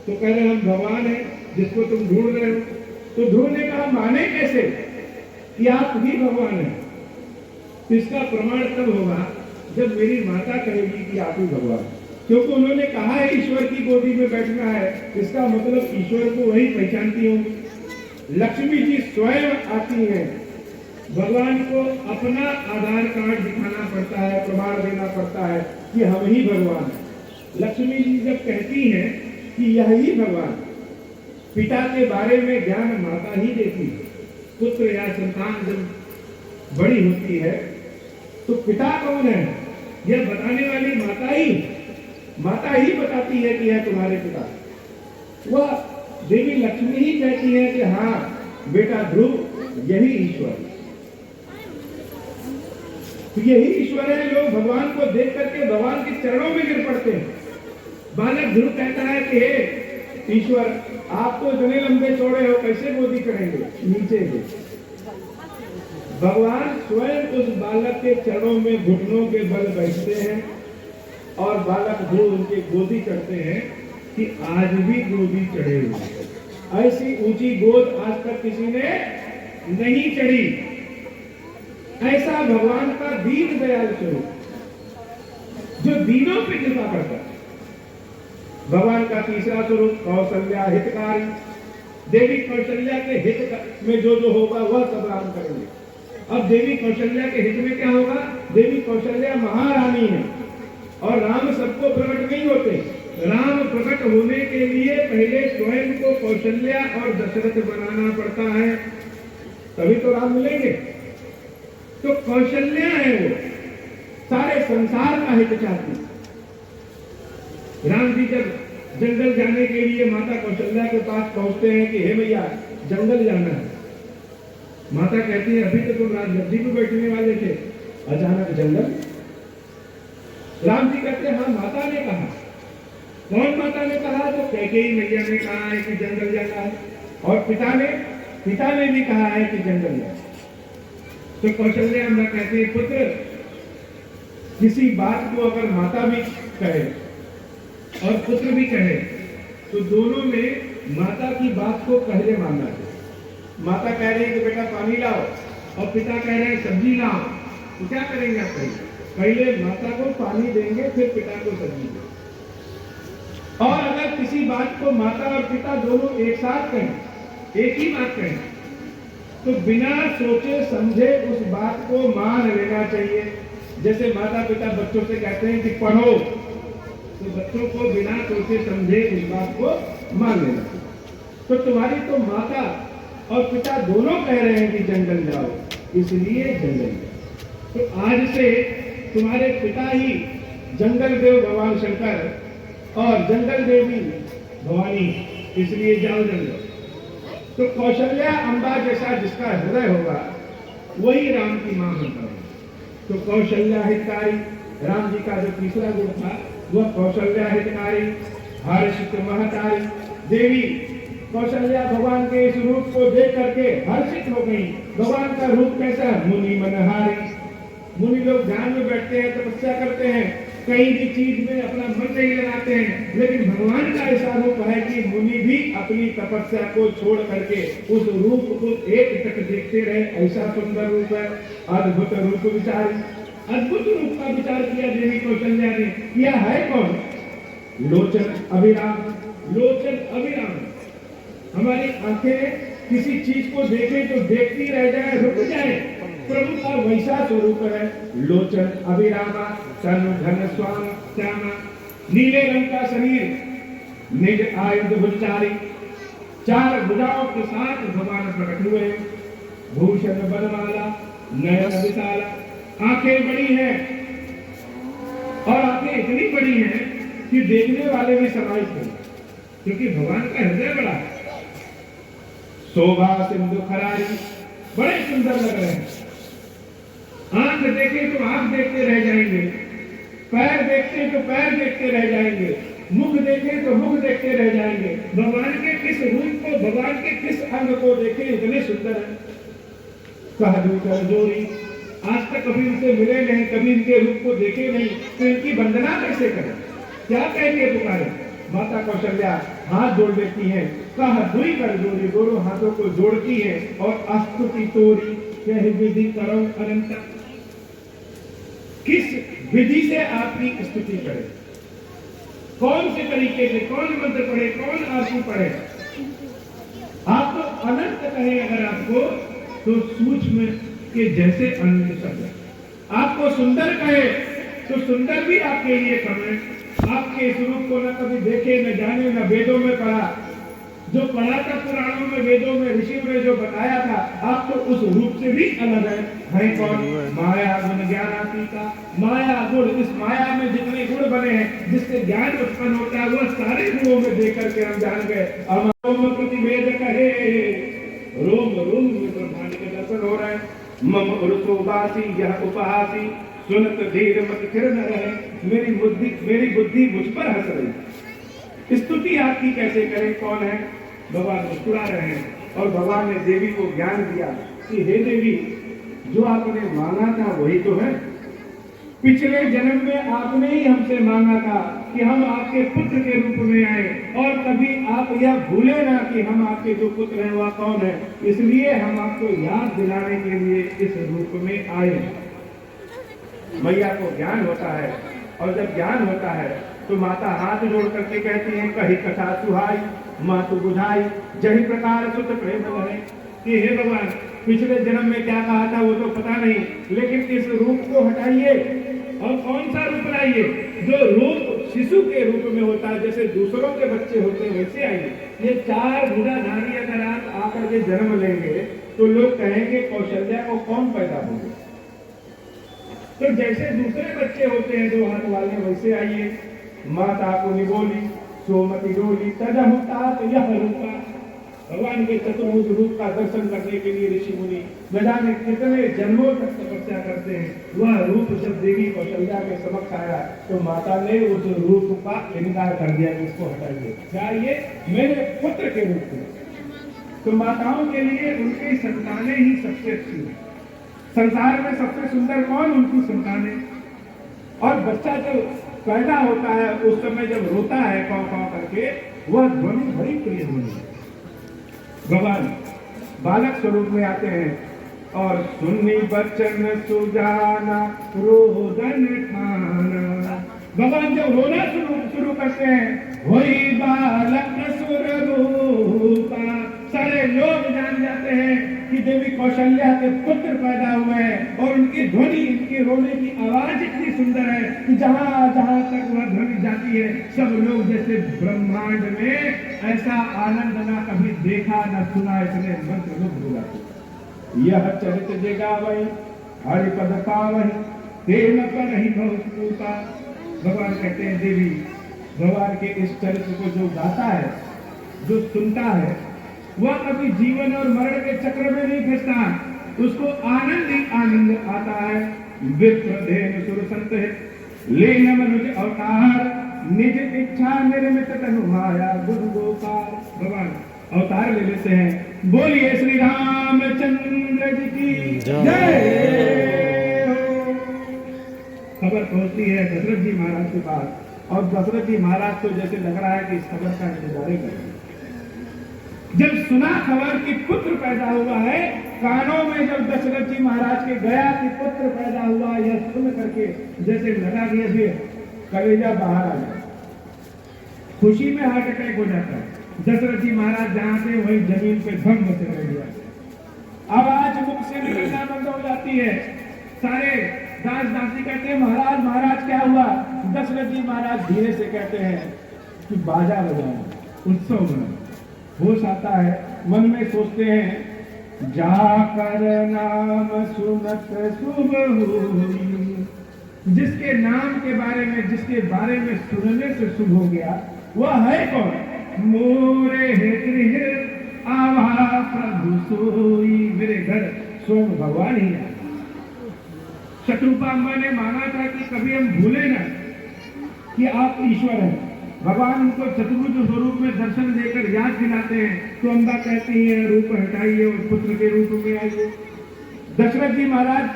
तो कह रहे हम भगवान हैं जिसको तुम ढूंढ रहे हो। तो ध्रुव ने कहा माने कैसे कि आप ही भगवान हैं? इसका प्रमाण तब होगा जब मेरी माता कहेगी कि आप ही भगवान, क्योंकि उन्होंने कहा है ईश्वर की गोदी में बैठना है, इसका मतलब ईश्वर को वही पहचानती होंगी। लक्ष्मी जी स्वयं आती हैं, भगवान को अपना आधार कार्ड दिखाना पड़ता है, प्रमाण देना पड़ता है कि हम ही भगवान हैं। लक्ष्मी जी जब कहती हैं कि यही भगवान, पिता के बारे में ज्ञान माता ही देती है। पुत्र या संतान जब बड़ी होती है तो पिता कौन है यह बताने वाली माता ही बताती है कि यह तुम्हारे पिता। वह देवी लक्ष्मी ही कहती है कि हाँ बेटा ध्रुव यही ईश्वर है। तो यही ईश्वर है। लोग भगवान को देख करके भगवान के चरणों में गिर पड़ते हैं। बालक ध्रुव कहता है कि हे ईश्वर, आप तो इतने लंबे चौड़े हो, कैसे गोदी करेंगे, नीचे से। भगवान स्वयं उस बालक के चरणों में घुटनों के बल बैठते हैं और बालक ध्रुव उनके गोदी करते हैं कि आज भी गोदी चढ़े हुए। ऐसी ऊंची गोद आज तक किसी ने नहीं चढ़ी। ऐसा भगवान का दीन दयाल स्वरूप जो दीनों पे कृपा करता है। भगवान का तीसरा स्वरूप कौशल्या हितकारी। देवी कौशल्या के हित में जो जो होगा वह सब राम करेंगे। अब देवी कौशल्या के हित में क्या होगा? देवी कौशल्या महारानी है और राम सबको प्रकट नहीं होते। राम प्रकट होने के लिए पहले स्वयं को कौशल्या और दशरथ बनाना पड़ता है, तभी तो राम मिलेंगे। तो कौशल्या है वो, सारे संसार का हित चाहती। राम जी जब जंगल जाने के लिए माता कौशल्या के पास पहुंचते हैं कि हे मैया जंगल जाना है। माता कहती है अभी तो तुम राजगद्दी पे बैठने वाले थे, अचानक जंगल। राम जी कहते हैं हाँ माता ने कहा। कौन माता ने कहा? तो कैकेयी मैया ने कहा है कि जंगल जाना है और पिता ने भी कहा है कि जंगल जाना। तो कौशल्या अम्मा कहती है पुत्र, किसी बात को अगर माता भी कहे और पुत्र भी कहे तो दोनों में माता की बात को पहले मानना चाहिए। माता कह रही है कि बेटा पानी लाओ और पिता कह रहे हैं सब्जी लाओ, तो क्या करेंगे आप? पहले माता को पानी देंगे फिर पिता को सब्जी देंगे। और अगर किसी बात को माता और पिता दोनों एक साथ कहें, एक ही बात कहें, तो बिना सोचे समझे उस बात को मान लेना चाहिए। जैसे माता पिता बच्चों से कहते हैं कि पढ़ो, तो बच्चों को बिना सोचे समझे इस बात को मान लेना चाहिए। तो तुम्हारी तो माता और पिता दोनों कह रहे हैं कि जंगल जाओ, इसलिए जंगल जाओ। तो आज से तुम्हारे पिता ही जंगल देव भगवान शंकर और जंगल देवी भवानी, इसलिए जाओ जंगल। तो कौशल्या अम्बा जैसा जिसका हृदय होगा वही राम की मां बनता है। तो कौशल्या हितकारी, राम जी का जो तीसरा गुण था वह कौशल्या हितकारी, हर्षित महतारी। देवी कौशल्या भगवान के इस रूप को देख करके हर्षित हो गई। भगवान का रूप कैसा? मुनि मनहारी। मुनि लोग ध्यान में बैठते हैं, तपस्या करते हैं, कहीं भी चीज में अपना मन नहीं लगाते हैं, लेकिन भगवान का ऐसा रूप है कि मुनि भी अपनी तपस्या को छोड़ करके उस रूप को एक टक देखते रहे। ऐसा सुंदर रूप है। अद्भुत रूप विचारी, अद्भुत रूप का विचार किया देवी कौशल्या ने। यह है कौन? लोचन अभिराम। लोचन अभिराम, हमारी आंखें किसी चीज को देखें तो देखती रह जाए, रुक जाए, प्रभु का वैसा स्वरूप है। लोचन अभिरामा, तनु घन स्वाम श्यामा। नीले रंग का शरीर, निज आयुध भुजचारी। चार भुजाओं के साथ भगवान प्रकट हुए। भूषण बनमाला, नयन विशाला। आंखें बड़ी हैं और आंखें इतनी बड़ी हैं कि देखने वाले भी समाहित हैं, क्योंकि भगवान का हृदय बड़ा है। शोभा सिंधु खरारी, बड़े सुंदर लग रहे हैं। आंख देखे तो आंख देखते रह जाएंगे, पैर देखते तो पैर देखते रह जाएंगे, मुख देखे तो मुख देखते रह जाएंगे। भगवान के किस रूप को, भगवान के किस अंग को देखे इतने सुंदर है। कह दो कर जोरी, आज तक कभी उनसे मिले नहीं, कभी इनके रूप को देखे नहीं, तो इनकी वंदना कैसे करें? क्या कहेंगे? पुकारे। माता कौशल्या हाथ जोड़ देती हैं। कह दुई कर जोड़ी, दोनों हाथों को जोड़ती है और स्तुति तोरी कह विधि करो अनंता। किस विधि से आपकी स्तुति करें? कौन से तरीके से, कौन मंत्र पढ़े, कौन आरती पढ़े? आप तो अनंत कहें अगर आपको, तो सूक्ष्म के जैसे अनंत शब्द। आपको सुंदर कहे तो सुंदर भी आपके लिए कम है। आपके इस रूप को न कभी देखे, न जाने, न वेदों में पढ़ा, जो पढ़ा था पुराणों में, वेदों में, ऋषियों ने जो बताया था, आप तो उस रूप से भी अलग है कौन? माया गुण ज्ञानातीता। माया गुण, इस माया में जितने गुण बने हैं, जिससे ज्ञान उत्पन्न होता है, वह सारे गुणों में देख करके हम जान गए। अमरोम प्रतिवेद कहे, रोम रोम में ब्रह्मांड के दर्शन हो रहे हैं। मम उर्सोवासी यह उपहासी, सुनत धीर मत फिर न रहे। मेरी बुद्धि मुझ पर हंस रही। स्तुति आपकी कैसे करें? कौन है? भगवान मुस्कुरा रहे हैं और भगवान ने देवी को ज्ञान दिया कि हे देवी, जो आपने मांगा था वही तो है। पिछले जन्म में आपने ही हमसे मांगा था कि हम आपके पुत्र के रूप में आए, और कभी आप यह भूले ना कि हम आपके जो पुत्र हैं वह कौन है। इसलिए हम आपको याद दिलाने के लिए इस रूप में आए। मैया को ज्ञान होता है, और जब ज्ञान होता है तो माता हाथ जोड़ करके कहती है, कही कथा सुहाई मातु बुझाई, जही प्रकार सुत प्रेम बने। कि हे भगवान, पिछले जन्म में क्या कहा था वो तो पता नहीं, लेकिन इस रूप को हटाइए और कौन सा रूप लाइए? जो रूप शिशु के रूप में होता है, जैसे दूसरों के बच्चे होते हैं, वैसे आइए। ये 4 भुजाधारी अगर आप आकर के जन्म लेंगे तो लोग कहेंगे कौशल्या को कौन पैदा होगा? तो जैसे दूसरे बच्चे होते हैं जो हाथ वाले, वैसे आइए। माता को निबोली सोमति डोली तजहुता यह रूपा। भगवान के चतुर्भुज रूप का दर्शन करने के लिए ऋषि मुनि न जाने कितने जन्मों तक तपस्या करते हैं। वह रूप जब देवी कौशल्या के समक्ष आया तो माता ने उस रूप का इनकार कर दिया कि इसको हटाइए, चाहिए मेरे पुत्र के रूप में। तो माताओं के लिए उनकी संतानें ही सबसे अच्छी है। संसार में सबसे सुंदर कौन? उनकी संतानें। और बच्चा जब पैदा होता है उस समय जब रोता है कौ कौ करके, वह ध्वनि बड़ी प्रिय ध्वनि है। भगवान बालक स्वरूप में आते हैं और सुन्नी बचन सुजाना रोदन ठाना। भगवान जब रोना शुरू करते हैं, वही बालक सुर रूपा, सारे लोग जान जाते हैं कि देवी कौशल्या के पुत्र पैदा हुए हैं। और उनकी ध्वनि, इनके रोने की आवाज इतनी सुंदर है कि जहां जहां तक वह ध्वनि जाती है, सब लोग जैसे ब्रह्मांड में ऐसा आनंद ना कभी देखा न सुना, इसलिए मंत्र मुग्ध हो जाते। यह चरित्र जगावई हरिपद पावई, तेन पर ही बहुता। भगवान कहते हैं देवी, भगवान के इस चरित्र को जो गाता है, जो सुनता है, वह कभी जीवन और मरण के चक्र में नहीं फंसता, उसको आनंद ही आनंद आता है। विप्रधेन सुर संत लेन मनुज अवतार, निज इच्छा निर्मित तनु माया गुरु गोपाल। भगवान अवतार ले लेते हैं। बोलिए श्री रामचंद्र जी की जय। खबर पहुंचती है दशरथ जी महाराज के पास, और दशरथ जी महाराज को जैसे लग रहा है कि इस खबर का इंतजार करें। जब सुना खबर कि पुत्र पैदा हुआ है, कानों में जब दशरथ जी महाराज के गया कि पुत्र पैदा हुआ, यह सुन करके जैसे लगा कि अभी कलेजा बाहर आ जाए, खुशी में हार्ट अटैक हो जाता है। दशरथ जी महाराज जहां थे वही जमीन पे धम से रह गया। आवाज मुख से निकलना बंद हो जाती है। सारे दास दासी कहते हैं, महाराज महाराज क्या हुआ? दशरथ जी महाराज धीरे से कहते हैं कि बाजा बजाओ, उत्सव मनाओ। होश आता है, मन में सोचते हैं, जाकर नाम सुनत शुभ हुई। जिसके नाम के बारे में, जिसके बारे में सुनने से शुभ हो गया, वह है कौन? मोरे गृह आवा प्रभु सोई। मेरे घर स्वयं भगवान ही है। शत्रुपा अम्मा ने मांगा था कि कभी हम भूले ना कि आप ईश्वर हैं। भगवान उनको चतुर्भुज स्वरूप में दर्शन देकर याद दिलाते हैं, तो अम्बा कहती है रूप हटाइए और पुत्र के रूप में आइए। दशरथ जी महाराज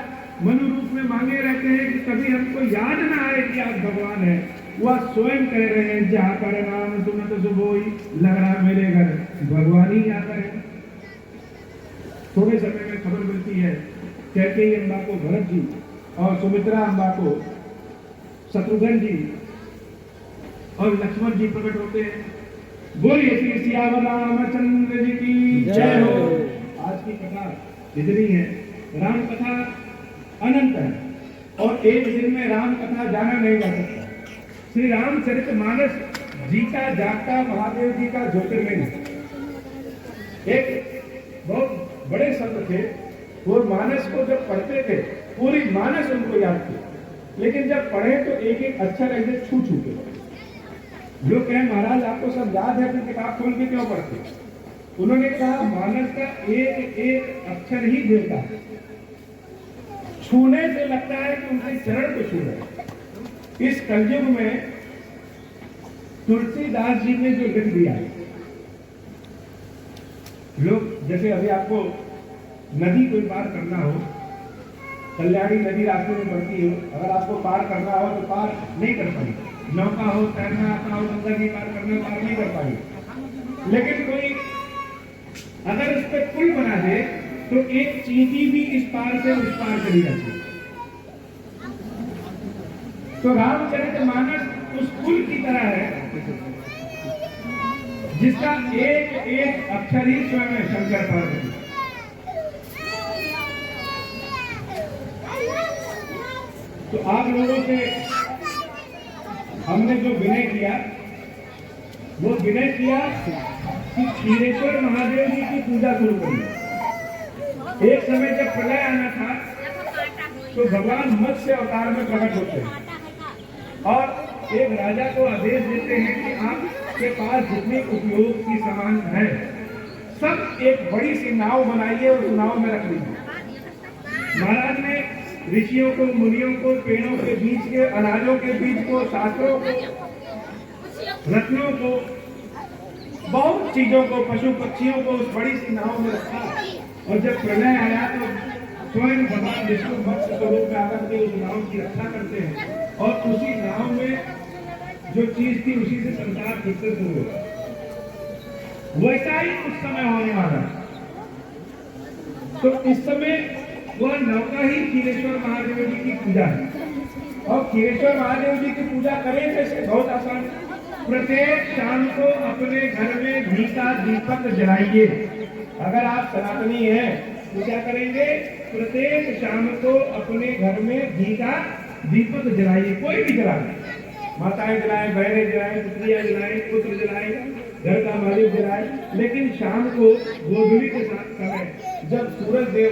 मनु रूप में मांगे रहते हैं कि कभी हमको याद ना आए कि आप भगवान हैं। वह स्वयं कह रहे हैं, जहाँ पर नाम सुनत सुबोई, लग रहा मेरे घर भगवान ही आकर है। थोड़े समय में खबर मिलती है, कहते ही अम्बा को भरत जी और सुमित्रा अम्बा को शत्रुघ्न जी और लक्ष्मण जी प्रकट होते हैं। बोलिए श्री सियावर रामचंद्र जी की जय हो। आज की कथा इतनी है। राम कथा अनंत है और एक दिन में राम कथा जाना नहीं जा सकता। श्री रामचरितमानस जीता जागता महादेव जी का ज्योतिर्लिंग। एक बहुत बड़े संत थे, वो मानस को जब पढ़ते थे पूरी मानस उनको याद थी, लेकिन जब पढ़े तो एक एक अक्षर ऐसे छू छू के लोग कहे महाराज आपको सब याद है, फिर किताब खोल के क्यों पढ़ते? उन्होंने कहा मानस का एक एक अक्षर ही देता है, छूने से लगता है कि उनके चरण को छू रहे। इस कलयुग में तुलसीदास जी ने जो लिख दिया है, लोग जैसे अभी आपको नदी कोई पार करना हो, कल्याणी नदी रास्ते में बढ़ती हो, अगर आपको पार करना हो तो पार नहीं कर पाएंगे, नौका हो, तैरना आता हो, गंगा जी पार करना, पार नहीं कर पाएंगे। लेकिन कोई अगर उस पर पुल बना दे तो एक चींटी भी इस पार से उस पार चली जाती है। तो रामचरितमानस उस पुल की तरह है जिसका एक एक अक्षर ही स्वयं है शंकर पार्वती। तो आप लोगों से हमने जो विनय किया, वो विनय किया कि क्षीरेश्वर महादेव जी की पूजा शुरू करिए। एक समय जब प्रलय आना था तो भगवान मत्स्य अवतार में प्रकट होते हैं और एक राजा को आदेश देते हैं कि आपके पास जितने उपयोग की सामान है सब एक बड़ी सी नाव बनाइए और उस नाव में रख लीजिए। महाराज ने ऋषियों को, मुनियों को, पेड़ों के बीच के, अनाजों के बीच को, शास्त्रों को, रत्नों को, बहुत चीजों को, पशु पक्षियों को उस बड़ी सी नाव में रखा। और जब प्रलय आया तो स्वयं भगवान विष्णु भक्त स्वरूप में आकर के उस नाव की रक्षा करते हैं और उसी नाव में जो चीज थी उसी से संसार फिर से शुरू हुआ। वैसा ही उस समय होने वाला। तो इस समय वह नौका ही क्षीरेश्वर महादेव जी की पूजा है। और क्षीरेश्वर महादेव जी की पूजा करें कैसे? बहुत आसान। प्रत्येक शाम को अपने घर में घी का दीपक जलाइए। अगर आप सनातनी हैं तो क्या करेंगे? प्रत्येक शाम को अपने घर में घी का दीपक जलाइए। कोई भी जलाए, माताएं जलाएं, बहनें जलाएं, पुत्रियां जलाएं, पुत्र जलाएं, घर का मालिक जलाए। लेकिन शाम को गोधूली के समय जब सूरज देव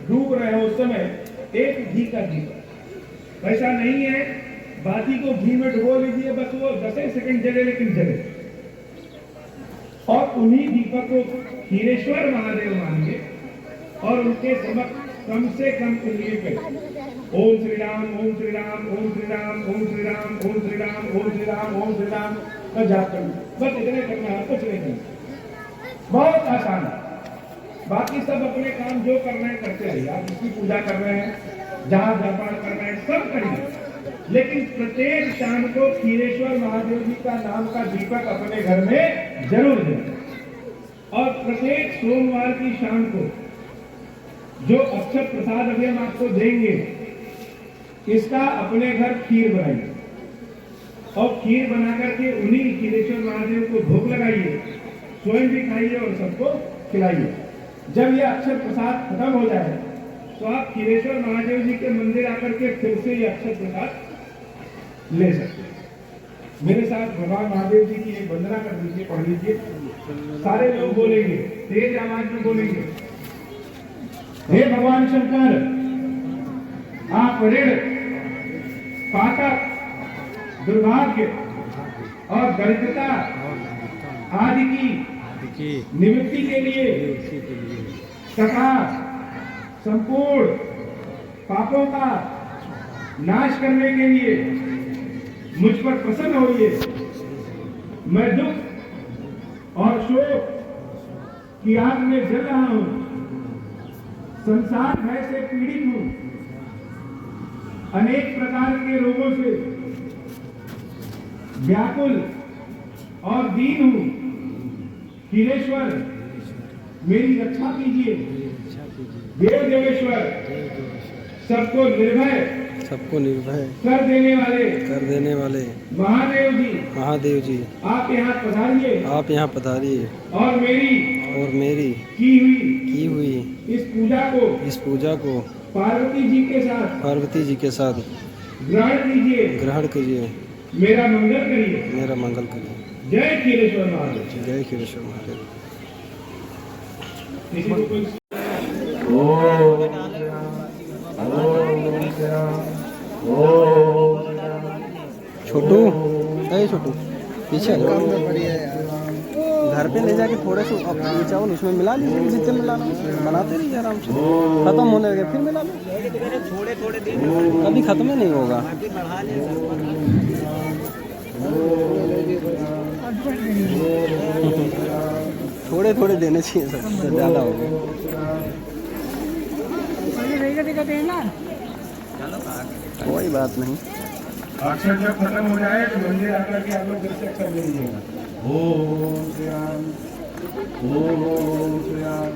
डूब रहे हो उस समय एक घी का दीपक। ऐसा नहीं है बाती को घी में डुबो लीजिए, बस वो 10 सेकंड जले लेकिन जले। और उन्हीं दीपक को क्षीरेश्वर महादेव मानिए और उनके समक्ष कम से कम उंगली पे ओम श्री राम, ओम श्री राम, ओम श्री राम, ओम श्री राम, ओम श्री राम, ओम श्री राम, ओम श्री राम का जाप करना। बस इतने करना है, कुछ नहीं करना। बहुत आसान है। बाकी सब अपने काम जो करना है करते रहिए। आप जिसकी पूजा कर रहे हैं, जहाँ जापान कर रहे हैं, सब करिए। लेकिन प्रत्येक शाम को क्षीरेश्वर महादेव जी का नाम का दीपक अपने घर में जरूर दें। और प्रत्येक सोमवार की शाम को जो अक्षय प्रसाद अभी हम आपको देंगे, इसका अपने घर खीर बनाइए और खीर बना करके उन्हीं क्षीरेश्वर महादेव को भोग लगाइए, स्वयं भी खाइए और सबको खिलाइए। जब यह अक्षय प्रसाद खत्म हो जाए तो आप क्षीरेश्वर महादेव जी के मंदिर आकर के फिर से ये अक्षय प्रसाद ले सकते हैं। मेरे साथ भगवान महादेव जी की एक वंदना कर दीजिए, पढ़ लीजिए। सारे लोग बोलेंगे, तेज आवाज में बोलेंगे। हे भगवान शंकर, आप ऋण, पातक, दुर्भाग्य और दरिद्रता आदि की निवृत्ति के लिए तथा संपूर्ण पापों का नाश करने के लिए मुझ पर प्रसन्न होइए। मैं दुख और शोक की आग में जल रहा हूं, संसार भय से पीड़ित हूं, अनेक प्रकार के रोगों से व्याकुल और दीन हूं। क्षीरेश्वर मेरी रक्षा कीजिए। देव देवेश्वर सबको निर्भय कर देने वाले महादेव जी आप यहाँ पधारिए और मेरी की हुई इस पूजा को पार्वती जी के साथ ग्रहण कीजिए। मेरा मंगल करिए। जय क्षीरेश्वर महादेव। किसी को कोई छोटू, अरे छोटू पीछे घर पे ले जाके थोड़े से ये चावल उसमें मिला लीजिए, जितने मिलाना बनाते रहिए आराम से, खत्म होने लगे फिर मिला लो, कभी खत्म ही नहीं होगा। थोड़े थोड़े देने चाहिए, सबसे ज़्यादा हो गया। कोई बात नहीं, अक्षर जब खत्म हो जाए तो मंदिर आकर के आप लोग फिर से अक्षर ले लीजिएगा। ओम श्री राम, ओम श्री राम।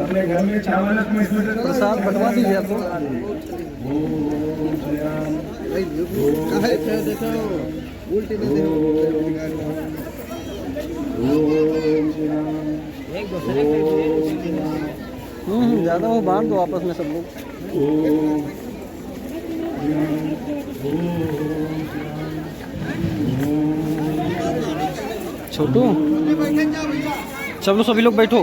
अपने घर में चावल में इसमें से प्रसाद बंटवा दीजिए आपको। ओम श्री राम, उल्टी ओम श्री राम। ज़्यादा वो बांध दो आपस में सब लोग। छोटू चलो सभी लोग बैठो।